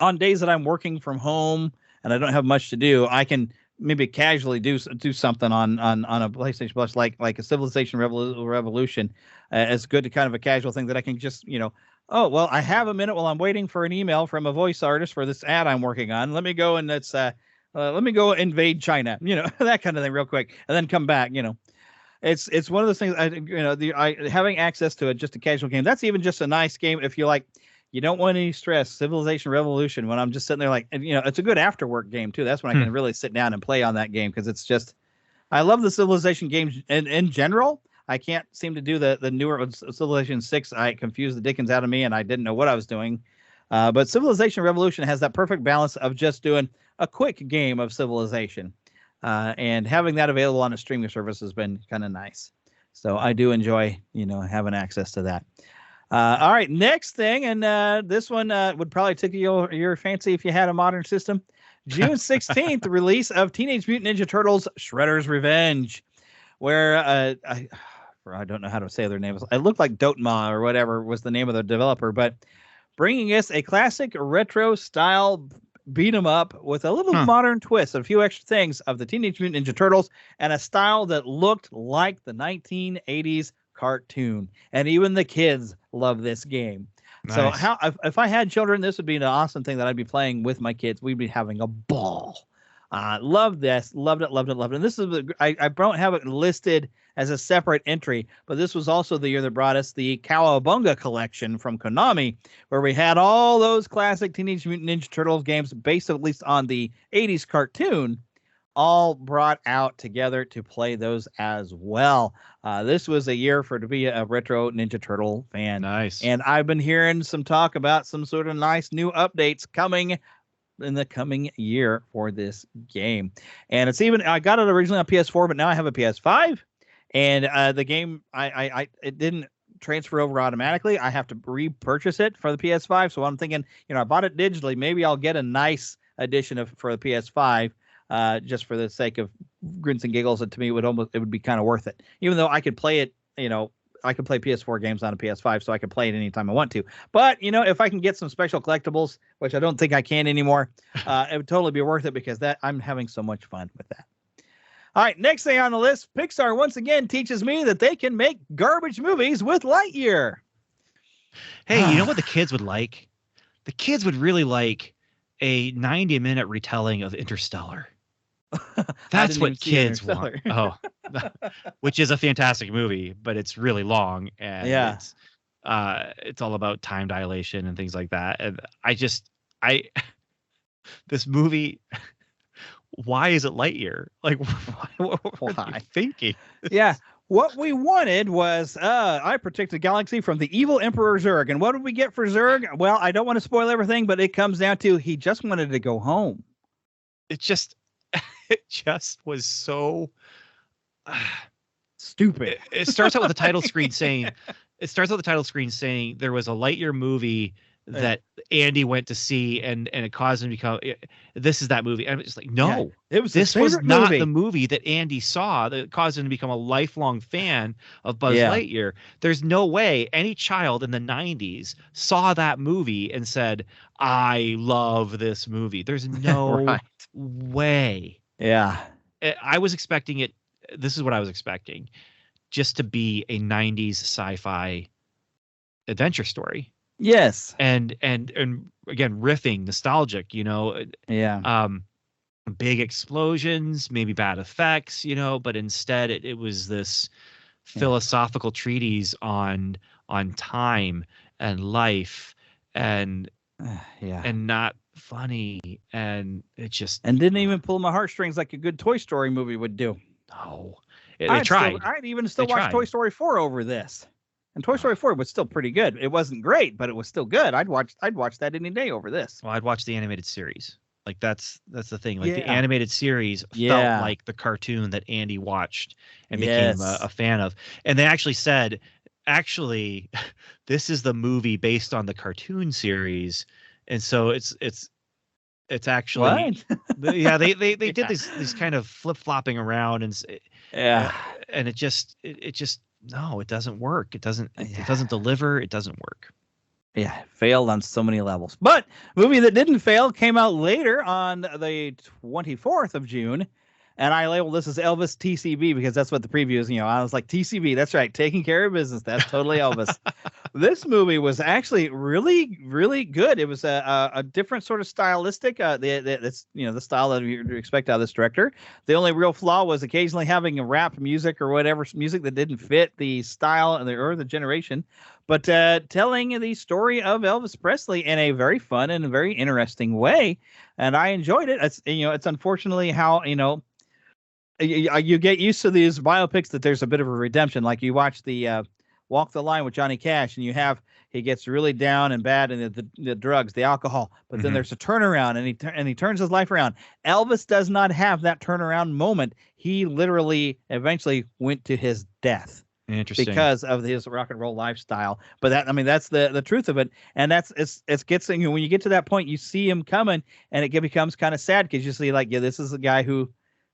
on days that I'm working from home and I don't have much to do, I can maybe casually do something on a PlayStation Plus, like a Civilization Revolution. It's good to kind of a casual thing that I can just, you know, oh, well, I have a minute while I'm waiting for an email from a voice artist for this ad I'm working on. Let me go and let me go invade China, you know, that kind of thing real quick, and then come back, you know. It's one of those things, having access to it, just a casual game. That's even just a nice game if you like. You don't want any stress. Civilization Revolution, when I'm just sitting there like, and, you know, it's a good after work game too. That's when I can really sit down and play on that game, because it's just, I love the Civilization games in general. I can't seem to do the newer Civilization 6. I confused the dickens out of me and I didn't know what I was doing. But Civilization Revolution has that perfect balance of just doing a quick game of Civilization. and having that available on a streaming service has been kind of nice. So I do enjoy, having access to that. All right, next thing, and this one would probably tickle your fancy if you had a modern system. June 16th, the release of Teenage Mutant Ninja Turtles Shredder's Revenge, where I don't know how to say their names. It looked like Dotema or whatever was the name of the developer, but bringing us a classic retro style beat 'em up with a little modern twist, a few extra things of the Teenage Mutant Ninja Turtles, and a style that looked like the 1980s cartoon. And even the kids love this game. Nice. So if I had children, this would be an awesome thing that I'd be playing with my kids. We'd be having a ball. Loved this. Loved it. And this is, I don't have it listed as a separate entry, but this was also the year that brought us the Cowabunga collection from Konami, where we had all those classic Teenage Mutant Ninja Turtles games based at least on the 80s cartoon, all brought out together to play those as well. This was a year to be a retro Ninja Turtle fan. Nice. And I've been hearing some talk about some sort of nice new updates coming in the coming year for this game. And I got it originally on PS4, but now I have a PS5. And the game, it didn't transfer over automatically. I have to repurchase it for the PS5. So I'm thinking, I bought it digitally. Maybe I'll get a nice edition for the PS5. Just for the sake of grins and giggles, and to me, it would be kind of worth it. Even though I could play it, I could play PS4 games on a PS5, so I could play it anytime I want to. But if I can get some special collectibles, which I don't think I can anymore, it would totally be worth it because I'm having so much fun with that. All right, next thing on the list, Pixar once again teaches me that they can make garbage movies with Lightyear. Hey, you know what the kids would like? The kids would really like a 90-minute retelling of Interstellar. That's what kids want. Oh, which is a fantastic movie, but it's really long, and it's all about time dilation and things like that. And this movie, why is it Lightyear? Like, what are they thinking? Yeah. What we wanted was, I protect the galaxy from the evil Emperor Zurg. And what did we get for Zurg? Well, I don't want to spoil everything, but it comes down to he just wanted to go home. It just was so stupid. It starts out with the title screen saying, there was a Lightyear movie that Andy went to see, and it caused him to become. This is that movie, and it's like, no, this was not the movie that Andy saw that caused him to become a lifelong fan of Buzz Lightyear. There's no way any child in the 90s saw that movie and said, "I love this movie." There's no way. Yeah, I was expecting it. This is what I was expecting, just to be a 90s sci-fi adventure story. Yes. And again, riffing, nostalgic, big explosions, maybe bad effects, but instead it was this philosophical treatise on time and life and not funny. And it just, and didn't even pull my heartstrings like a good Toy Story movie would do. No, they tried. I'd even still watch Toy Story 4 over this. And Toy Story 4 was still pretty good. It wasn't great, but it was still good. I'd watch that any day over this. Well, I'd watch the animated series. Like that's the thing. Like the animated series felt like the cartoon that Andy watched and became a fan of. And they actually said, this is the movie based on the cartoon series. And so it's actually they did these kind of flip-flopping around and it just no, it doesn't work. It doesn't deliver. It doesn't work. Yeah, failed on so many levels. But movie that didn't fail came out later on the 24th of June. And I labeled this as Elvis TCB because that's what the preview is. I was like, TCB, that's right, taking care of business. That's totally Elvis. This movie was actually really, really good. It was a different sort of stylistic. That's the style that you expect out of this director. The only real flaw was occasionally having a rap music or whatever music that didn't fit the style or the generation. But telling the story of Elvis Presley in a very fun and a very interesting way, and I enjoyed it. It's unfortunately how you get used to these biopics that there's a bit of a redemption. Like you watch the Walk the Line with Johnny Cash, and he gets really down and bad in the drugs, the alcohol, but then there's a turnaround, and he turns his life around. Elvis does not have that turnaround moment. He literally eventually went to his death. Interesting. Because of his rock and roll lifestyle. But that's the truth of it. And it gets, when you get to that point, you see him coming, and it becomes kind of sad because you see this is a guy who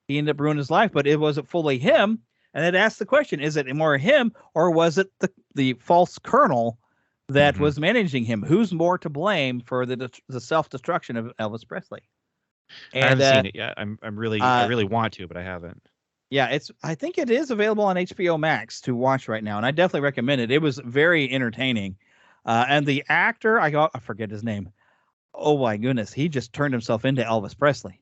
he ended up ruining his life, but it wasn't fully him. And it asks the question, is it more him, or was it the false colonel that was managing him? Who's more to blame for the self-destruction of Elvis Presley? And, I haven't seen it yet. I really want to, but I haven't. Yeah, I think it is available on HBO Max to watch right now, and I definitely recommend it. It was very entertaining. And the actor, I forget his name. Oh my goodness, he just turned himself into Elvis Presley.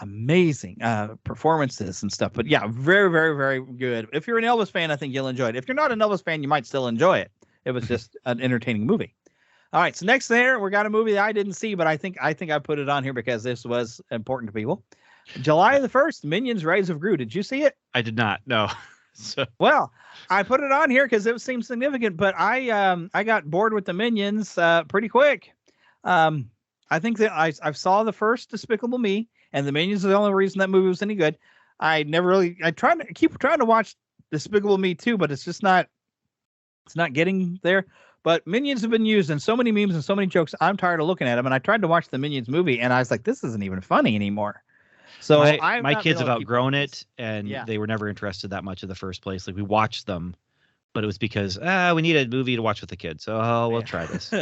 Amazing performances and stuff. But yeah, very, very, very good. If you're an Elvis fan, I think you'll enjoy it. If you're not an Elvis fan, you might still enjoy it. It was just an entertaining movie. All right, so next there, we got a movie that I didn't see, but I think I put it on here because this was important to people. July the 1st, Minions: Rise of Gru. Did you see it? I did not. No. Well, I put it on here because it seemed significant, but I got bored with the Minions pretty quick. I think that I saw the first Despicable Me, and the Minions are the only reason that movie was any good. I keep trying to watch Despicable Me 2, but it's not getting there. But Minions have been used in so many memes and so many jokes. I'm tired of looking at them, and I tried to watch the Minions movie, and I was like, this isn't even funny anymore. So my kids have outgrown it, and they were never interested that much in the first place. Like, we watched them, but it was because we need a movie to watch with the kids. So we'll try this.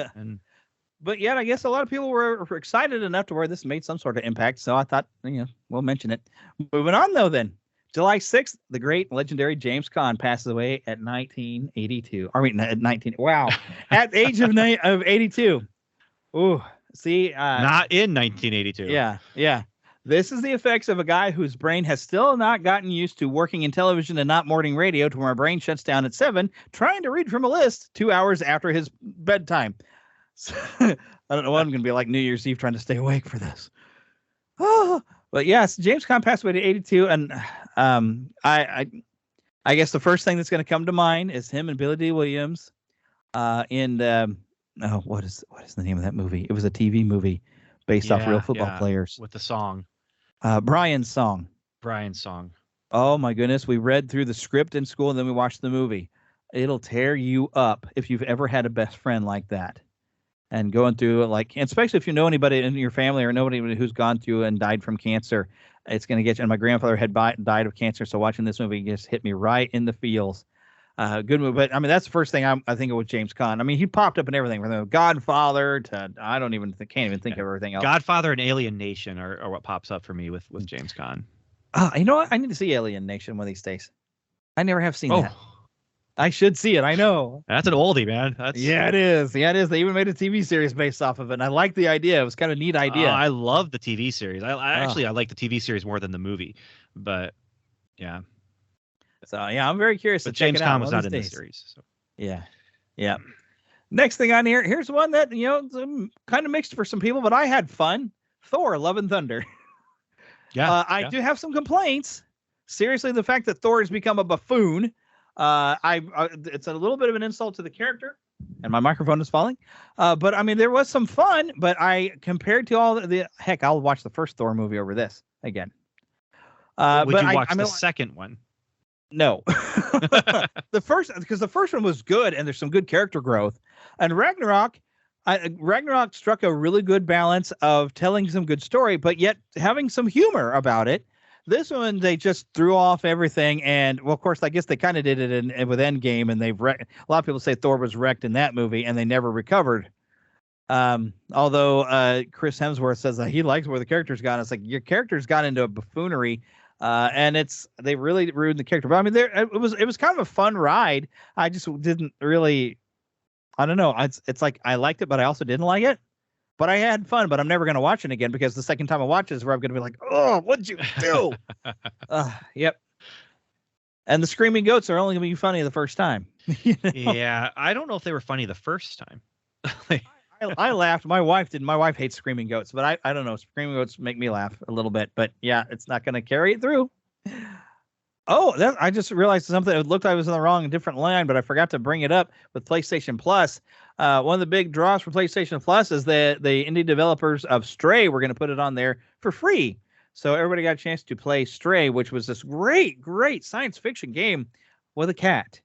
But yet, I guess a lot of people were excited enough to where this made some sort of impact. So I thought, we'll mention it. Moving on, though, then. July 6th, the great legendary James Caan passes away at 1982. At 19. Wow. At the age of 82. Ooh. See. Not in 1982. Yeah. This is the effects of a guy whose brain has still not gotten used to working in television and not morning radio, to where my brain shuts down at 7, trying to read from a list 2 hours after his bedtime. So, I don't know what I'm going to be like New Year's Eve trying to stay awake for this. Oh, but yes, James Caan passed away at 82, and I guess the first thing that's going to come to mind is him and Billy D. Williams what is the name of that movie? It was a TV movie based off real football players with the song. Brian's Song. Oh my goodness. We read through the script in school and then we watched the movie. It'll tear you up if you've ever had a best friend like that. And going through especially if you know anybody in your family or nobody who's gone through and died from cancer, it's going to get you. And my grandfather had died of cancer. So watching this movie just hit me right in the feels. Good movie. But I mean, that's the first thing I think of with James Caan. I mean, he popped up in everything from the Godfather to can't even think of everything else. Godfather and Alien Nation are what pops up for me with James Caan. You know what? I need to see Alien Nation one of these days. I never have seen that. I should see it. I know. That's an oldie, man. Yeah, it is. Yeah, it is. They even made a TV series based off of it. And I like the idea. It was kind of a neat idea. I love the TV series. I like the TV series more than the movie. But yeah. So yeah, I'm very curious. But James Caan was not in the series. So. Yeah. Next thing on here, here's one that kind of mixed for some people, but I had fun. Thor: Love and Thunder. I do have some complaints. Seriously, the fact that Thor has become a buffoon. It's a little bit of an insult to the character, and my microphone is falling. But I mean, there was some fun. But compared to all the heck, I'll watch the first Thor movie over this again. Would you watch the second one? No, because the first one was good and there's some good character growth. And Ragnarok struck a really good balance of telling some good story, but yet having some humor about it. This one, they just threw off everything. And well, of course, I guess they kind of did it with Endgame, and a lot of people say Thor was wrecked in that movie and they never recovered. Although Chris Hemsworth says that he likes where the character's gone. It's like your character's gone into a buffoonery. And they really ruined the character. But I mean, it was kind of a fun ride. I just didn't really, I don't know. It's like I liked it, but I also didn't like it. But I had fun. But I'm never going to watch it again because the second time I watch it is where I'm going to be like, oh, what'd you do? Yep. And the screaming goats are only going to be funny the first time. Yeah, I don't know if they were funny the first time. I laughed. My wife didn't. My wife hates screaming goats, but I don't know. Screaming goats make me laugh a little bit. But yeah, it's not going to carry it through. Oh, I just realized something. It looked like I was in the wrong different line, but I forgot to bring it up with PlayStation Plus. One of the big draws for PlayStation Plus is that the indie developers of Stray were going to put it on there for free. So everybody got a chance to play Stray, which was this great science fiction game with a cat.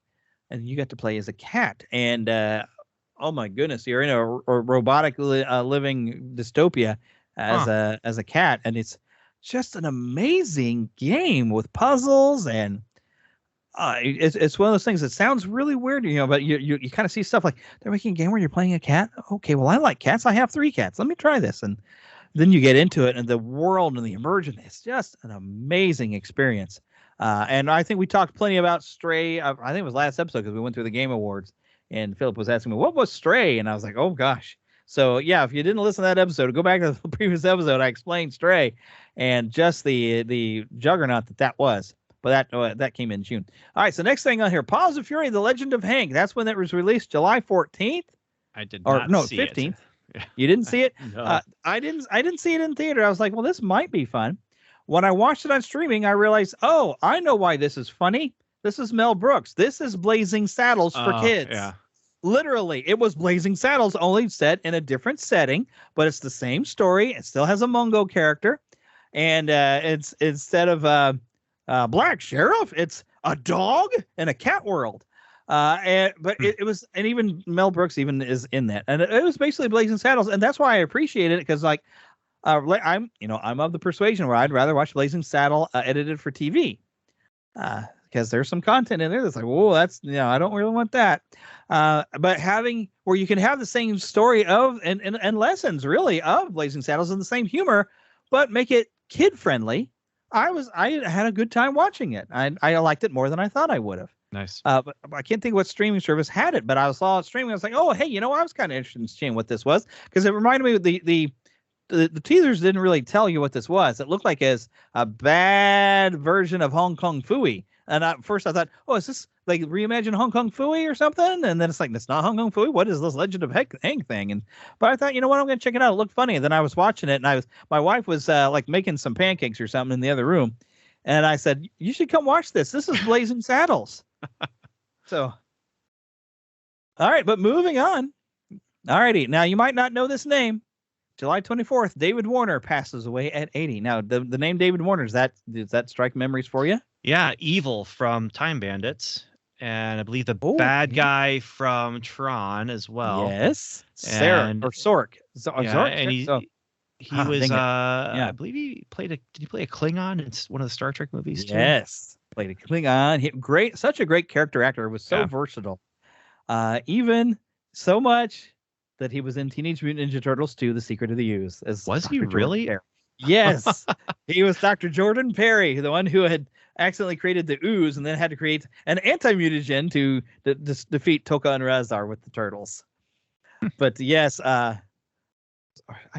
And you got to play as a cat. And oh my goodness, you're in a robotic living dystopia as a cat. And it's just an amazing game with puzzles, and it's one of those things that sounds really weird, but you kind of see stuff like they're making a game where you're playing a cat. Okay, well, I like cats. I have 3 cats. Let me try this. And then you get into it, and the world and the immersion is just an amazing experience. And I think we talked plenty about Stray. I think it was last episode because we went through the Game Awards, and Philip was asking me, what was Stray? And I was like, oh gosh. So yeah, if you didn't listen to that episode, go back to the previous episode. I explained Stray and just the juggernaut that was. But that came in June. All right, so next thing on here, Paws of Fury: The Legend of Hank. That's when it was released, July 14th. I did not see 15th. It. You didn't see it? No. I didn't see it in theater. I was like, well, this might be fun. When I watched it on streaming, I realized, oh, I know why this is funny. This is Mel Brooks. This is Blazing Saddles for kids. Yeah. Literally, it was Blazing Saddles, only set in a different setting, but it's the same story. It still has a Mungo character, and it's instead of Black Sheriff, it's a dog in a cat world. But it was, and even Mel Brooks even is in that, and it was basically Blazing Saddles, and that's why I appreciate it, because I'm of the persuasion where I'd rather watch Blazing Saddle edited for TV. Because there's some content in there that's like, whoa, that's, I don't really want that. But having where you can have the same story of and lessons really of Blazing Saddles and the same humor, but make it kid friendly. I had a good time watching it. I liked it more than I thought I would have. Nice. But I can't think what streaming service had it, but I saw it streaming. I was like, oh, hey, I was kind of interested in seeing what this was, because it reminded me of the teasers didn't really tell you what this was. It looked like as a bad version of Hong Kong Phooey. And at first I thought, oh, is this like reimagined Hong Kong Phooey or something? And then it's like, it's not Hong Kong Phooey. What is this Legend of Hank thing? But I thought, you know what, I'm going to check it out. It looked funny. And then I was watching it, and my wife was like making some pancakes or something in the other room. And I said, you should come watch this. This is Blazing Saddles. So, all right, but moving on. All righty. Now, you might not know this name. July 24th, David Warner passes away at 80. Now, the name David Warner, does that strike memories for you? Yeah, Evil from Time Bandits, and I believe the bad guy from Tron as well. Yes, Sork. Yeah, and he was. Yeah, I believe he played did he play a Klingon in one of the Star Trek movies too? Yes, played a Klingon. Such a great character actor. It was so versatile. Even so much that he was in Teenage Mutant Ninja Turtles 2: The Secret of the Ooze. Was he really? Yes, he was Dr. Jordan Perry, the one who had accidentally created the ooze and then had to create an anti-mutagen to defeat Toka and Razar with the turtles. But yes, why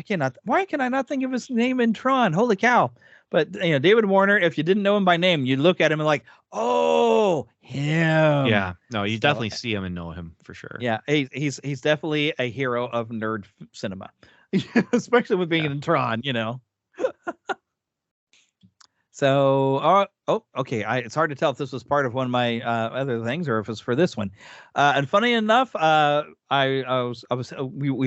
can I not think of his name in Tron? Holy cow. But David Warner, if you didn't know him by name, you look at him and like, oh, him. Yeah, no, you definitely see him and know him for sure. Yeah, he's definitely a hero of nerd cinema, especially with being in Tron, So, okay. It's hard to tell if this was part of one of my other things or if it's for this one. And funny enough, we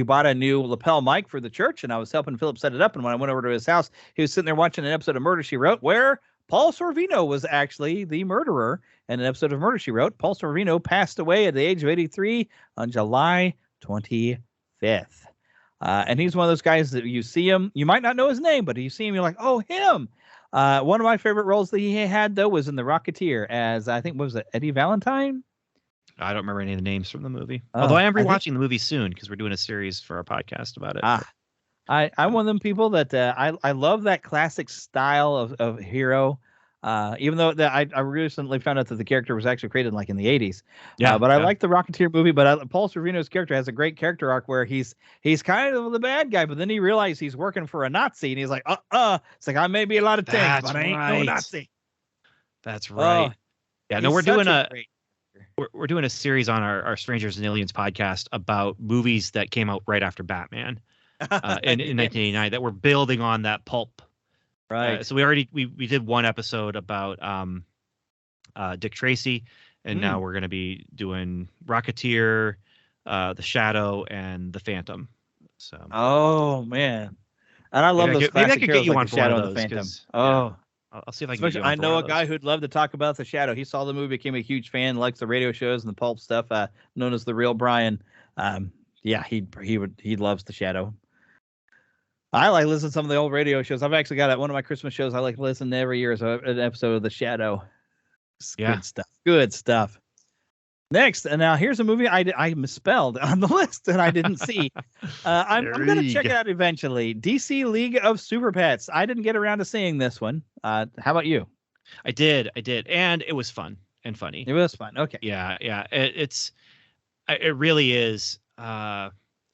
bought a new lapel mic for the church, and I was helping Philip set it up. And when I went over to his house, he was sitting there watching an episode of Murder, She Wrote, where Paul Sorvino was actually the murderer in an episode of Murder, She Wrote. Paul Sorvino passed away at the age of 83 on July 25th. And he's one of those guys that you see him, you might not know his name, but you see him, you're like, oh, him. One of my favorite roles that he had, though, was in The Rocketeer as, I think, what was it, Eddie Valentine? I don't remember any of the names from the movie. Although I am rewatching the movie soon because we're doing a series for our podcast about it. I'm one of them people that I love that classic style of hero. Even though I recently found out that the character was actually created like in the 80s. I like the Rocketeer movie, but Paul Sorvino's character has a great character arc where he's kind of the bad guy, but then he realizes he's working for a Nazi, and he's like, it's like, I may be a lot of things, but I ain't no Nazi. That's right. We're doing a series on our Strangers and Aliens podcast about movies that came out right after Batman in 1989 that were building on that pulp. Right. So we did one episode about Dick Tracy, and now we're going to be doing Rocketeer, The Shadow, and The Phantom. So. Oh man, and I love those classic maybe I could heroes get you like on the for one Shadow of and the those. Phantom. 'Cause, Oh. I'll see if I can get you on I for know one a of guy those. who'd love to talk about the Shadow. He saw the movie, became a huge fan, likes the radio shows and the pulp stuff, known as the Real Brian. Yeah, he loves the Shadow. I like listening to some of the old radio shows. I've actually got one of my Christmas shows I like to listen to every year is an episode of The Shadow. It's good stuff. Good stuff. Next, and now here's a movie I misspelled on the list that I didn't see. I'm going to check it out eventually. DC League of Super Pets. I didn't get around to seeing this one. How about you? I did, and it was fun and funny. It was fun. Okay. Yeah. It really is.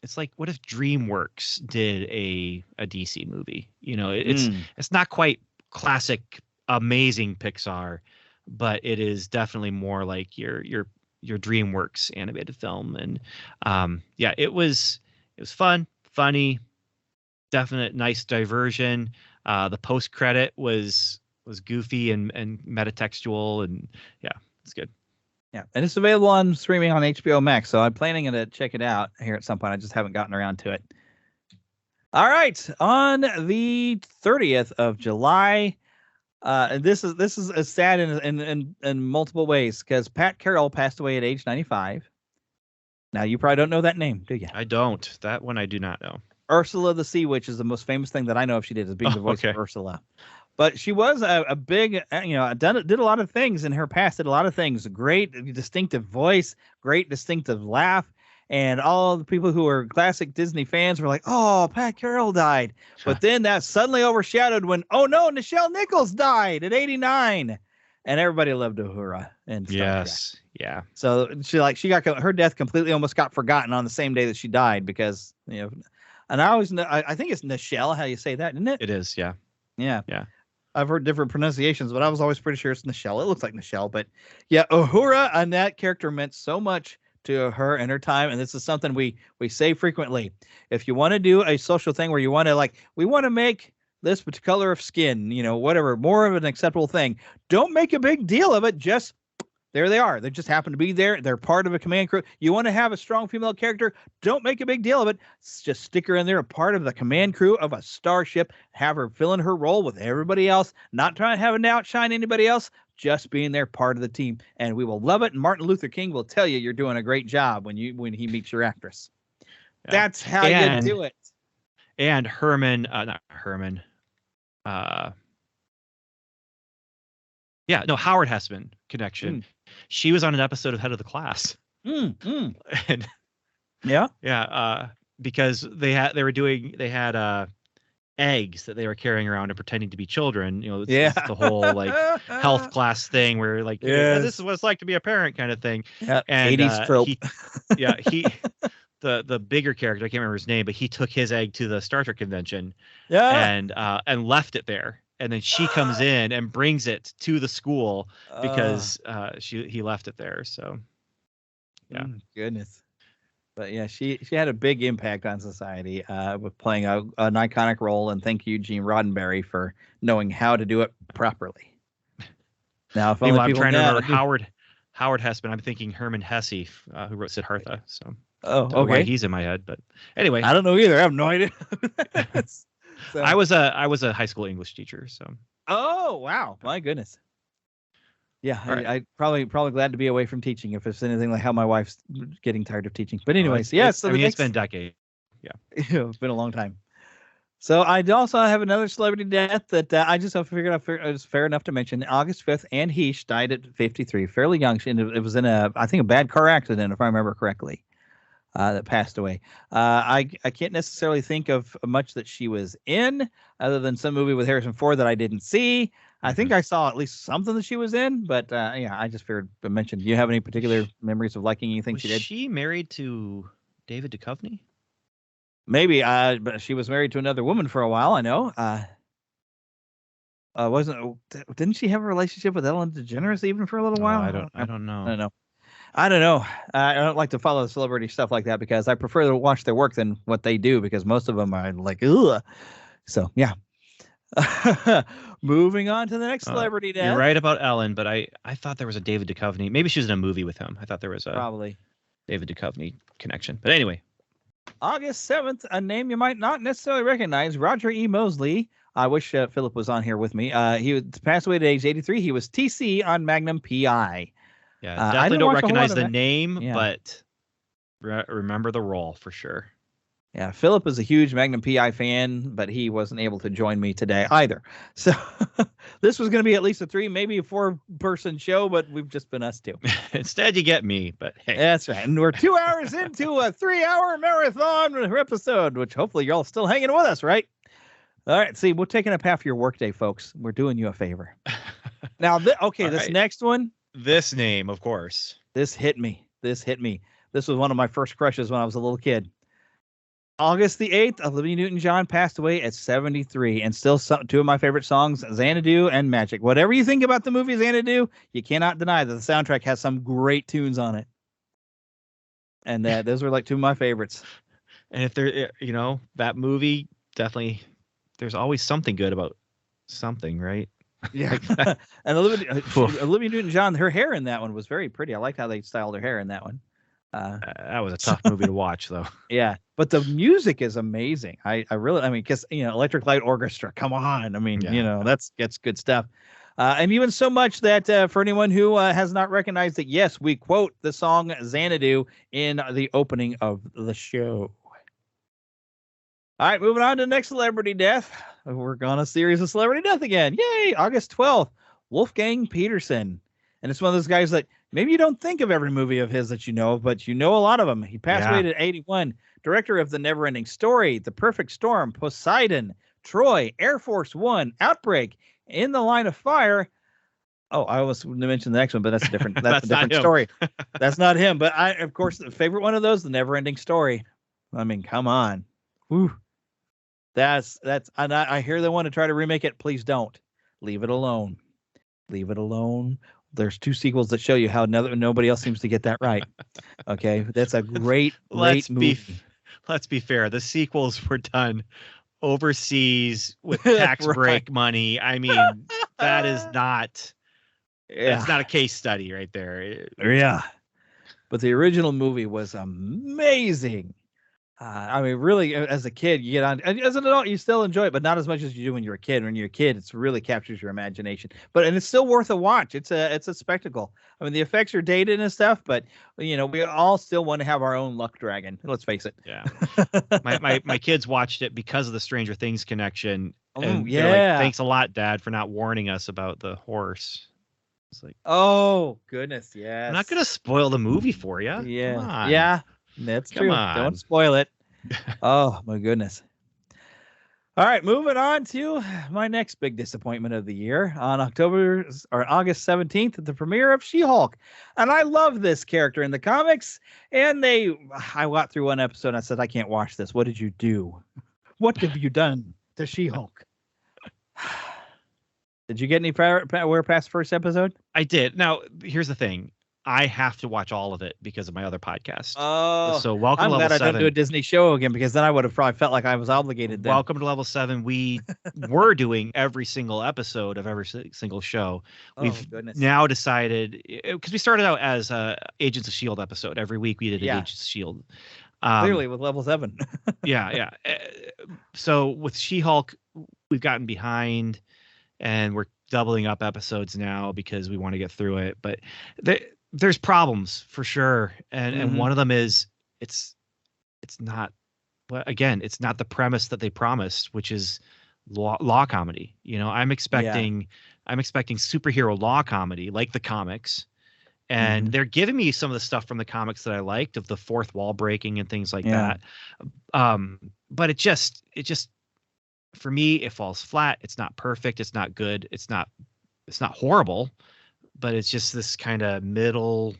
It's like, what if DreamWorks did a DC movie? It's not quite classic, amazing Pixar, but it is definitely more like your DreamWorks animated film. And it was fun, funny, definite nice diversion. The post credit was goofy and metatextual, and it's good. Yeah, and it's available on streaming on HBO Max, so I'm planning to check it out here at some point. I just haven't gotten around to it. All right, on the 30th of July, this is sad in multiple ways because Pat Carroll passed away at age 95. Now you probably don't know that name, do you? I don't. That one I do not know. Ursula the Sea Witch is the most famous thing that I know of she did, is being the voice of Ursula. But she was a big, did a lot of things in her past, did a lot of things. Great, distinctive voice, great, distinctive laugh. And all the people who were classic Disney fans were like, oh, Pat Carroll died. But then that suddenly overshadowed when, oh, no, Nichelle Nichols died at 89. And everybody loved Uhura. And yes, yeah. So she got her death completely almost got forgotten on the same day that she died because, and I think it's Nichelle, how you say that, isn't it? It is, yeah. Yeah. Yeah. I've heard different pronunciations, but I was always pretty sure it's Nichelle. It looks like Nichelle, but yeah, Uhura and that character meant so much to her and her time. And this is something we say frequently. If you want to do a social thing where you want to we want to make this color of skin, whatever, more of an acceptable thing, don't make a big deal of it. Just there they are. They just happen to be there. They're part of a command crew. You want to have a strong female character? Don't make a big deal of it. Just stick her in there, a part of the command crew of a starship. Have her fill in her role with everybody else. Not trying to have to outshine anybody else. Just being there, part of the team, and we will love it. And Martin Luther King will tell you you're doing a great job when he meets your actress. Yeah. That's how you do it. And not Herman. Howard Hessman connection. She was on an episode of Head of the Class. And because they had eggs that they were carrying around and pretending to be children. It's the whole health class thing where this is what it's like to be a parent kind of thing. Yeah, and 80s trope. The bigger character, I can't remember his name, but he took his egg to the Star Trek convention and left it there. And then she comes in and brings it to the school because he left it there. So, yeah, goodness. But yeah, she had a big impact on society with playing an iconic role. And thank you, Gene Roddenberry, for knowing how to do it properly. Now, if only I'm people trying to remember Howard Hessman. I'm thinking Herman Hesse, who wrote Siddhartha. So, why he's in my head. But anyway, I don't know either. I have no idea. So. I was a high school English teacher. So. Oh wow! My goodness. Yeah, right. I probably glad to be away from teaching if it's anything like how my wife's getting tired of teaching. But anyways, it's been a decade. Yeah, it's been a long time. So I also have another celebrity death that I just figured out it was fair enough to mention. August 5th, Anne Heche died at 53, fairly young. It was in a bad car accident, if I remember correctly. That passed away. I can't necessarily think of much that she was in other than some movie with Harrison Ford that I didn't see. I think I saw at least something that she was in, but I just figured to mention. Do you have any particular memories of liking anything she did? Was she married to David Duchovny? Maybe, but she was married to another woman for a while, I know. Didn't she have a relationship with Ellen DeGeneres even for a little while? I don't know. I don't know. I don't like to follow the celebrity stuff like that because I prefer to watch their work than what they do because most of them are like, ugh. So, yeah. Moving on to the next celebrity death. You're right about Ellen, but I thought there was a David Duchovny. Maybe she was in a movie with him. I thought there was a Probably. David Duchovny connection. But anyway, August 7th, a name you might not necessarily recognize, Roger E. Mosley. I wish Philip was on here with me. He passed away at age 83. He was TC on Magnum P.I. yeah, I definitely didn't don't watch a whole recognize lot of the it. name, Yeah. but remember the role for sure. Yeah, Philip is a huge Magnum PI fan, but he wasn't able to join me today either. So this was going to be at least a 3, maybe a 4-person show, but we've just been us 2. Instead, you get me, but hey. That's right. And we're 2 hours into a 3-hour marathon episode, which hopefully you're all still hanging with us, right? All right. See, we're taking up half your workday, folks. We're doing you a favor. Now, this right. next one. This name, of course. This hit me. This was one of my first crushes when I was a little kid. August the 8th, Olivia Newton-John passed away at 73, and still 2 of my favorite songs, Xanadu and Magic. Whatever you think about the movie Xanadu, you cannot deny that the soundtrack has some great tunes on it. And those were like 2 of my favorites. And if there, that movie, definitely, there's always something good about something, right? Yeah. And Olivia Newton-John, her hair in that one was very pretty. I liked how they styled her hair in that one. That was a tough movie to watch, though. Yeah, but the music is amazing. I mean, because Electric Light Orchestra. Come on, I mean, that's good stuff. And even so much that for anyone who has not recognized it, yes, we quote the song Xanadu in the opening of the show. All right, moving on to the next celebrity death. We're on a series of celebrity death again. Yay! August 12th, Wolfgang Petersen. And it's one of those guys that maybe you don't think of every movie of his that you know, but you know a lot of them. He passed away at 81. Director of The Neverending Story, The Perfect Storm, Poseidon, Troy, Air Force One, Outbreak, In the Line of Fire. Oh, I almost mentioned the next one, but that's a different. That's a different story. That's not him. But of course, the favorite one of those, The Neverending Story. I mean, come on. Whew. That's. And I hear they want to try to remake it. Please don't. Leave it alone. Leave it alone. There's 2 sequels that show you how nobody else seems to get that right. Okay, that's a great movie. Let's be fair. The sequels were done overseas with tax break money. I mean, that is not. It's not a case study right there. Yeah, but the original movie was amazing. I mean, really, as a kid, you get on. As an adult, you still enjoy it, but not as much as you do when you're a kid. When you're a kid, it's really captures your imagination. And it's still worth a watch. It's a spectacle. I mean, the effects are dated and stuff, but we all still want to have our own luck dragon. Let's face it. Yeah. my kids watched it because of the Stranger Things connection. And they're like, thanks a lot, Dad, for not warning us about the horse. It's like, oh goodness, yes. I'm not gonna spoil the movie for you. Yeah, yeah. That's Come true. on. Don't spoil it. Oh, my goodness. All right, moving on to my next big disappointment of the year. On August 17th, the premiere of She-Hulk. And I love this character in the comics. And I got through one episode and I said, I can't watch this. What did you do? What have you done to She-Hulk? Did you get any where past first episode? I did. Now, here's the thing. I have to watch all of it because of my other podcast. Oh, so welcome I'm to Level glad 7. I don't do a Disney show again, because then I would have probably felt like I was obligated. Then. Welcome to Level 7. We were doing every single episode of every single show. We've now decided, because we started out as Agents of S.H.I.E.L.D. episode. Every week we did an Agents of S.H.I.E.L.D. Clearly with Level 7. yeah. So with She-Hulk, we've gotten behind, and we're doubling up episodes now because we want to get through it. But there's problems for sure, and one of them is it's not, again, it's not the premise that they promised, which is law comedy. I'm expecting superhero law comedy like the comics, and they're giving me some of the stuff from the comics that I liked, of the fourth wall breaking and things like that. But it just for me, it falls flat. It's not perfect. It's not good. It's not horrible. But it's just this kind of middle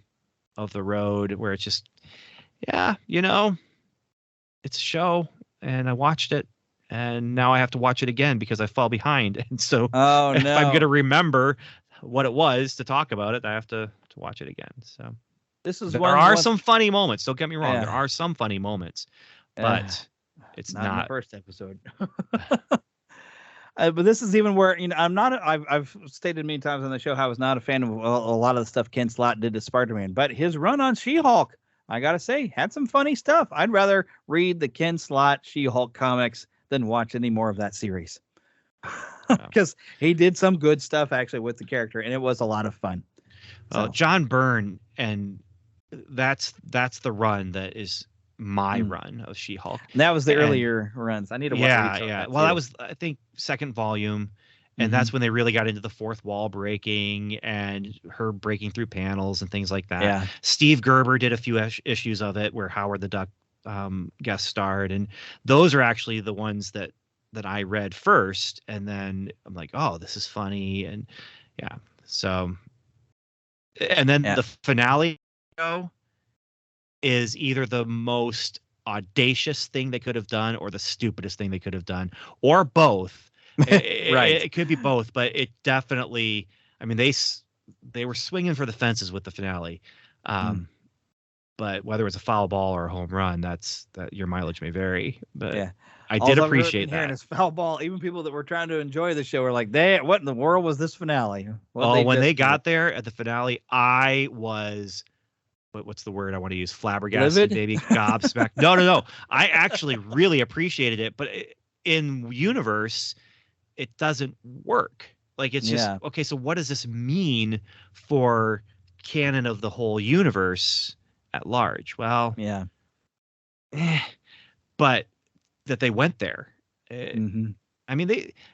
of the road where it's just, it's a show, and I watched it, and now I have to watch it again because I fall behind. And so if I'm going to remember what it was to talk about it, I have to watch it again. So there are some funny moments. Don't get me wrong. There are some funny moments, but it's not in the first episode. But this is even where, I'm not. I've stated many times on the show how I was not a fan of a lot of the stuff Ken Slott did to Spider-Man, but his run on She-Hulk, I gotta say, had some funny stuff. I'd rather read the Ken Slott She-Hulk comics than watch any more of that series, because he did some good stuff actually with the character, and it was a lot of fun. So. John Byrne, and that's the run that is my run of She-Hulk. That was the earlier runs. I need to watch. Yeah. Well, that was, I think, second volume, and that's when they really got into the fourth wall breaking and her breaking through panels and things like that. Yeah. Steve Gerber did a few issues of it where Howard the Duck guest starred, and those are actually the ones that I read first, and then I'm like, oh, this is funny, and so, and then the finale is either the most audacious thing they could have done or the stupidest thing they could have done, or both. Right. It could be both, but it definitely, I mean, they were swinging for the fences with the finale. But whether it's a foul ball or a home run, that your mileage may vary. But I did appreciate that. It's foul ball. Even people that were trying to enjoy the show were like, what in the world was this finale? When they got there at the finale, I was, what's the word I want to use? Flabbergasted, maybe gobsmacked. No. I actually really appreciated it, but in universe, it doesn't work. Like, it's just, okay, so what does this mean for canon of the whole universe at large? Well, but that they went there. I mean,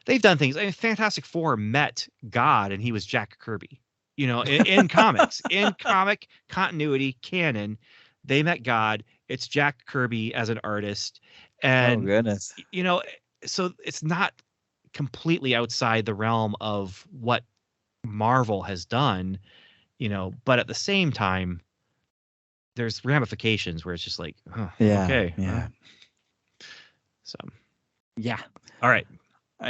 they've done things. I mean, Fantastic Four met God, and he was Jack Kirby. In comics, in comic continuity canon, they met God. It's Jack Kirby as an artist, and goodness, so it's not completely outside the realm of what Marvel has done, but at the same time, there's ramifications where it's just like, okay. So, all right.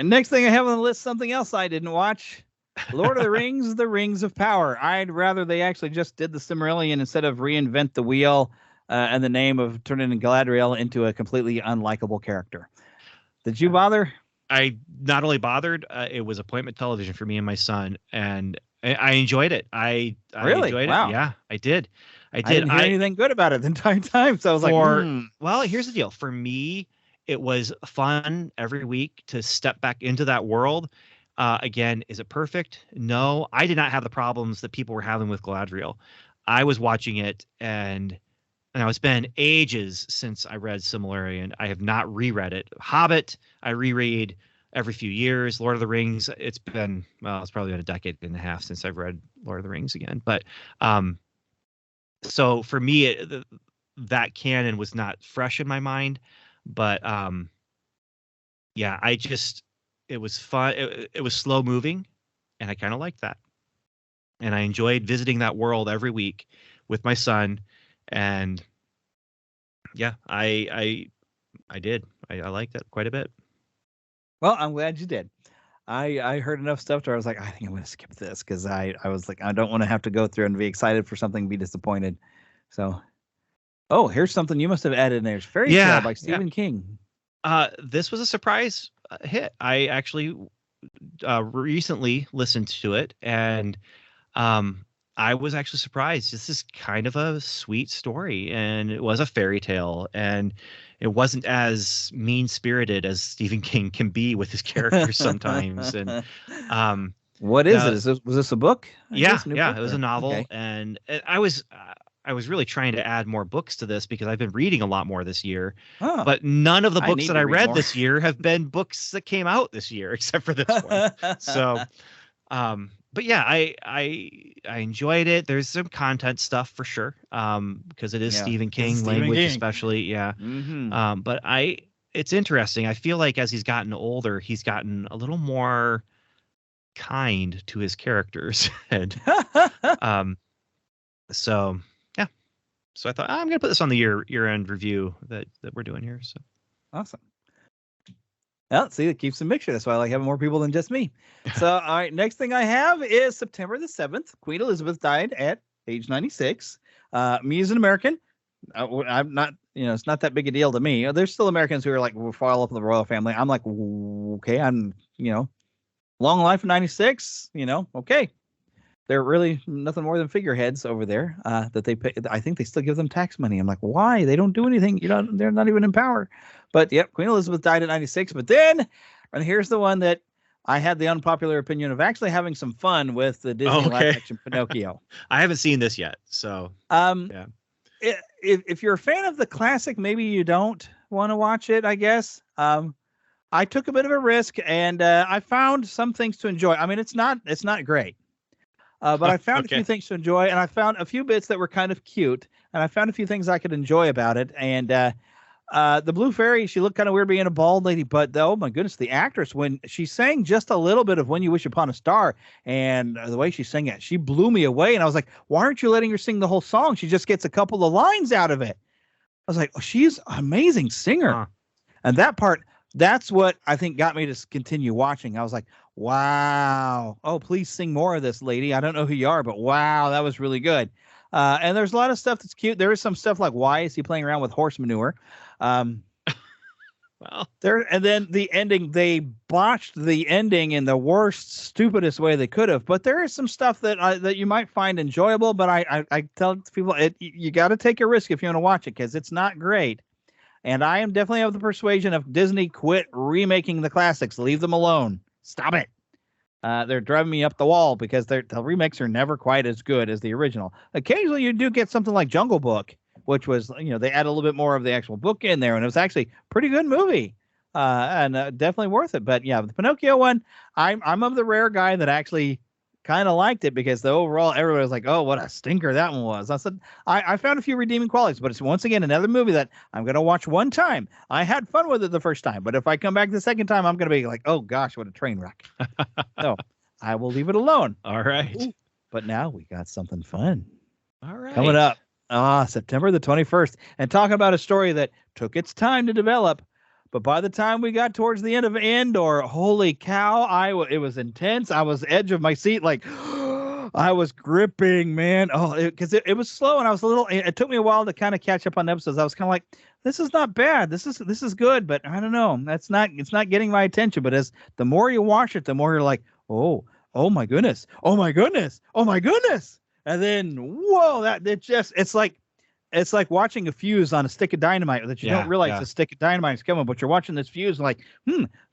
Next thing I have on the list, something else I didn't watch. Lord of the Rings, The Rings of Power. I'd rather they actually just did the Silmarillion instead of reinvent the wheel and the name of turning Galadriel into a completely unlikable character. Did you bother? I not only bothered, it was appointment television for me and my son, and I enjoyed it. I really enjoyed it. Yeah, I did. I didn't hear anything good about it the entire time, so I was well, here's the deal. For me, it was fun every week to step back into that world. Again, is it perfect? No, I did not have the problems that people were having with Galadriel. I was watching it, and it's been ages since I read Silmarillion. I have not reread it. Hobbit, I reread every few years. Lord of the Rings, it's probably been a decade and a half since I've read Lord of the Rings again. But so for me, that canon was not fresh in my mind. But it was fun. It was slow moving, and I kind of liked that. And I enjoyed visiting that world every week with my son. And I did. I liked it quite a bit. Well, I'm glad you did. I heard enough stuff where I was like, I think I'm going to skip this because I was like, I don't want to have to go through and be excited for something and be disappointed. So, here's something you must have added in there. It's Fairy Tale by Stephen King. This was a surprise hit. I actually recently listened to it, and I was actually surprised. This is kind of a sweet story, and it was a fairy tale, and it wasn't as mean-spirited as Stephen King can be with his characters sometimes. And what is it? Was this a book? It was a novel, and I was really trying to add more books to this because I've been reading a lot more this year. But none of the books that I read this year have been books that came out this year, except for this one. So, but yeah, I enjoyed it. There's some content stuff for sure, because it is Stephen King language, especially. Yeah. But it's interesting. I feel like as he's gotten older, he's gotten a little more kind to his characters, and so. So I thought I'm going to put this on the year-end review that we're doing here. So awesome. Well, see, it keeps the mixture. That's why I like having more people than just me. So, all right, next thing I have is September the 7th. Queen Elizabeth died at age 96. Me as an American, I'm not, it's not that big a deal to me. There's still Americans who are like, we'll follow up with the royal family. I'm like, okay, I'm, long life of 96, okay. They're really nothing more than figureheads over there that they pay. I think they still give them tax money. I'm like, why? They don't do anything. They're not even in power. But yep, Queen Elizabeth died at 96. But then, and here's the one that I had the unpopular opinion of actually having some fun with the Disney live action Pinocchio. I haven't seen this yet, so yeah. If you're a fan of the classic, maybe you don't want to watch it, I guess. I took a bit of a risk, and I found some things to enjoy. I mean, it's not great. But I found a few things to enjoy, and I found a few bits that were kind of cute, and I found a few things I could enjoy about it. And the Blue Fairy, she looked kind of weird being a bald lady, but oh my goodness, the actress, when she sang just a little bit of When You Wish Upon a Star, and the way she sang it, she blew me away. And I was like, why aren't you letting her sing the whole song? She just gets a couple of lines out of it. I was like, oh, she's an amazing singer. Huh. And that part, that's what I think got me to continue watching. I was like, wow. Oh, please sing more of this, lady. I don't know who you are, but wow, that was really good. And there's a lot of stuff that's cute. There is some stuff like, why is he playing around with horse manure? Well, and then the ending, they botched the ending in the worst, stupidest way they could have. But there is some stuff that you might find enjoyable. But I tell people, you got to take a risk if you want to watch it, because it's not great. And I am definitely of the persuasion of Disney quit remaking the classics. Leave them alone. Stop it. They're driving me up the wall because the remakes are never quite as good as the original. Occasionally, you do get something like Jungle Book, which was, they add a little bit more of the actual book in there, and it was actually a pretty good movie, and definitely worth it. But yeah, the Pinocchio one, I'm of the rare guy that actually kind of liked it, because the overall everybody was like, oh, what a stinker that one was. I said, I found a few redeeming qualities, but it's once again another movie that I'm going to watch one time. I had fun with it the first time, but if I come back the second time, I'm going to be like, oh gosh, what a train wreck. So I will leave it alone. All right. Ooh, but now we got something fun. All right. Coming up. September the 21st. And talk about a story that took its time to develop. But by the time we got towards the end of Endor, holy cow, it was intense. I was edge of my seat, like I was gripping, man. Oh, because it was slow, and I was it took me a while to kind of catch up on episodes. I was kind of like, this is not bad. This is good, but I don't know. It's not getting my attention. But as the more you watch it, the more you're like, oh my goodness. Oh my goodness. Oh my goodness. And then, whoa, it's like watching a fuse on a stick of dynamite that you don't realize the stick of dynamite is coming, but you're watching this fuse and like,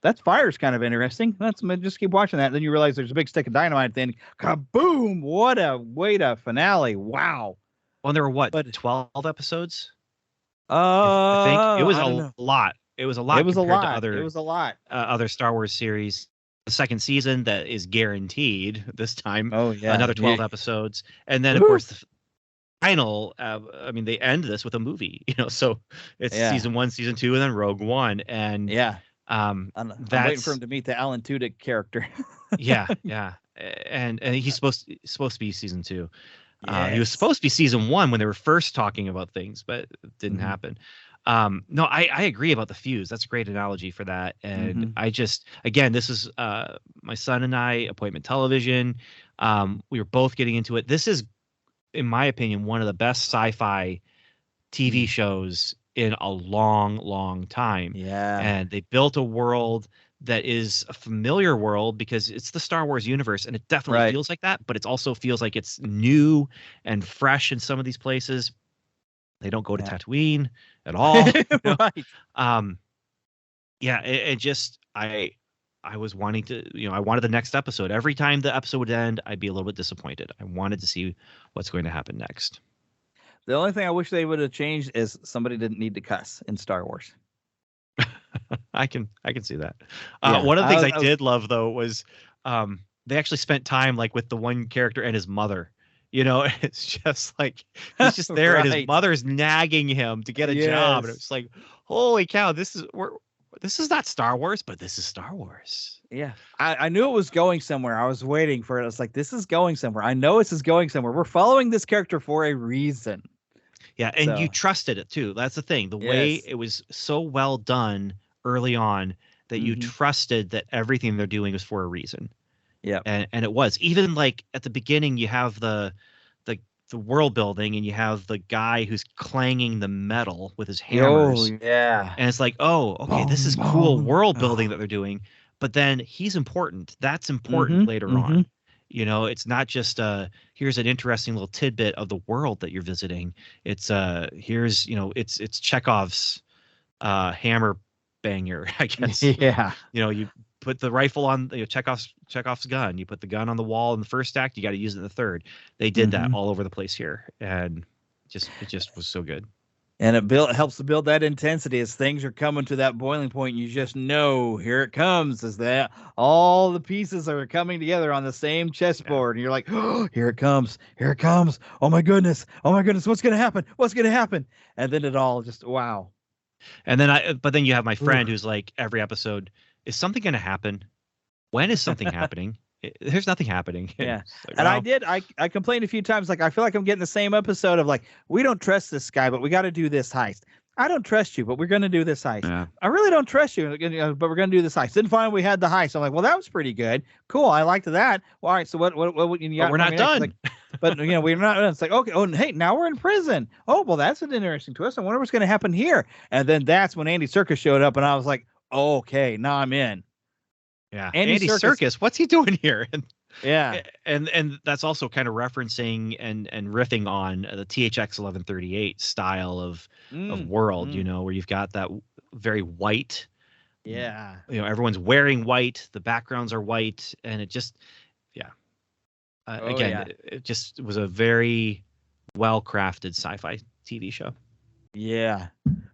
that fire's kind of interesting. Let's just keep watching that. And then you realize there's a big stick of dynamite. Then kaboom! What a way to finale! Wow. Well, there were 12 episodes? I think it was a lot. It was a lot. It was a lot. It was a lot. Other Star Wars series. The second season that is guaranteed this time. Oh yeah. Another 12 episodes, and then of course the final. They end this with a movie. So it's season 1, season 2, and then Rogue One, and I'm waiting for him to meet the Alan Tudyk character. yeah, and he's supposed to be season 2. He was supposed to be season 1 when they were first talking about things, but it didn't happen. No, I agree about the fuse. That's a great analogy for that. And I just, again, this is my son and I, appointment television. We were both getting into it. This is, in my opinion, one of the best sci-fi TV shows in a long, long time. Yeah. And they built a world that is a familiar world because it's the Star Wars universe, and it definitely feels like that, but it also feels like it's new and fresh in some of these places. They don't go to Tatooine at all. Right. I was wanting to, I wanted the next episode. Every time the episode would end, I'd be a little bit disappointed. I wanted to see what's going to happen next. The only thing I wish they would have changed is somebody didn't need to cuss in Star Wars. I can see that. One of the things I did love though was they actually spent time like with the one character and his mother. It's just like he's just there and his mother's nagging him to get a job, and it's like, holy cow, this is not Star Wars, but this is Star Wars. Yeah, I knew it was going somewhere. I was waiting for it. I was like, this is going somewhere. I know this is going somewhere. We're following this character for a reason. Yeah, and you trusted it too. That's the thing. The way it was so well done early on that you trusted that everything they're doing is for a reason. Yeah, and it was. Even like at the beginning, you have the the world building, and you have the guy who's clanging the metal with his hammers. Oh yeah. And it's like, oh, okay, this is Boom, cool boom. world building that they're doing. But then he's important. That's important later on. You know, it's not just here's an interesting little tidbit of the world that you're visiting. It's here's, you know, it's Chekhov's hammer banger, I guess. Yeah. You know, you put the rifle on, you know, Chekhov's gun. You put the gun on the wall in the first act. You got to use it in the third. They did that all over the place here, and it just was so good. And it helps to build that intensity as things are coming to that boiling point. You just know, here it comes, as that all the pieces are coming together on the same chessboard. And you're like, oh, here it comes. Here it comes. Oh my goodness. Oh my goodness. What's going to happen? What's going to happen? And then it all just, wow. And then but then you have my friend who's like, every episode, is something going to happen? When is something happening? There's nothing happening. Yeah. Like, and wow. I complained a few times, like, I feel like I'm getting the same episode of like, we don't trust this guy, but we got to do this heist. I don't trust you, but we're going to do this heist. Yeah. I really don't trust you, but we're going to do this heist. Then finally we had the heist. I'm like, well, that was pretty good. Cool. I liked that. Well, all right. So what you got? But we're not done. Like, but you know, we're not done. It's like, okay. Oh, and hey, now we're in prison. Oh, well, that's an interesting twist. I wonder what's going to happen here. And then that's when Andy Serkis showed up, and I was like, oh, okay, now I'm in. Yeah. Andy Serkis, what's he doing here? Yeah. And that's also kind of referencing and riffing on the THX 1138 style of world, you know, where you've got that very white. Yeah. You know, everyone's wearing white, the backgrounds are white, and it just, it just was a very well-crafted sci-fi TV show. Yeah,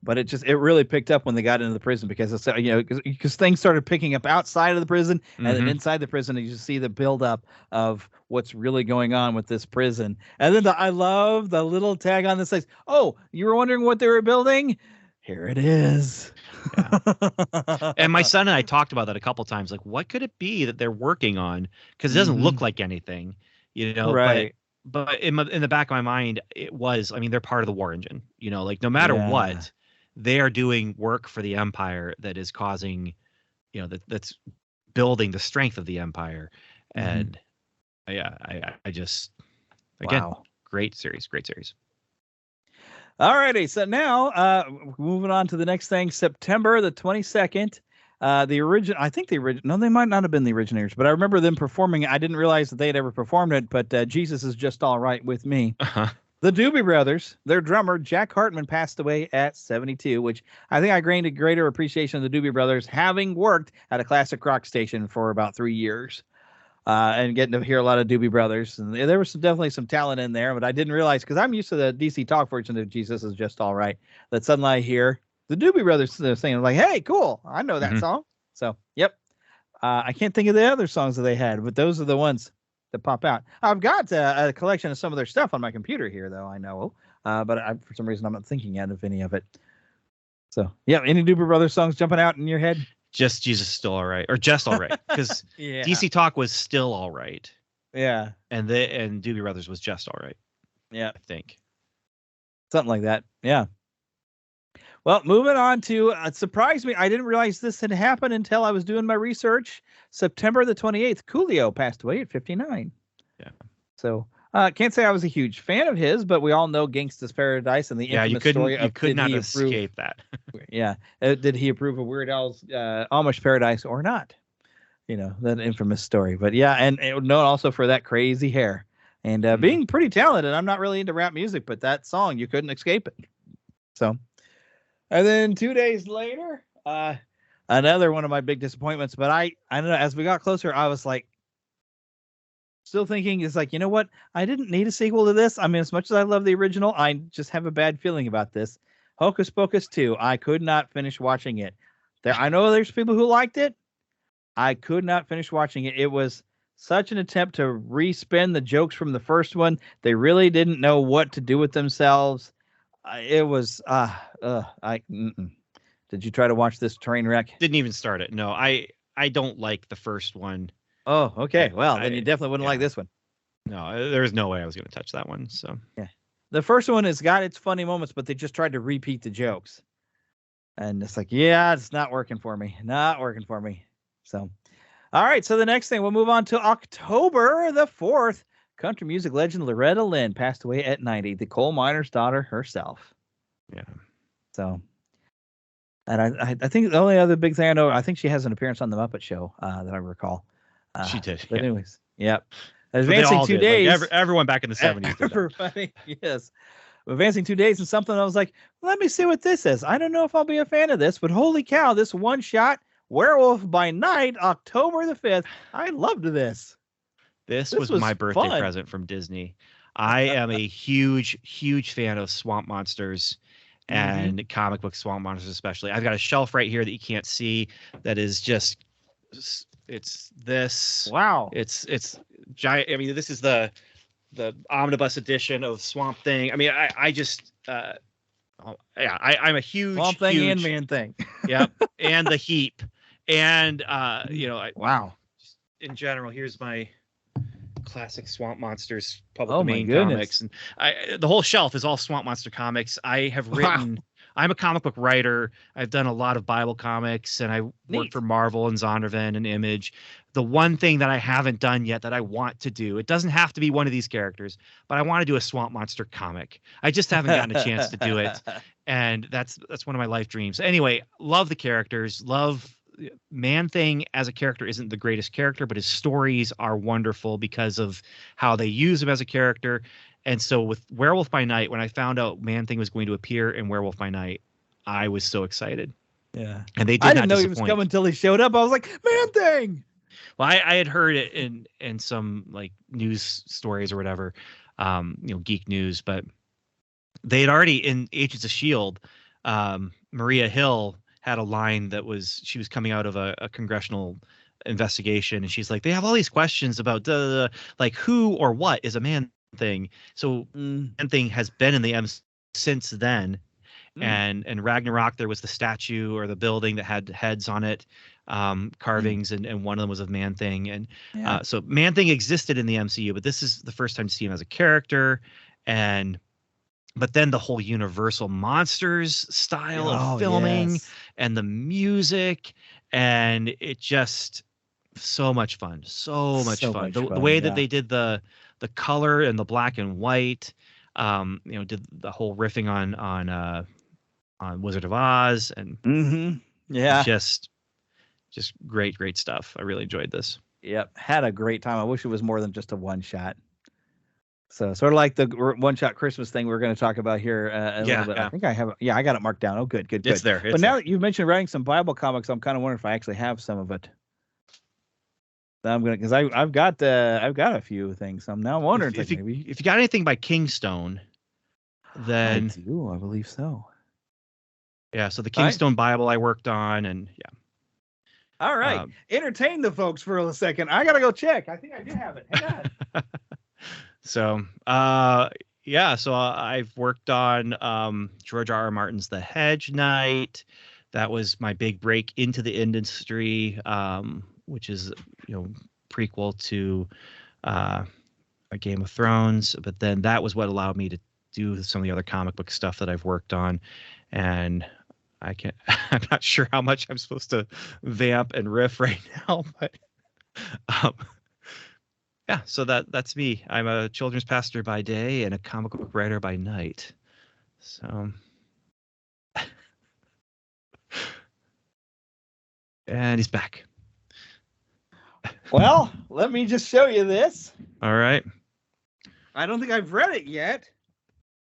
but it really picked up when they got into the prison, because it's, you know, because things started picking up outside of the prison, and then inside the prison, you just see the buildup of what's really going on with this prison. And then I love the little tag on the says, "Oh, you were wondering what they were building? Here it is." Yeah. And my son and I talked about that a couple times. Like, what could it be that they're working on? Because it doesn't look like anything, you know. Right. But in the back of my mind, it was, I mean, they're part of the war engine, you know, like no matter what, they are doing work for the Empire that is causing, you know, that's building the strength of the Empire. And I just, again, great series. All righty. So now, moving on to the next thing, September the 22nd. The original, I think no, they might not have been the originators, but I remember them performing it. I didn't realize that they had ever performed it, but Jesus Is Just All Right with Me. The Doobie Brothers, their drummer, Jack Hartman, passed away at 72, which I think I gained a greater appreciation of the Doobie Brothers, having worked at a classic rock station for about 3 years. And getting to hear a lot of Doobie Brothers. And there was definitely some talent in there, but I didn't realize, because I'm used to the DC Talk version of Jesus Is Just All Right, that suddenly I hear the Doobie Brothers singing, like, hey, cool, I know that song. So, yep. I can't think of the other songs that they had, but those are the ones that pop out. I've got a collection of some of their stuff on my computer here, though, I know. But for some reason, I'm not thinking yet of any of it. So, yeah, any Doobie Brothers songs jumping out in your head? Just Jesus Is Still All Right, or Just All Right, because DC Talk was Still All Right. Yeah. And Doobie Brothers was Just All Right. Yeah. I think. Something like that. Yeah. Well, moving on to, it surprised me. I didn't realize this had happened until I was doing my research. September the 28th, Coolio passed away at 59. Yeah. So, can't say I was a huge fan of his, but we all know Gangsta's Paradise and the infamous story of, you could not escape that. Did he approve of Weird Al's Amish Paradise or not? You know, that infamous story. But yeah, and known also for that crazy hair and being pretty talented. I'm not really into rap music, but that song, you couldn't escape it. So, and then 2 days later, another one of my big disappointments. But I don't know, as we got closer, I was like, still thinking, it's like, you know what? I didn't need a sequel to this. I mean, as much as I love the original, I just have a bad feeling about this. Hocus Pocus 2. I could not finish watching it. I know there's people who liked it. I could not finish watching it. It was such an attempt to respin the jokes from the first one. They really didn't know what to do with themselves. It was Did you try to watch this train wreck? Didn't even start it. No, I don't like the first one. Oh, okay. Well, then you definitely wouldn't like this one. No, there's no way I was going to touch that one. So yeah, the first one has got its funny moments, but they just tried to repeat the jokes, and it's like, yeah, it's not working for me. Not working for me. So, all right. So the next thing, we'll move on to October the 4th. country music legend Loretta Lynn passed away at 90, the coal miner's daughter herself. Yeah. So, and I think the only other big thing I know, I think she has an appearance on the Muppet Show that I recall. She did. But Yeah. anyways, yep. But they Advancing all 2 did. days. Like everyone back in the 70s did that. Everybody, yes. Advancing 2 days and something I was like, let me see what this is. I don't know if I'll be a fan of this, but holy cow, this one shot Werewolf by Night, October the 5th. I loved this. This This was was my birthday fun. present from Disney. I am a huge, huge fan of swamp monsters and comic book swamp monsters, especially. I've got a shelf right here that you can't see that is just, it's this. Wow. It's giant. I mean, this is the omnibus edition of Swamp Thing. I mean, I just, I'm a huge Swamp Thing huge, and Man Thing. Yep. And the Heap. And, Wow. in general, here's my classic Swamp Monsters public Oh my domain goodness. comics, and the whole shelf is all Swamp Monster comics. I have written. I'm a comic book writer. I've done a lot of Bible comics, and I worked Neat. for Marvel and Zondervan and Image. The one thing that I haven't done yet that I want to do, it doesn't have to be one of these characters, but I want to do a Swamp Monster comic. I just haven't gotten a chance to do it, and that's one of my life dreams. Anyway, love the characters. Love Man Thing as a character isn't the greatest character, but his stories are wonderful because of how they use him as a character. And so with Werewolf by Night, when I found out Man Thing was going to appear in Werewolf by Night, I was so excited. Yeah. And they did I not didn't know he disappoint. was coming until he showed up. I was like, Man Thing. Well, I had heard it in some like news stories or whatever, geek news, but they had already in Agents of S.H.I.E.L.D., Maria Hill had a line that she was coming out of a congressional investigation, and she's like, they have all these questions about like who or what is a Man Thing. So Man Thing has been in the M since then. And Ragnarok, there was the statue or the building that had heads on it, carvings, and one of them was of Man Thing. And so Man Thing existed in the MCU, but this is the first time to see him as a character. But then the whole Universal Monsters style of filming and the music, and it just so much fun. So much fun. The way that they did the color and the black and white, did the whole riffing on Wizard of Oz, and just great stuff. I really enjoyed this. Yep, had a great time. I wish it was more than just a one shot. So sort of like the one shot Christmas thing we're going to talk about here a little bit. I think I have. I got it marked down. Oh, good. It's there. But now that you've mentioned writing some Bible comics, I'm kind of wondering if I actually have some of it. I'm gonna, because I've got a few things. I'm now wondering if you got anything by Kingstone, then I do. I believe so. Yeah, so the Kingstone Bible I worked on, and All right. Entertain the folks for a second. I gotta go check. I think I do have it. Hang on. So so I've worked on George R.R. Martin's The Hedge Knight. That was my big break into the industry, which is prequel to A Game of Thrones. But then that was what allowed me to do some of the other comic book stuff that I've worked on, and I'm not sure how much I'm supposed to vamp and riff right now, but so that's me. I'm a children's pastor by day and a comic book writer by night. So and he's back. Well, let me just show you this. All right. I don't think I've read it yet.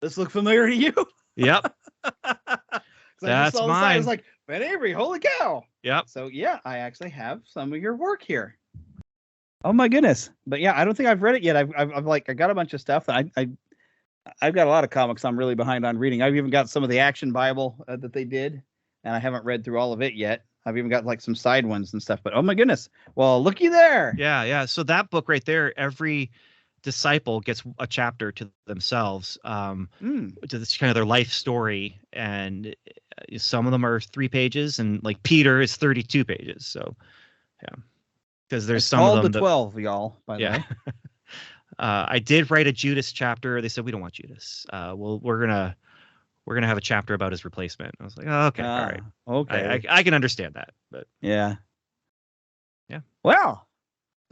This look familiar to you? Yep. That's mine. I was like, Ben Avery, holy cow. Yep. So I actually have some of your work here. Oh my goodness. But I don't think I've read it yet. I got a bunch of stuff. I've got a lot of comics I'm really behind on reading. I've even got some of the Action Bible that they did, and I haven't read through all of it yet. I've even got like some side ones and stuff, but oh my goodness. Well, looky there. Yeah. So that book right there, every disciple gets a chapter to themselves, to this kind of their life story. And some of them are 3 pages, and like Peter is 32 pages. So because there's some of them 12, y'all, by the way. I did write a Judas chapter. They said, we don't want Judas. We're gonna have a chapter about his replacement. I was like, oh, okay, all right, okay, I can understand that, but yeah. Well,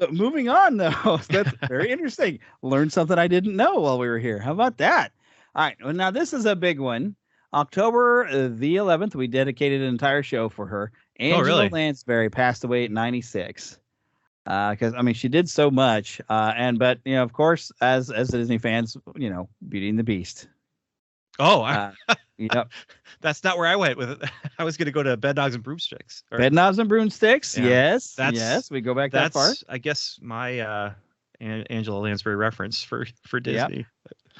But moving on, though, that's very interesting. Learned something I didn't know while we were here. How about that? All right. Well, now this is a big one. October the 11th, we dedicated an entire show for her. Angela really? Lansbury passed away at 96. Because I mean, she did so much. But you know, of course, as Disney fans, you know, Beauty and the Beast. Oh, Yep. That's not where I went with it. I was going to go to Bed Knobs and Broomsticks. Bed Knobs and Broomsticks. Yeah. Yes. That's- yes. We go back that far. I guess my Angela Lansbury reference for Disney.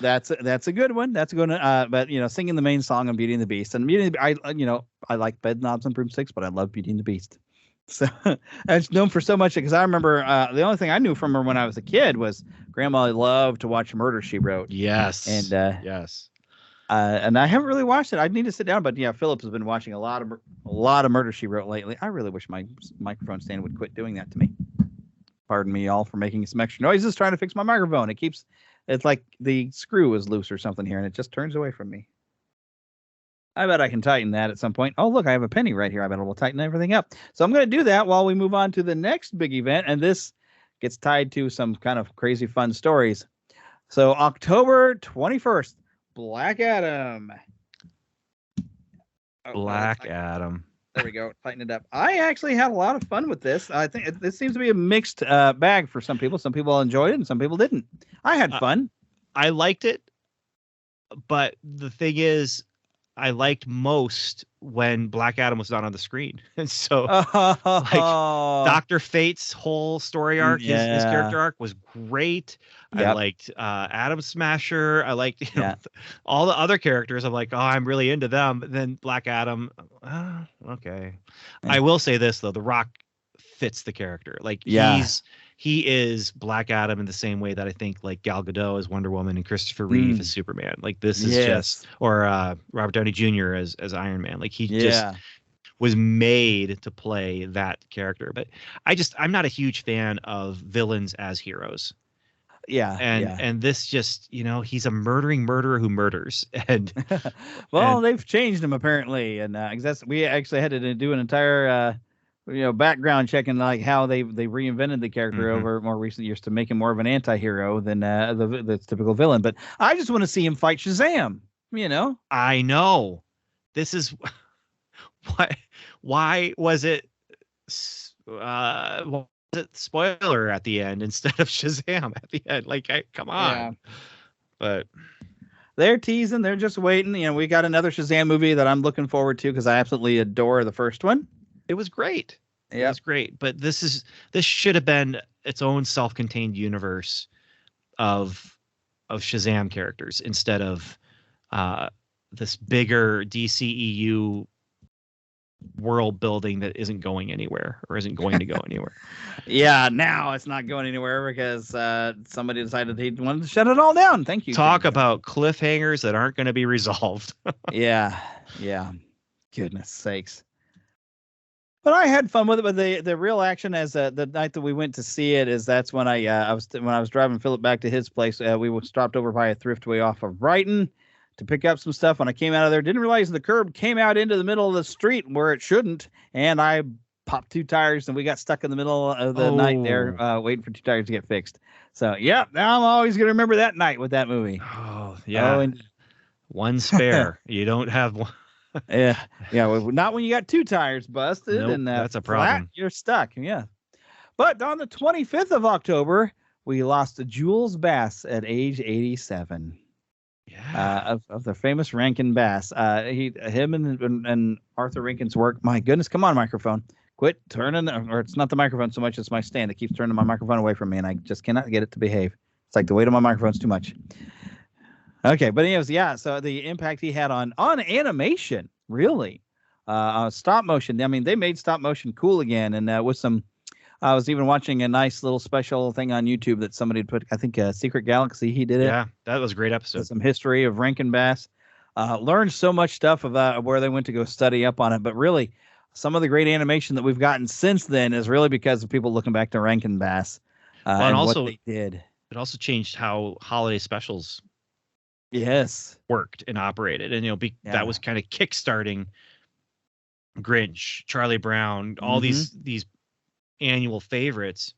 That's a good one. That's a good one. But you know, singing the main song on Beauty and the Beast, and Beauty, I like Bed Knobs and Broomsticks, but I love Beauty and the Beast. So it's known for so much because I remember the only thing I knew from her when I was a kid was Grandma loved to watch Murder, She Wrote. Yes. And yes. And I haven't really watched it. I need to sit down, but yeah, Phillips has been watching a lot of Murder, She Wrote lately. I really wish my microphone stand would quit doing that to me. Pardon me all for making some extra noises trying to fix my microphone. It's like the screw is loose or something here, and it just turns away from me. I bet I can tighten that at some point. Oh, look, I have a penny right here. I bet we'll tighten everything up. So I'm going to do that while we move on to the next big event, and this gets tied to some kind of crazy fun stories. So October 21st, Black Adam. Black Adam. There we go. Tighten it up. I actually had a lot of fun with this. I think this seems to be a mixed bag for some people. Some people enjoyed it and some people didn't. I had fun. I liked it, but the thing is, I liked most when Black Adam was not on the screen. And so Dr. Fate's whole story arc, his character arc was great. Yep. I liked Atom Smasher. I liked all the other characters. I'm like, oh, I'm really into them. But then Black Adam, okay. I will say this though, The Rock fits the character. Like he is Black Adam in the same way that I think like Gal Gadot as Wonder Woman and Christopher Reeve as Superman. Like this is just, or Robert Downey Jr. as Iron Man. Like he just was made to play that character. But I'm not a huge fan of villains as heroes. And this just, you know, he's a murdering murderer who murders. And they've changed him apparently. And we actually had to do an entire background checking like how they reinvented the character over more recent years to make him more of an anti-hero than the typical villain. But I just want to see him fight Shazam, you know. I know. This is why was it spoiler at the end instead of Shazam at the end? Like, come on. Yeah. But they're teasing, they're just waiting. You know, we got another Shazam movie that I'm looking forward to because I absolutely adore the first one. It was great. It was great. But this should have been its own self-contained universe of Shazam characters instead of this bigger DCEU world building that isn't going anywhere or isn't going to go anywhere. Now it's not going anywhere because somebody decided he wanted to shut it all down. Thank you. Talk about cliffhangers that aren't going to be resolved. Yeah. Goodness sakes. But I had fun with it. But the real action as the night that we went to see it is that's when I was driving Philip back to his place. We stopped over by a thriftway off of Brighton to pick up some stuff. When I came out of there, didn't realize the curb came out into the middle of the street where it shouldn't, and I popped two tires, and we got stuck in the middle of the night there, waiting for two tires to get fixed. So now I'm always gonna remember that night with that movie. Oh yeah, one spare. You don't have one. Not when you got two tires busted. Nope, and that's a problem. You're stuck. Yeah. But on the 25th of October, we lost to Jules Bass at age 87. Yeah. Of the famous Rankin Bass. Him and Arthur Rankin's work. My goodness, come on, microphone. Quit turning, or it's not the microphone so much as my stand. It keeps turning my microphone away from me, and I just cannot get it to behave. It's like the weight of my microphone's too much. Okay, but anyways, so the impact he had on animation, really, stop motion. I mean, they made stop motion cool again, and with some. I was even watching a nice little special thing on YouTube that somebody put. I think Secret Galaxy. He did it. Yeah, that was a great episode. Some history of Rankin Bass. Learned so much stuff about where they went to go study up on it, but really, some of the great animation that we've gotten since then is really because of people looking back to Rankin Bass and also what they did. It also changed how holiday specials worked and operated, and that was kind of kickstarting Grinch, Charlie Brown, all these annual favorites.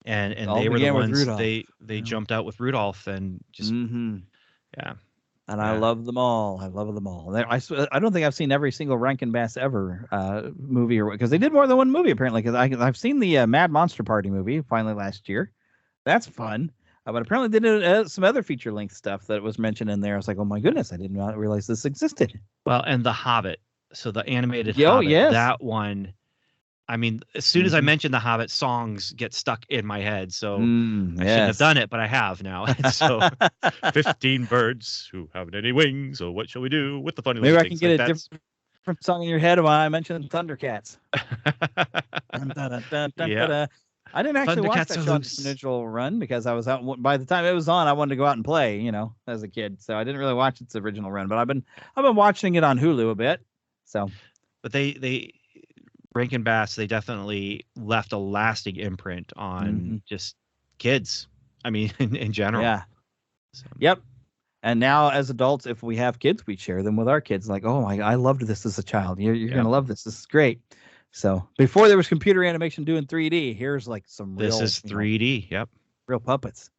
and All they were the began with ones Rudolph. they Yeah. jumped out with Rudolph and just yeah. And I Yeah. love them all. I love them all. I don't think I've seen every single Rankin Bass ever movie, or because they did more than one movie apparently. Because I've seen the Mad Monster Party movie finally last year. That's fun. But apparently they did some other feature length stuff that was mentioned in there. I was like, oh my goodness, I did not realize this existed. Well, and The Hobbit. So the animated Oh, Hobbit, yes. that one. I mean, as soon as I mentioned The Hobbit, songs get stuck in my head. So I shouldn't have done it, but I have now. So 15 birds who haven't any wings. So what shall we do with the funny Maybe little I can things? get Like, a different song in your head while I mentioned Thundercats. Dun, dun, dun, dun, dun, Yeah. dun. I didn't actually watch Thundercats that are show on loose. its initial run because I was out. By the time it was on, I wanted to go out and play, as a kid. So I didn't really watch its original run. But I've been watching it on Hulu a bit. So, but they Rankin Bass, they definitely left a lasting imprint on just kids. I mean, in general. yeah. So. Yep. And now, as adults, if we have kids, we share them with our kids. Like, oh my, I loved this as a child. You're gonna love this. This is great. So before there was computer animation doing 3D, here's like some real. This is 3D. Yep. Real puppets.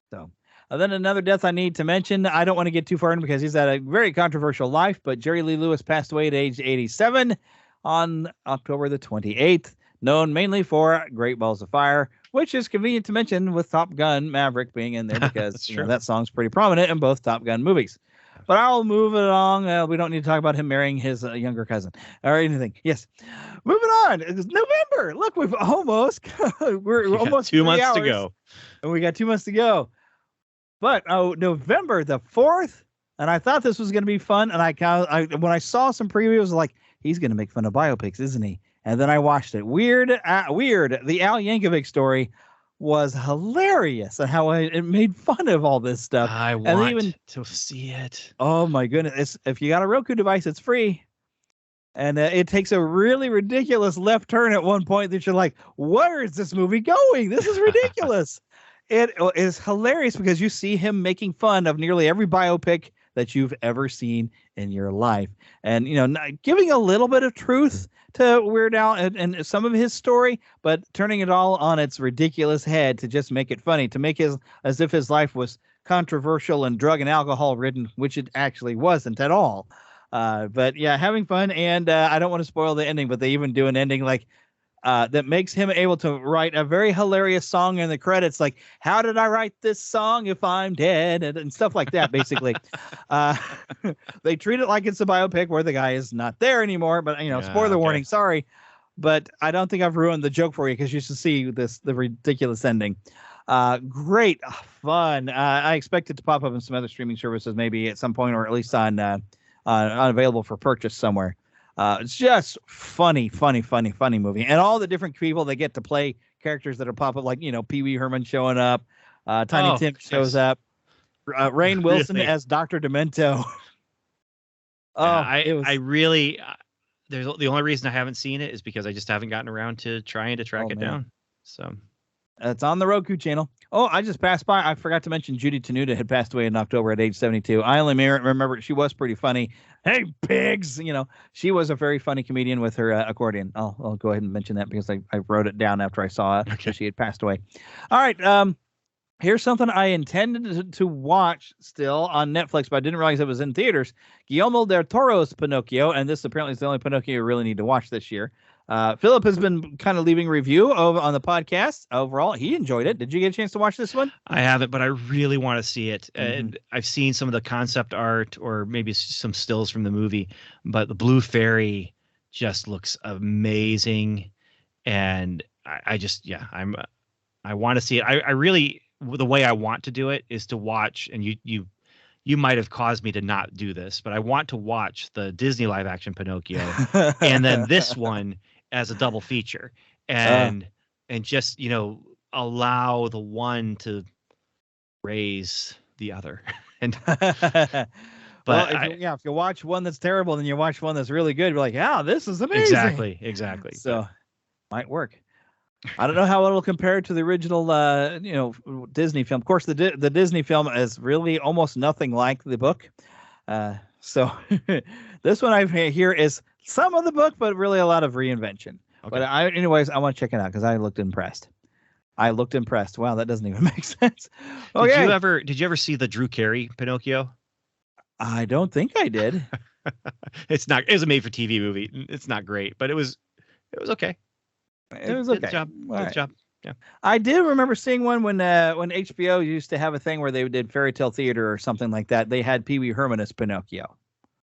So. Then another death I need to mention. I don't want to get too far in because he's had a very controversial life, but Jerry Lee Lewis passed away at age 87 on October the 28th, known mainly for Great Balls of Fire, which is convenient to mention with Top Gun Maverick being in there because that song's pretty prominent in both Top Gun movies. But I'll move it along. We don't need to talk about him marrying his younger cousin or anything. Yes. Moving on. It's November. Look, we're almost 2 months to go. And we got 2 months to go. But November the 4th, and I thought this was going to be fun. And when I saw some previews, I was like, he's going to make fun of biopics, isn't he? And then I watched it. Weird. The Al Yankovic story was hilarious and how it made fun of all this stuff. I want to see it. Oh my goodness. If you got a Roku device, it's free. And it takes a really ridiculous left turn at one point that you're like, where is this movie going? This is ridiculous. It is hilarious because you see him making fun of nearly every biopic that you've ever seen in your life. And, giving a little bit of truth to Weird Al and some of his story, but turning it all on its ridiculous head to just make it funny, to make as if his life was controversial and drug and alcohol ridden, which it actually wasn't at all. But yeah, having fun. And I don't want to spoil the ending, but they even do an ending like that makes him able to write a very hilarious song in the credits. Like, how did I write this song if I'm dead? And stuff like that, basically. They treat it like it's a biopic where the guy is not there anymore. But, spoiler warning, sorry. But I don't think I've ruined the joke for you because you should see the ridiculous ending. Great fun. I expect it to pop up in some other streaming services maybe at some point, or at least on available for purchase somewhere. It's just funny movie, and all the different people that get to play characters that are pop up, like Pee Wee Herman showing up, Tiny Tim shows up, Rainn Wilson as Dr. Demento. I really there's the only reason I haven't seen it is because I just haven't gotten around to trying to track it down. So it's on the Roku channel. Oh, I just passed by. I forgot to mention Judy Tenuta had passed away in October at age 72. I only remember she was pretty funny. Hey, pigs! She was a very funny comedian with her accordion. I'll go ahead and mention that because I wrote it down after I saw it. Okay. She had passed away. All right. Here's something I intended to watch still on Netflix, but I didn't realize it was in theaters. Guillermo del Toro's Pinocchio, and this apparently is the only Pinocchio you really need to watch this year. Philip has been kind of leaving review on the podcast. Overall, he enjoyed it. Did you get a chance to watch this one? I haven't, but I really want to see it. And I've seen some of the concept art or maybe some stills from the movie, but the Blue Fairy just looks amazing. And I want to see it. I really, the way I want to do it is to watch, and you might have caused me to not do this, but I want to watch the Disney live action Pinocchio and then this one as a double feature and just, allow the one to raise the other. And but if you watch one that's terrible, then you watch one that's really good. You're like, yeah, this is amazing. Exactly. So might work. I don't know how it'll compare to the original, Disney film. Of course, the Disney film is really almost nothing like the book. So this one I hear is some of the book, but really a lot of reinvention. Okay. But I want to check it out because I looked impressed. I looked impressed. Wow, that doesn't even make sense. Okay. Did you ever see the Drew Carey Pinocchio? I don't think I did. It was a made for TV movie. It's not great, but it was okay. It was okay. Good job. All Good right. job. Yeah. I did remember seeing one when HBO used to have a thing where they did fairy tale theater or something like that. They had Pee Wee Herman as Pinocchio.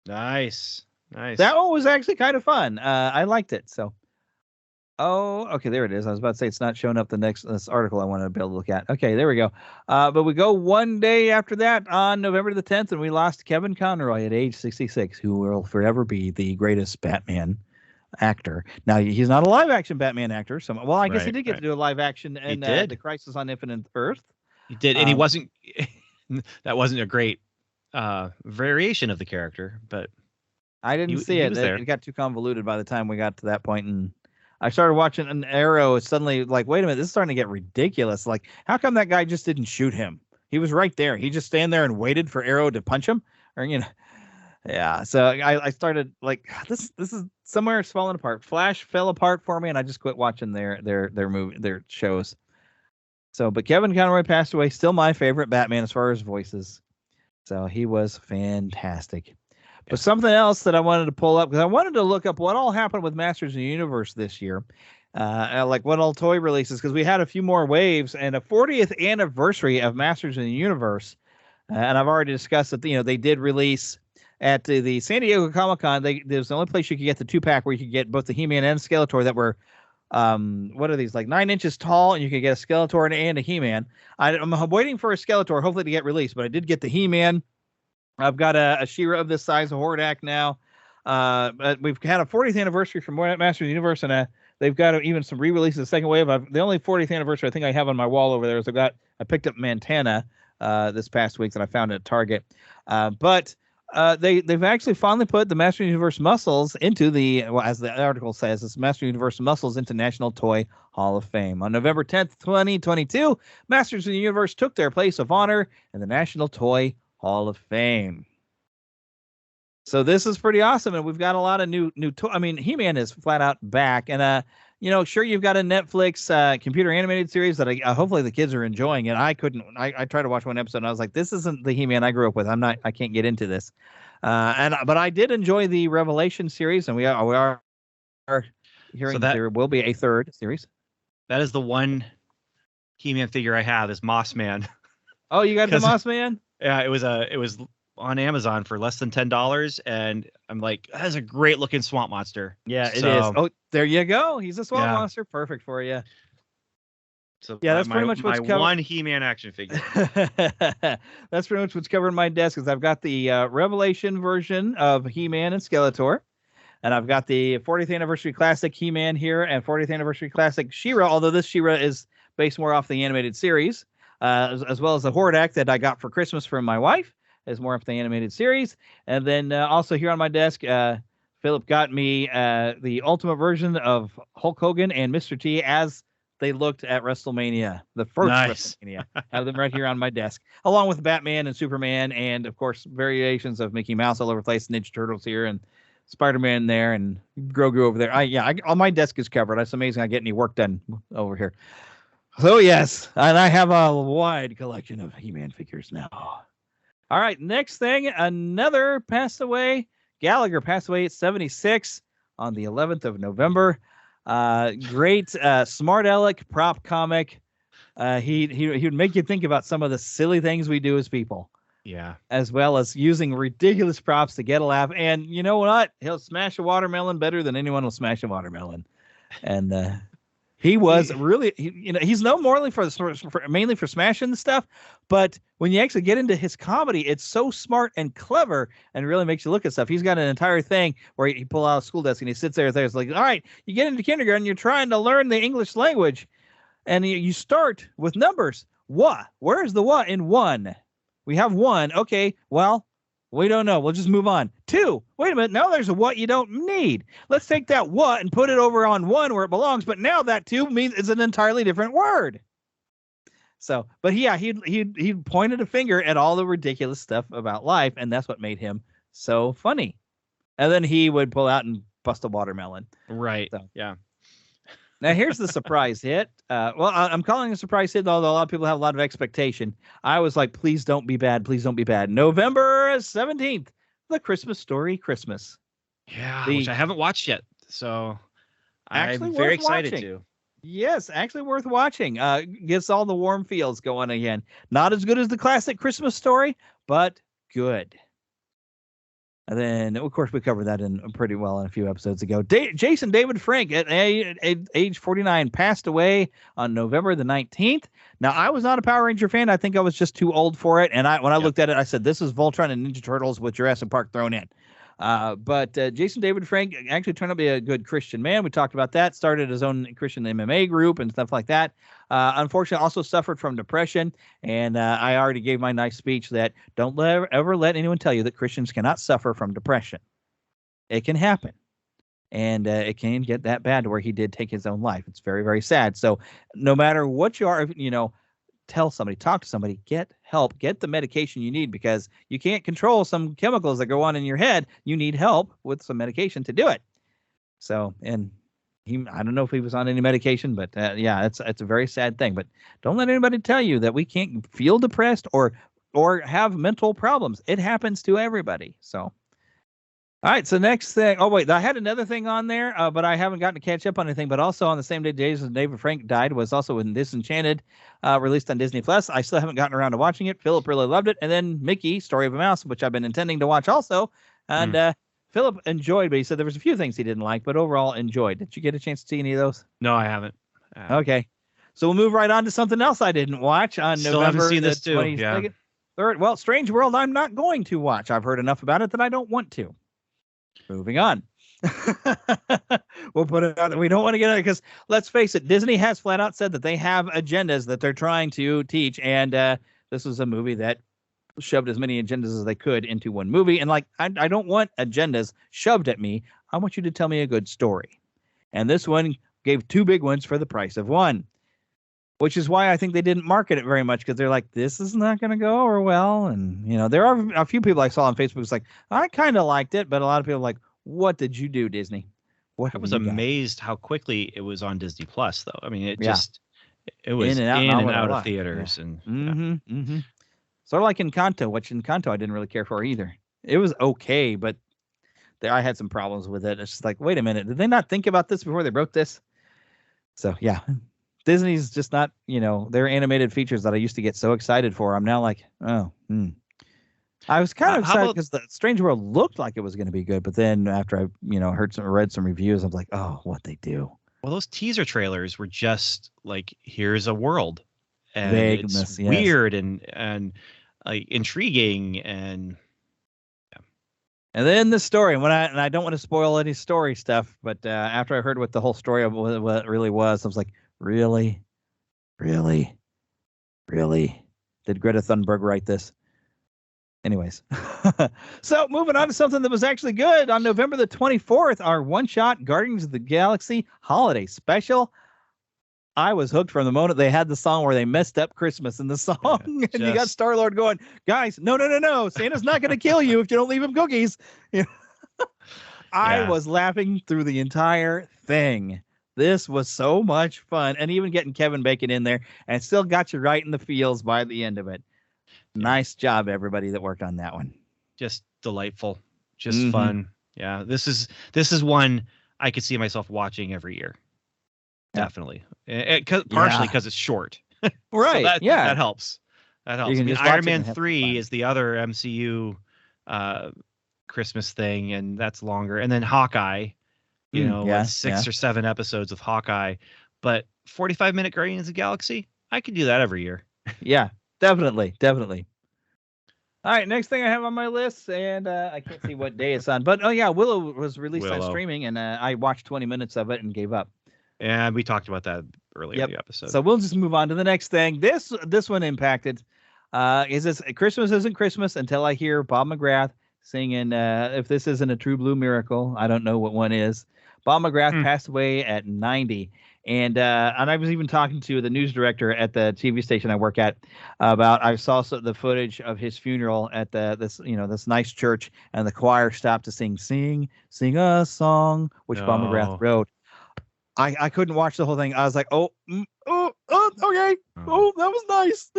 Nice. That one was actually kind of fun. I liked it. So, okay, there it is. I was about to say it's not showing up this article I wanted to be able to look at. Okay, there we go. But we go one day after that on November the 10th, and we lost Kevin Conroy at age 66, who will forever be the greatest Batman actor. Now, he's not a live action Batman actor. So, well, I guess he did get to do a live action in The Crisis on Infinite Earth. He did, and he wasn't. That wasn't a great variation of the character, but I didn't see it. It got too convoluted by the time we got to that point, and I started watching an Arrow. It's suddenly like, wait a minute, this is starting to get ridiculous. Like, how come that guy just didn't shoot him? He was right there. He just stand there and waited for Arrow to punch him, or yeah. So I started like, this is somewhere it's falling apart. Flash fell apart for me, and I just quit watching their shows. So, but Kevin Conroy passed away. Still my favorite Batman as far as voices. So he was fantastic. But something else that I wanted to pull up, because I wanted to look up what all happened with Masters of the Universe this year, like what all toy releases, because we had a few more waves and a 40th anniversary of Masters of the Universe. And I've already discussed that, they did release at the San Diego Comic-Con. There's the only place you could get the 2-pack where you could get both the He-Man and Skeletor that were, what are these, like 9 inches tall, and you could get a Skeletor and a He-Man. I'm waiting for a Skeletor, hopefully to get released, but I did get the He-Man. I've got a She-Ra of this size, a Hordak now. But we've had a 40th anniversary from Masters of the Universe, and they've got even some re-releases. The second wave. The only 40th anniversary I think I have on my wall over there is I picked up Montana this past week that I found at Target. But they've actually finally put the Masters of the Universe muscles into as the article says, it's Masters of the Universe muscles into National Toy Hall of Fame. On November 10th, 2022, Masters of the Universe took their place of honor in the National Toy Hall of Fame. So this is pretty awesome, and we've got a lot of new I mean, He-Man is flat out back, and sure, you've got a Netflix computer animated series that hopefully the kids are enjoying it. I tried to watch one episode and I was like, this isn't the He-Man I grew up with. I can't get into this. But I did enjoy the Revelation series, and we are hearing that there will be a third series. That is the one He-Man figure I have, is Moss Man. Oh, you got the Moss Man? Yeah, it was on Amazon for less than $10, and I'm like, that's a great looking swamp monster. Yeah, it is. Oh, there you go. He's a swamp monster. Perfect for you. So yeah, that's pretty much what's covered. One He-Man action figure. That's pretty much what's covered in my desk. Is I've got the Revelation version of He-Man and Skeletor, and I've got the 40th anniversary classic He-Man here and 40th anniversary classic She-Ra. Although this She-Ra is based more off the animated series. As well as the Hordak that I got for Christmas from my wife, is more of the animated series. And then also here on my desk, Philip got me the ultimate version of Hulk Hogan and Mr. T as they looked at WrestleMania, the first WrestleMania. I have them right here on my desk, along with Batman and Superman, and of course variations of Mickey Mouse all over the place, Ninja Turtles here, and Spider-Man there, and Grogu over there. All my desk is covered. It's amazing I get any work done over here. So yes, and I have a wide collection of He-Man figures now. All right, next thing, another passed away. Gallagher passed away at 76 on the 11th of November. Great, smart aleck prop comic. He would make you think about some of the silly things we do as people. Yeah. As well as using ridiculous props to get a laugh. And you know what? He'll smash a watermelon better than anyone will smash a watermelon. And he was really, he's known mainly for smashing the stuff, but when you actually get into his comedy, it's so smart and clever and really makes you look at stuff. He's got an entire thing where he pull out a school desk and he sits there. It's like, all right, you get into kindergarten, you're trying to learn the English language, and you start with numbers. What? Where's the what in one? We have one. Okay, well, we don't know. We'll just move on. 2. Wait a minute. Now there's a what you don't need. Let's take that what and put it over on 1 where it belongs. But now that 2 means it's an entirely different word. So, but yeah, he pointed a finger at all the ridiculous stuff about life, and that's what made him so funny. And then he would pull out and bust a watermelon. Right. So, yeah. Now here's the surprise hit. I'm calling it a surprise hit, although a lot of people have a lot of expectation. I was like, please don't be bad. Please don't be bad. November 17th, The Christmas Story Christmas. Yeah, which I haven't watched yet. So I'm very excited to. Yes, actually worth watching. Gets all the warm feels going again. Not as good as the classic Christmas Story, but good. And then, of course, we covered that in pretty well in a few episodes ago. Jason David Frank, at age 49, passed away on November the 19th. Now, I was not a Power Ranger fan. I think I was just too old for it. And when I looked at it, I said, this is Voltron and Ninja Turtles with Jurassic Park thrown in. But Jason David Frank actually turned out to be a good Christian man. We talked about that. Started his own Christian MMA group and stuff like that. Unfortunately, also suffered from depression. And I already gave my nice speech that don't ever let anyone tell you that Christians cannot suffer from depression. It can happen. And it can get that bad to where he did take his own life. It's very, very sad. So no matter what you are, tell somebody, talk to somebody, get help, get the medication you need, because you can't control some chemicals that go on in your head. You need help with some medication to do it. So, and I don't know if he was on any medication, but yeah, it's a very sad thing. But don't let anybody tell you that we can't feel depressed or have mental problems. It happens to everybody. So. All right, so next thing. Oh, wait, I had another thing on there, but I haven't gotten to catch up on anything. But also on the same day Jason David Frank died was also in Disenchanted, released on Disney+. I still haven't gotten around to watching it. Philip really loved it. And then Mickey, Story of a Mouse, which I've been intending to watch also. And Philip enjoyed, but he said there was a few things he didn't like, but overall enjoyed. Did you get a chance to see any of those? No, I haven't. Okay. So we'll move right on to something else I didn't watch on Still November haven't seen this too. 22nd. Yeah. Well, Strange World, I'm not going to watch. I've heard enough about it that I don't want to. Moving on. We'll put it out. We don't want to get it because let's face it, Disney has flat out said that they have agendas that they're trying to teach. And this was a movie that shoved as many agendas as they could into one movie. And I don't want agendas shoved at me. I want you to tell me a good story. And this one gave two big ones for the price of one, which is why I think they didn't market it very much, because they're like, this is not going to go over well. And, there are a few people I saw on Facebook who's like, I kind of liked it. But a lot of people are like, what did you do, Disney? I was amazed how quickly it was on Disney Plus, though. I mean, it was in and out of theaters. Yeah. And Sort of like Encanto, which Encanto I didn't really care for either. It was okay, but I had some problems with it. It's just like, wait a minute, did they not think about this before they wrote this? So, yeah. Disney's just not, their animated features that I used to get so excited for. I'm now like, I was kind of excited because the Strange World looked like it was going to be good, but then after I, read some reviews, I was like, oh, what they do. Well, those teaser trailers were just like, here's a world, and vagueness, it's weird and like intriguing, and and then the story. And I don't want to spoil any story stuff, but after I heard what the whole story of what it really was, I was like, really? Did Greta Thunberg write this? Anyways, so moving on to something that was actually good. On November the 24th, our one-shot Guardians of the Galaxy holiday special. I was hooked from the moment they had the song where they messed up Christmas in the song. And you got Star-Lord going, guys, no. Santa's not going to kill you if you don't leave him cookies. I was laughing through the entire thing. This was so much fun. And even getting Kevin Bacon in there, and it still got you right in the feels by the end of it. Nice job, everybody that worked on that one. Just delightful, just fun. Yeah, this is one I could see myself watching every year. Definitely, partially because it's short. Right? So that helps. That helps. I mean, Iron Man 3 is the other MCU Christmas thing, and that's longer. And then Hawkeye, like 6 or 7 episodes of Hawkeye. But 45-minute Guardians of the Galaxy, I could do that every year. Yeah. Definitely. All right, next thing I have on my list, and I can't see what day it's on, but Willow was released on streaming, and I watched 20 minutes of it and gave up. And we talked about that earlier in the episode. So we'll just move on to the next thing. This one impacted. Is this Christmas isn't Christmas until I hear Bob McGrath singing If This Isn't a True Blue Miracle. I don't know what one is. Bob McGrath passed away at 90. And I was even talking to the news director at the TV station I work at about I saw the footage of his funeral at this nice church, and the choir stopped to sing a song, which Bob McGrath wrote. I couldn't watch the whole thing. I was like, oh, okay. Oh, that was nice.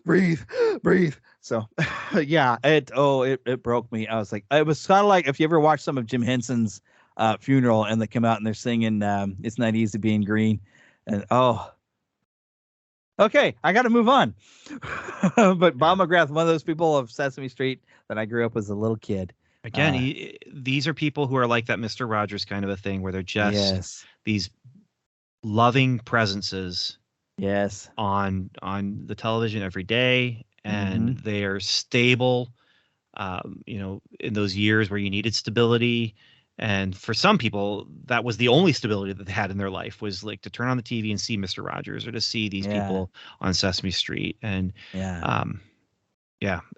breathe. So, yeah, it broke me. I was like, it was kind of like if you ever watched some of Jim Henson's funeral and they come out and they're singing "It's Not Easy Being Green," and okay, I got to move on. But Bob McGrath, one of those people of Sesame Street that I grew up as a little kid. Again, these are people who are like that Mr. Rogers kind of a thing, where they're just these loving presences on the television every day, and they are stable, in those years where you needed stability. And for some people, that was the only stability that they had in their life, was like to turn on the TV and see Mr. Rogers or to see these people on Sesame Street. And and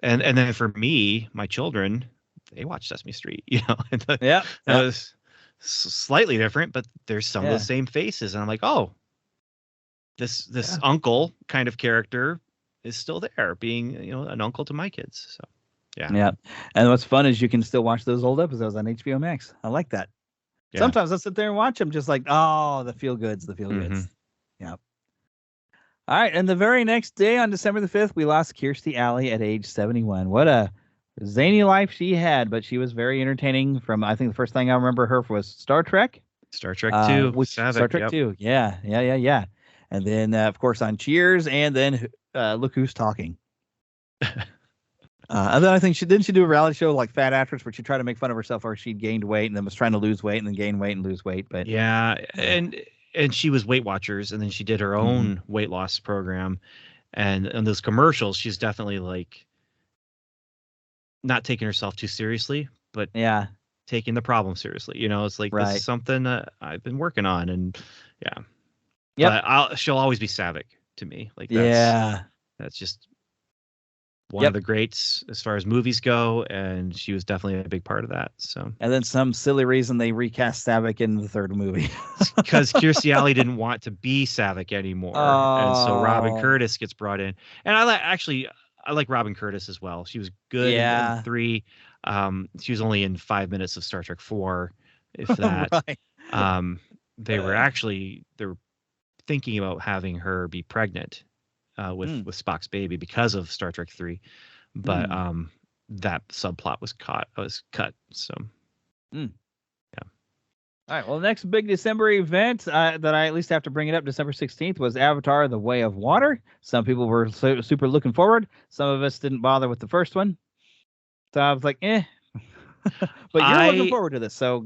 then for me, my children, they watch Sesame Street, that was slightly different, but there's some of the same faces. And I'm like, oh, this uncle kind of character is still there, being, an uncle to my kids. So, yeah. And what's fun is you can still watch those old episodes on HBO Max. I like that. Yeah. Sometimes I'll sit there and watch them just like, the feel goods. Yeah. All right. And the very next day on December the 5th, we lost Kirstie Alley at age 71. What a zany life she had, but she was very entertaining. From, I think the first thing I remember her was Star Trek. Star Trek 2. Star Trek 2. Yeah. And then, of course, on Cheers, and then Look Who's Talking. And then I think she do a reality show like Fat Actress, where she tried to make fun of herself, or she gained weight and then was trying to lose weight and then gain weight and lose weight. But and she was Weight Watchers, and then she did her own weight loss program. And in those commercials, she's definitely like not taking herself too seriously, but taking the problem seriously. It's like, this is something that I've been working on, and but she'll always be Savick to me. Like, that's just one of the greats as far as movies go, and she was definitely a big part of that. So, and then some silly reason they recast Savick in the third movie because Kirstie Alley didn't want to be Savick anymore, and so Robin Curtis gets brought in. And I like Robin Curtis as well. She was good in 3. She was only in 5 minutes of Star Trek 4, if that. They were thinking about having her be pregnant with Spock's baby because of Star Trek 3, but that subplot was cut. So, All right. Well, the next big December event that I at least have to bring it up, December 16th, was Avatar: The Way of Water. Some people were super looking forward. Some of us didn't bother with the first one, so I was like, but you're looking forward to this, so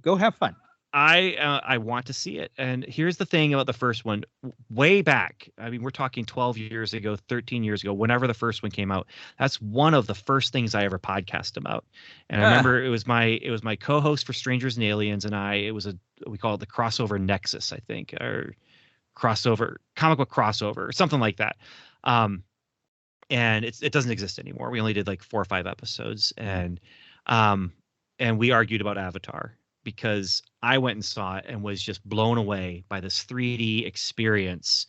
go have fun. I want to see it. And here's the thing about the first one. Way back, I mean, we're talking 12 years ago, 13 years ago, whenever the first one came out. That's one of the first things I ever podcast about. And I remember it was my co-host for Strangers and Aliens and we call it the Crossover Nexus, I think, or crossover, comic book crossover, or something like that. And it doesn't exist anymore. We only did like 4 or 5 episodes, and we argued about Avatar, because I went and saw it and was just blown away by this 3D experience.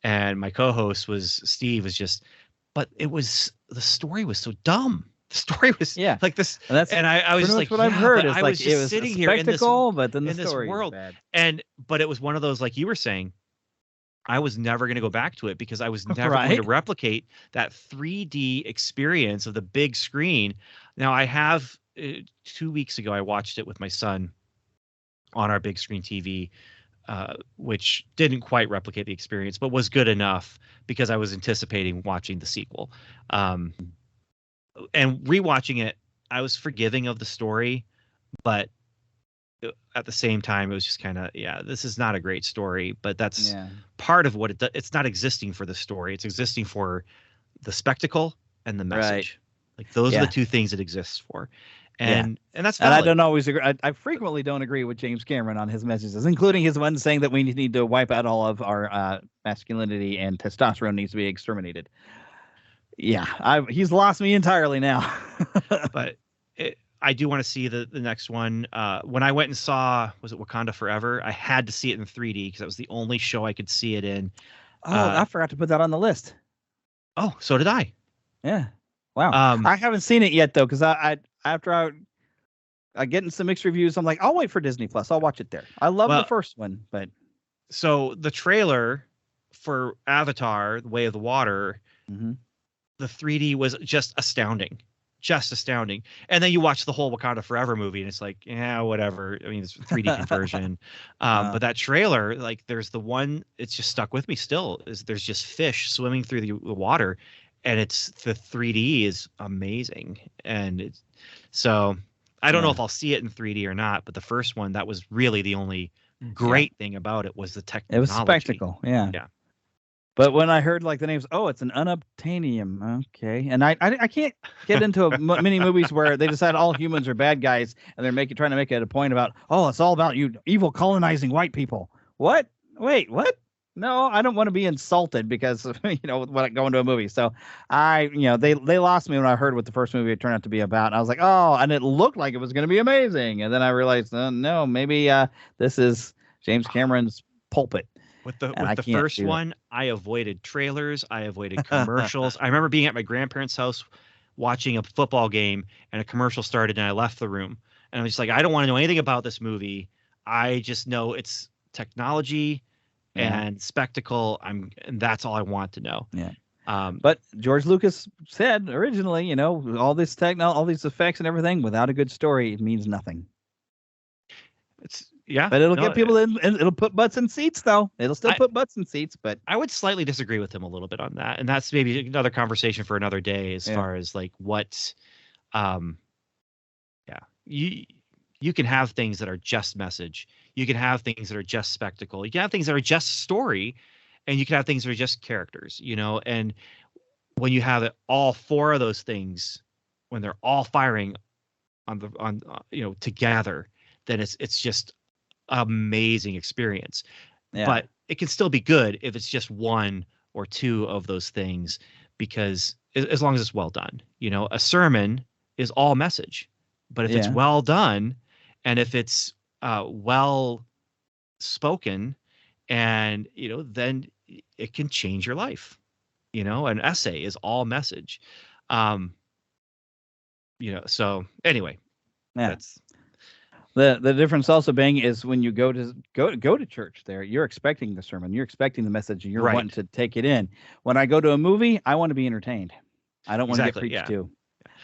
And my co-host Steve was just, but the story was so dumb. The story was like this. And I was just like, what I've heard is I like, was just sitting here in this but then the story world. Was bad. But it was one of those, like you were saying, I was never going to go back to it, because I was never going to replicate that 3D experience of the big screen. Now I have, 2 weeks ago, I watched it with my son on our big screen TV, which didn't quite replicate the experience, but was good enough because I was anticipating watching the sequel. And rewatching it, I was forgiving of the story, but at the same time, it was just kind of, this is not a great story, but that's part of what it does. It's not existing for the story. It's existing for the spectacle and the message. Like, those are the two things it exists for. And that's valid. And I don't always agree. I frequently don't agree with James Cameron on his messages, including his one saying that we need to wipe out all of our masculinity and testosterone needs to be exterminated. He's lost me entirely now. But I do want to see the next one. When I went and saw, was it Wakanda Forever? I had to see it in 3D because that was the only show I could see it in. I forgot to put that on the list. Oh, so did I. Yeah. Wow. I haven't seen it yet though, because after getting some mixed reviews. I'm like, I'll wait for Disney Plus. I'll watch it there. I love the first one, but so the trailer for Avatar: The Way of the Water, the 3D was just astounding. And then you watch the whole Wakanda Forever movie and it's like, yeah, whatever. I mean, it's 3D conversion. But that trailer, like there's the one, it's just stuck with me still, is there's just fish swimming through the water, and it's the 3D is amazing. And it's so I don't know if I'll see it in 3D or not, but the first one, that was really the only great thing about it was the technology. It was spectacle. Yeah. But when I heard like the names, it's an unobtainium. Okay. And I can't get into many movies where they decide all humans are bad guys and they're trying to make it a point about, it's all about you evil colonizing white people. What? Wait, what? No, I don't want to be insulted because when I go into a movie. So they lost me when I heard what the first movie turned out to be about. And I was like, and it looked like it was going to be amazing. And then I realized, no, maybe this is James Cameron's pulpit. With the first one, I avoided trailers. I avoided commercials. I remember being at my grandparents' house watching a football game and a commercial started and I left the room. And I was just like, I don't want to know anything about this movie. I just know it's technology and spectacle. And that's all I want to know. Yeah. But George Lucas said originally, all this all these effects and everything, without a good story, it means nothing. But it'll get people in, and it'll put butts in seats, though. It'll still put butts in seats, but I would slightly disagree with him a little bit on that, and that's maybe another conversation for another day. As far as like what, you can have things that are just message, you can have things that are just spectacle, you can have things that are just story, and you can have things that are just characters. And when you have all four of those things, when they're all firing on together, then it's just amazing experience. But it can still be good if it's just one or two of those things, because as long as it's well done. A sermon is all message, but if it's well done and if it's well spoken, and then it can change your life. An essay is all message. So anyway, that's the difference also being is when you go to church there, you're expecting the sermon, you're expecting the message, and you're wanting to take it in. When I go to a movie, I want to be entertained. I don't want to get preached to.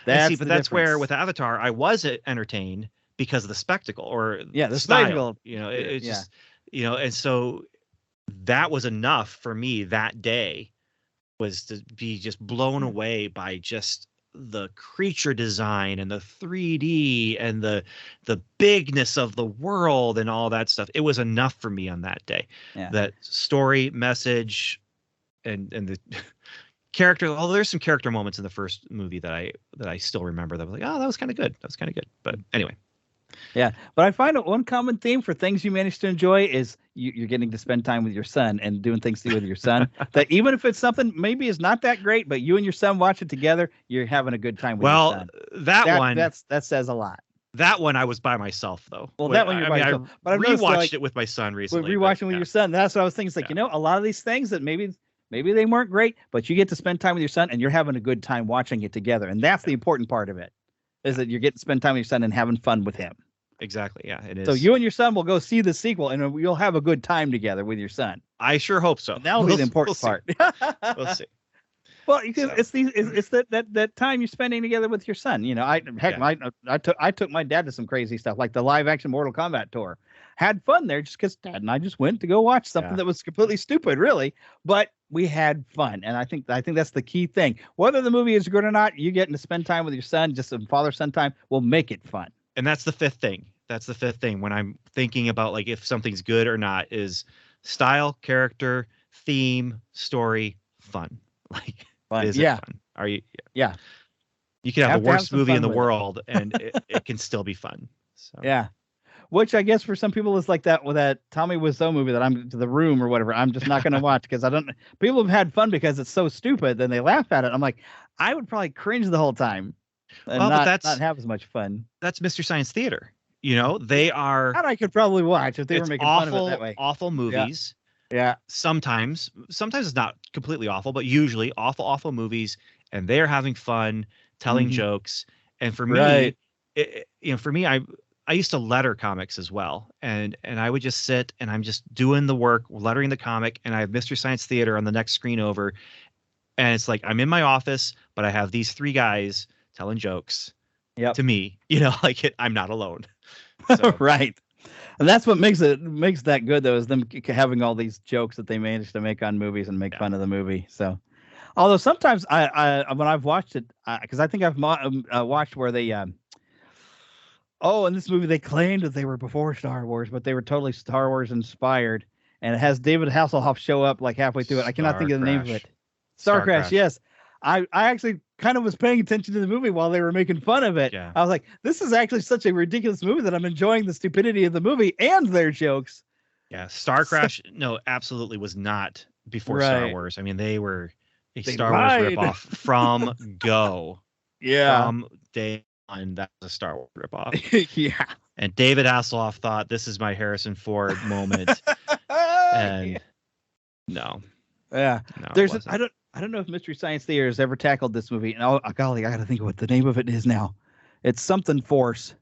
That's where with Avatar, I was entertained because of the spectacle or the style. Spectacle. It's just and so that was enough for me that day, was to be just blown away by just the creature design and the 3D and the bigness of the world and all that stuff. It was enough for me on that day. That story, message, and the character. Although there's some character moments in the first movie that I still remember that was like, that was kind of good. But anyway. Yeah, but I find one common theme for things you manage to enjoy is you're getting to spend time with your son and doing things with your son. That even if it's something maybe is not that great, but you and your son watch it together, you're having a good time with your son. That says a lot. That one I was by myself though. Well, that one you're by yourself. But I rewatched it with my son recently. Rewatching with your son. That's what I was thinking. It's like a lot of these things that maybe they weren't great, but you get to spend time with your son and you're having a good time watching it together, and that's the important part of it. Is that you're getting to spend time with your son and having fun with him. Exactly. Yeah, it is. So you and your son will go see the sequel, and you'll have a good time together with your son. I sure hope so. And that'll be the important part. We'll see. Well, it's that time you're spending together with your son. I took my dad to some crazy stuff, like the live action Mortal Kombat tour. Had fun there just because Dad and I just went to go watch something that was completely stupid, really. But we had fun, and I think that's the key thing. Whether the movie is good or not, you getting to spend time with your son, just some father-son time, will make it fun. And that's the fifth thing. When I'm thinking about like if something's good or not, is style, character, theme, story, fun. Like, is it fun? Are you? Yeah. You can have the worst movie in the world, and it can still be fun. So. Yeah. Which I guess for some people is like that with that Tommy Wiseau movie that I'm to The Room or whatever. I'm just not going to watch because people have had fun because it's so stupid. Then they laugh at it. I'm like, I would probably cringe the whole time and not have as much fun. That's Mr. Science Theater. They are. And I could probably watch if they were making fun of it that way. Awful movies. Yeah. Sometimes it's not completely awful, but usually awful movies, and they're having fun, telling jokes. And for me, for me, I used to letter comics as well, and I would just sit and I'm just doing the work, lettering the comic, and I have Mystery Science Theater on the next screen over, and it's like I'm in my office, but I have these three guys telling jokes to me, I'm not alone. So. Right. And that's what makes that good, though, is them having all these jokes that they managed to make on movies and make fun of the movie. So, although sometimes I when I've watched it, because I think I've watched where they, in this movie they claimed that they were before Star Wars, but they were totally Star Wars inspired, and it has David Hasselhoff show up like halfway through it. I cannot think of the name of it. Star Crash. Yes. I actually kind of was paying attention to the movie while they were making fun of it. Yeah. I was like, this is actually such a ridiculous movie that I'm enjoying the stupidity of the movie and their jokes. Yeah. Star Crash, no, absolutely was not before Star Wars. I mean, they were a Star Wars ripoff from go. Yeah. From day one, that was a Star Wars ripoff. Yeah. And David Hasselhoff thought, this is my Harrison Ford moment. And no. Yeah. No, I don't know if Mystery Science Theater has ever tackled this movie. And golly, I got to think of what the name of it is now. It's something Force.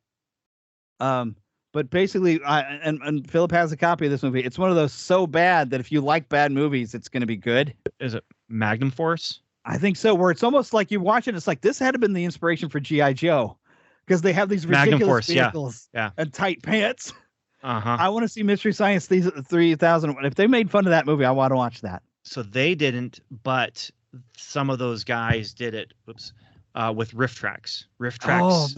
But basically, and Philip has a copy of this movie. It's one of those so bad that if you like bad movies, it's going to be good. Is it Magnum Force? I think so. Where it's almost like you watch it, it's like this had to been the inspiration for G.I. Joe, because they have these ridiculous vehicles and tight pants. I want to see Mystery Science 3000. If they made fun of that movie, I want to watch that. So they didn't, but some of those guys did it. With Rift Tracks. Rift Tracks.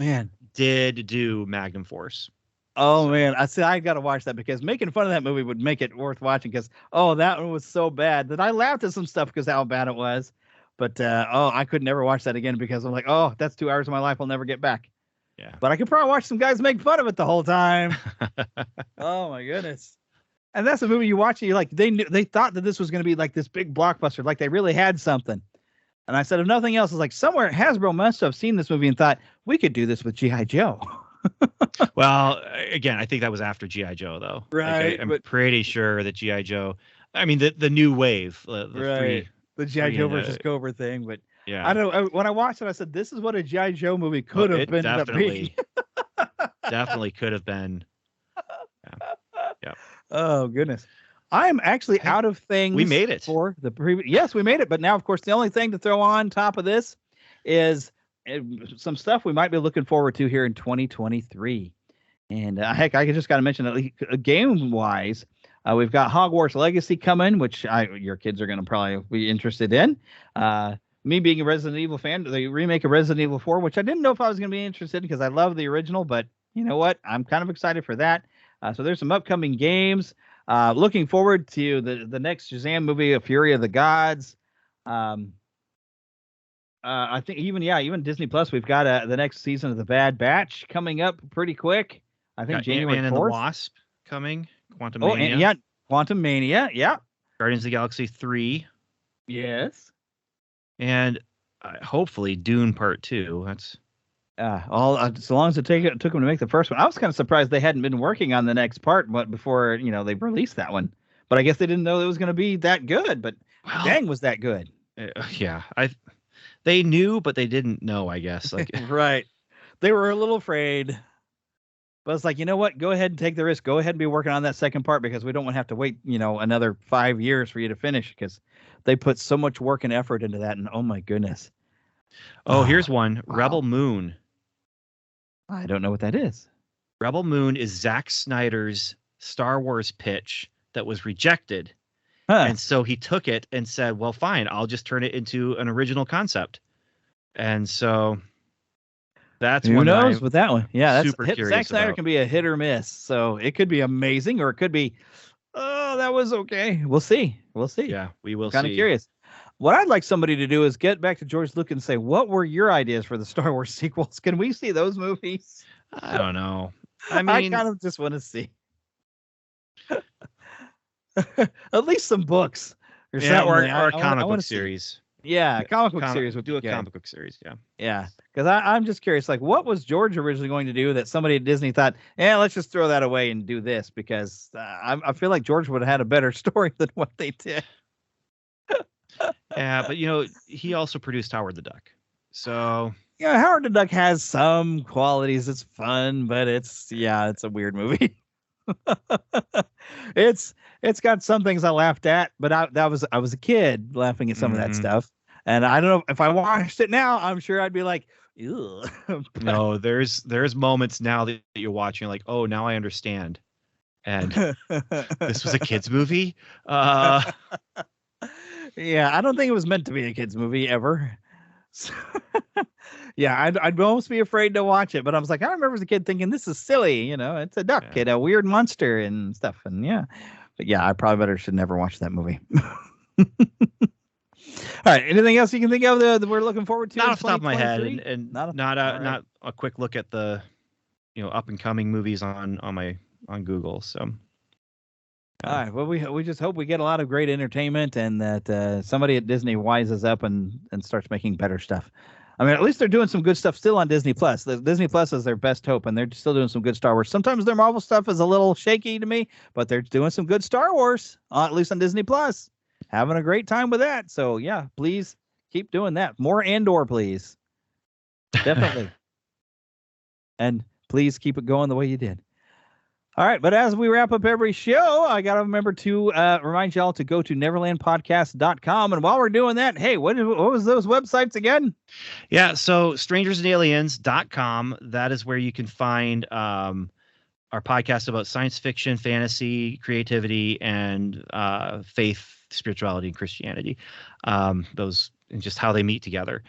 Did do Magnum Force. Oh man, I got to watch that, because making fun of that movie would make it worth watching. Because that one was so bad that I laughed at some stuff because how bad it was. But I could never watch that again, because I'm like, that's 2 hours of my life I'll never get back. Yeah. But I could probably watch some guys make fun of it the whole time. Oh my goodness. And that's a movie you watch and you're like, they thought that this was going to be like this big blockbuster, like they really had something. And I said, if nothing else, is like somewhere Hasbro must have seen this movie and thought we could do this with G.I. Joe. Well, again, I think that was after G.I. Joe, though. Right. I'm pretty sure that G.I. Joe, I mean, the new wave, the G.I. Joe versus Cobra thing. But yeah, I don't know. When I watched it, I said, this is what a G.I. Joe movie could have been. Definitely could have been. Yeah. Oh, goodness. I'm actually out of things. We made it for the previous. Yes, we made it. But now, of course, the only thing to throw on top of this is some stuff we might be looking forward to here in 2023. And heck, I just got to mention that game wise, we've got Hogwarts Legacy coming, which your kids are going to probably be interested in. Me being a Resident Evil fan, the remake of Resident Evil 4, which I didn't know if I was going to be interested in because I love the original, but you know what? I'm kind of excited for that. So there's some upcoming games. Looking forward to the next Shazam movie, A Fury of the Gods. I think even Disney Plus, we've got the next season of The Bad Batch coming up pretty quick. I think January 4th. Ant-Man and the Wasp coming. Quantumania. Quantumania. Yeah. Guardians of the Galaxy 3. Yes. And hopefully Dune Part 2. That's so long as it took them to make the first one. I was kind of surprised they hadn't been working on the next part, but before they released that one. But I guess they didn't know it was going to be that good. But dang, was that good? Yeah, they knew, but they didn't know. I guess right. They were a little afraid. But it's like, you know what? Go ahead and take the risk. Go ahead and be working on that second part because we don't want to have to wait, another 5 years for you to finish because they put so much work and effort into that. And oh my goodness. Oh, here's one. Wow. Rebel Moon. I don't know what that is. Rebel Moon is Zack Snyder's Star Wars pitch that was rejected. And so he took it and said, well, fine, I'll just turn it into an original concept. And so that's who knows with that one. Yeah, that's super curious. Zack Snyder can be a hit or miss. So it could be amazing or it could be, oh, that was okay. We'll see. Yeah, we will see. Kind of curious. What I'd like somebody to do is get back to George Lucas and say, what were your ideas for the Star Wars sequels? Can we see those movies? I don't know. I mean, I kind of just want to see at least some books or a comic book series. Yeah, comic book series would do a comic book series. Yeah, because I'm just curious, like, what was George originally going to do that somebody at Disney thought, let's just throw that away and do this? Because I feel like George would have had a better story than what they did. Yeah, but he also produced Howard the Duck. So Howard the Duck has some qualities. It's fun, but it's a weird movie. It's got some things I laughed at, but I was a kid laughing at some of that stuff. And I don't know if I watched it now, I'm sure I'd be like, ew. No, there's moments now that you're watching like, oh, now I understand. And this was a kids movie. Yeah, I don't think it was meant to be a kids movie ever. So, yeah, I'd almost be afraid to watch it, but I was like, I remember as a kid thinking this is silly, it's a duck and a weird monster and stuff, and but yeah, I probably should never watch that movie. All right, anything else you can think of that we're looking forward to? Not off the top of my head, and not right. a quick look at the up and coming movies on Google. So. All right. Well, we just hope we get a lot of great entertainment and that somebody at Disney wises up and starts making better stuff. I mean, at least they're doing some good stuff still on Disney Plus. Disney Plus is their best hope, and they're still doing some good Star Wars. Sometimes their Marvel stuff is a little shaky to me, but they're doing some good Star Wars, at least on Disney Plus. Having a great time with that. So, yeah, please keep doing that. More Andor, please. Definitely. And please keep it going the way you did. All right, but as we wrap up every show, I got to remember to remind y'all to go to neverlandpodcast.com. And while we're doing that, hey, what was those websites again? Yeah, so strangersandaliens.com. That is where you can find our podcast about science fiction, fantasy, creativity, and faith, spirituality, and Christianity. Those and just how they meet together.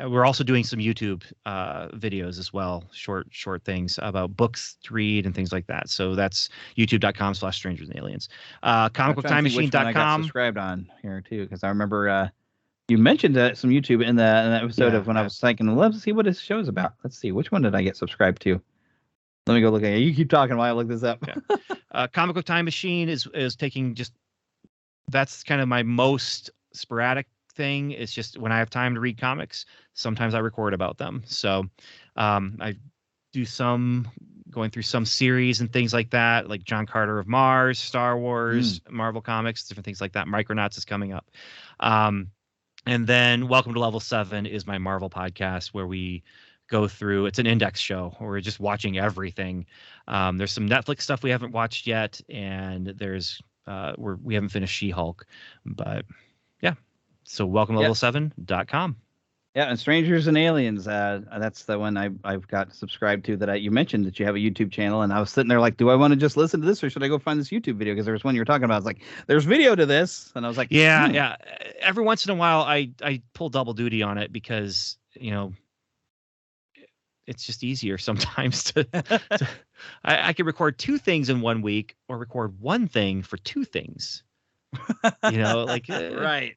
We're also doing some YouTube videos as well, short things about books to read and things like that. So that's youtube.com/strangersandaliens. comicbooktimemachine.com. Subscribed on here too, because I remember you mentioned some YouTube in the episode of when I was thinking, let's see what this show's about. Let's see, which one did I get subscribed to? Let me go look at it. You keep talking while I look this up. Yeah. Comic Book Time Machine is taking that's kind of my most sporadic thing. It's just when I have time to read comics, sometimes I record about them. So I do going through some series and things like that, like John Carter of Mars, Star Wars, Marvel Comics, different things like that. Micronauts is coming up. And then Welcome to Level 7 is my Marvel podcast where we go through, it's an index show where we're just watching everything. There's some Netflix stuff we haven't watched yet, and there's we haven't finished She-Hulk, but yeah. So welcome to level7.com. Yeah, and Strangers and Aliens, that's the one I've got subscribed to that you mentioned that you have a YouTube channel, and I was sitting there like, do I want to just listen to this or should I go find this YouTube video? Because there was one you were talking about. I was like, there's video to this. And I was like, yeah. Every once in a while I pull double duty on it because, it's just easier sometimes I can record two things in 1 week or record one thing for two things, right.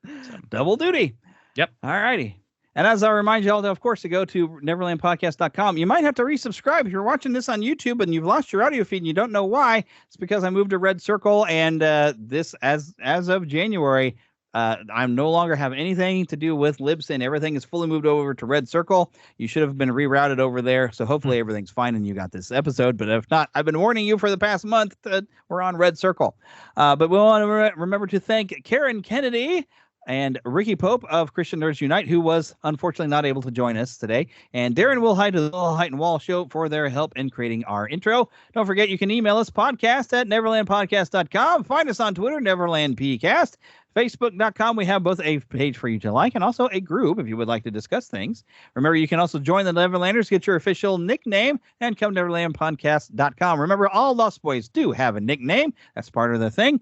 So. Double duty. Yep. All righty. And as I remind you all, of course, to go to neverlandpodcast.com. You might have to resubscribe if you're watching this on YouTube and you've lost your audio feed and you don't know why. It's because I moved to Red Circle, and this as of January, I'm no longer have anything to do with Libsyn. Everything is fully moved over to Red Circle. You should have been rerouted over there. So hopefully everything's fine and you got this episode. But if not, I've been warning you for the past month that we're on Red Circle. But we want to remember to thank Karen Kennedy and Ricky Pope of Christian Nerds Unite, who was unfortunately not able to join us today, and Darren Wilhite of the Wilhite and Wall Show for their help in creating our intro. Don't forget, you can email us, podcast@neverlandpodcast.com. Find us on Twitter, NeverlandPcast. Facebook.com, we have both a page for you to like and also a group if you would like to discuss things. Remember, you can also join the Neverlanders, get your official nickname, and come to NeverlandPodcast.com. Remember, all Lost Boys do have a nickname. That's part of the thing.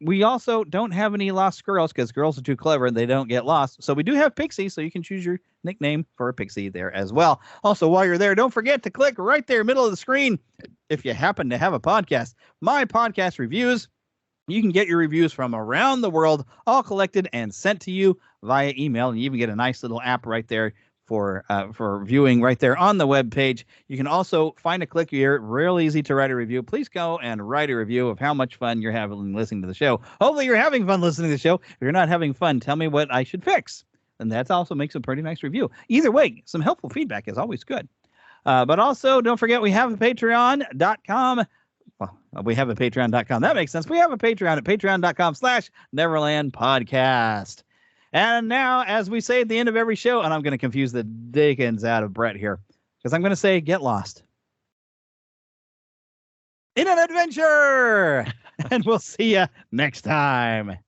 We also don't have any Lost Girls because girls are too clever and they don't get lost. So we do have Pixie, so you can choose your nickname for a Pixie there as well. Also, while you're there, don't forget to click right there, middle of the screen, if you happen to have a podcast. My podcast reviews. You can get your reviews from around the world, all collected and sent to you via email. And you even get a nice little app right there for viewing right there on the web page. You can also find a click here. Real easy to write a review. Please go and write a review of how much fun you're having listening to the show. Hopefully you're having fun listening to the show. If you're not having fun, tell me what I should fix. And that also makes a pretty nice review. Either way, some helpful feedback is always good. But also, don't forget, we have patreon.com. Well, we have a patreon.com. That makes sense. We have a Patreon at patreon.com/Neverland Podcast. And now, as we say at the end of every show, and I'm going to confuse the dickens out of Brett here, because I'm going to say, get lost in an adventure. And we'll see you next time.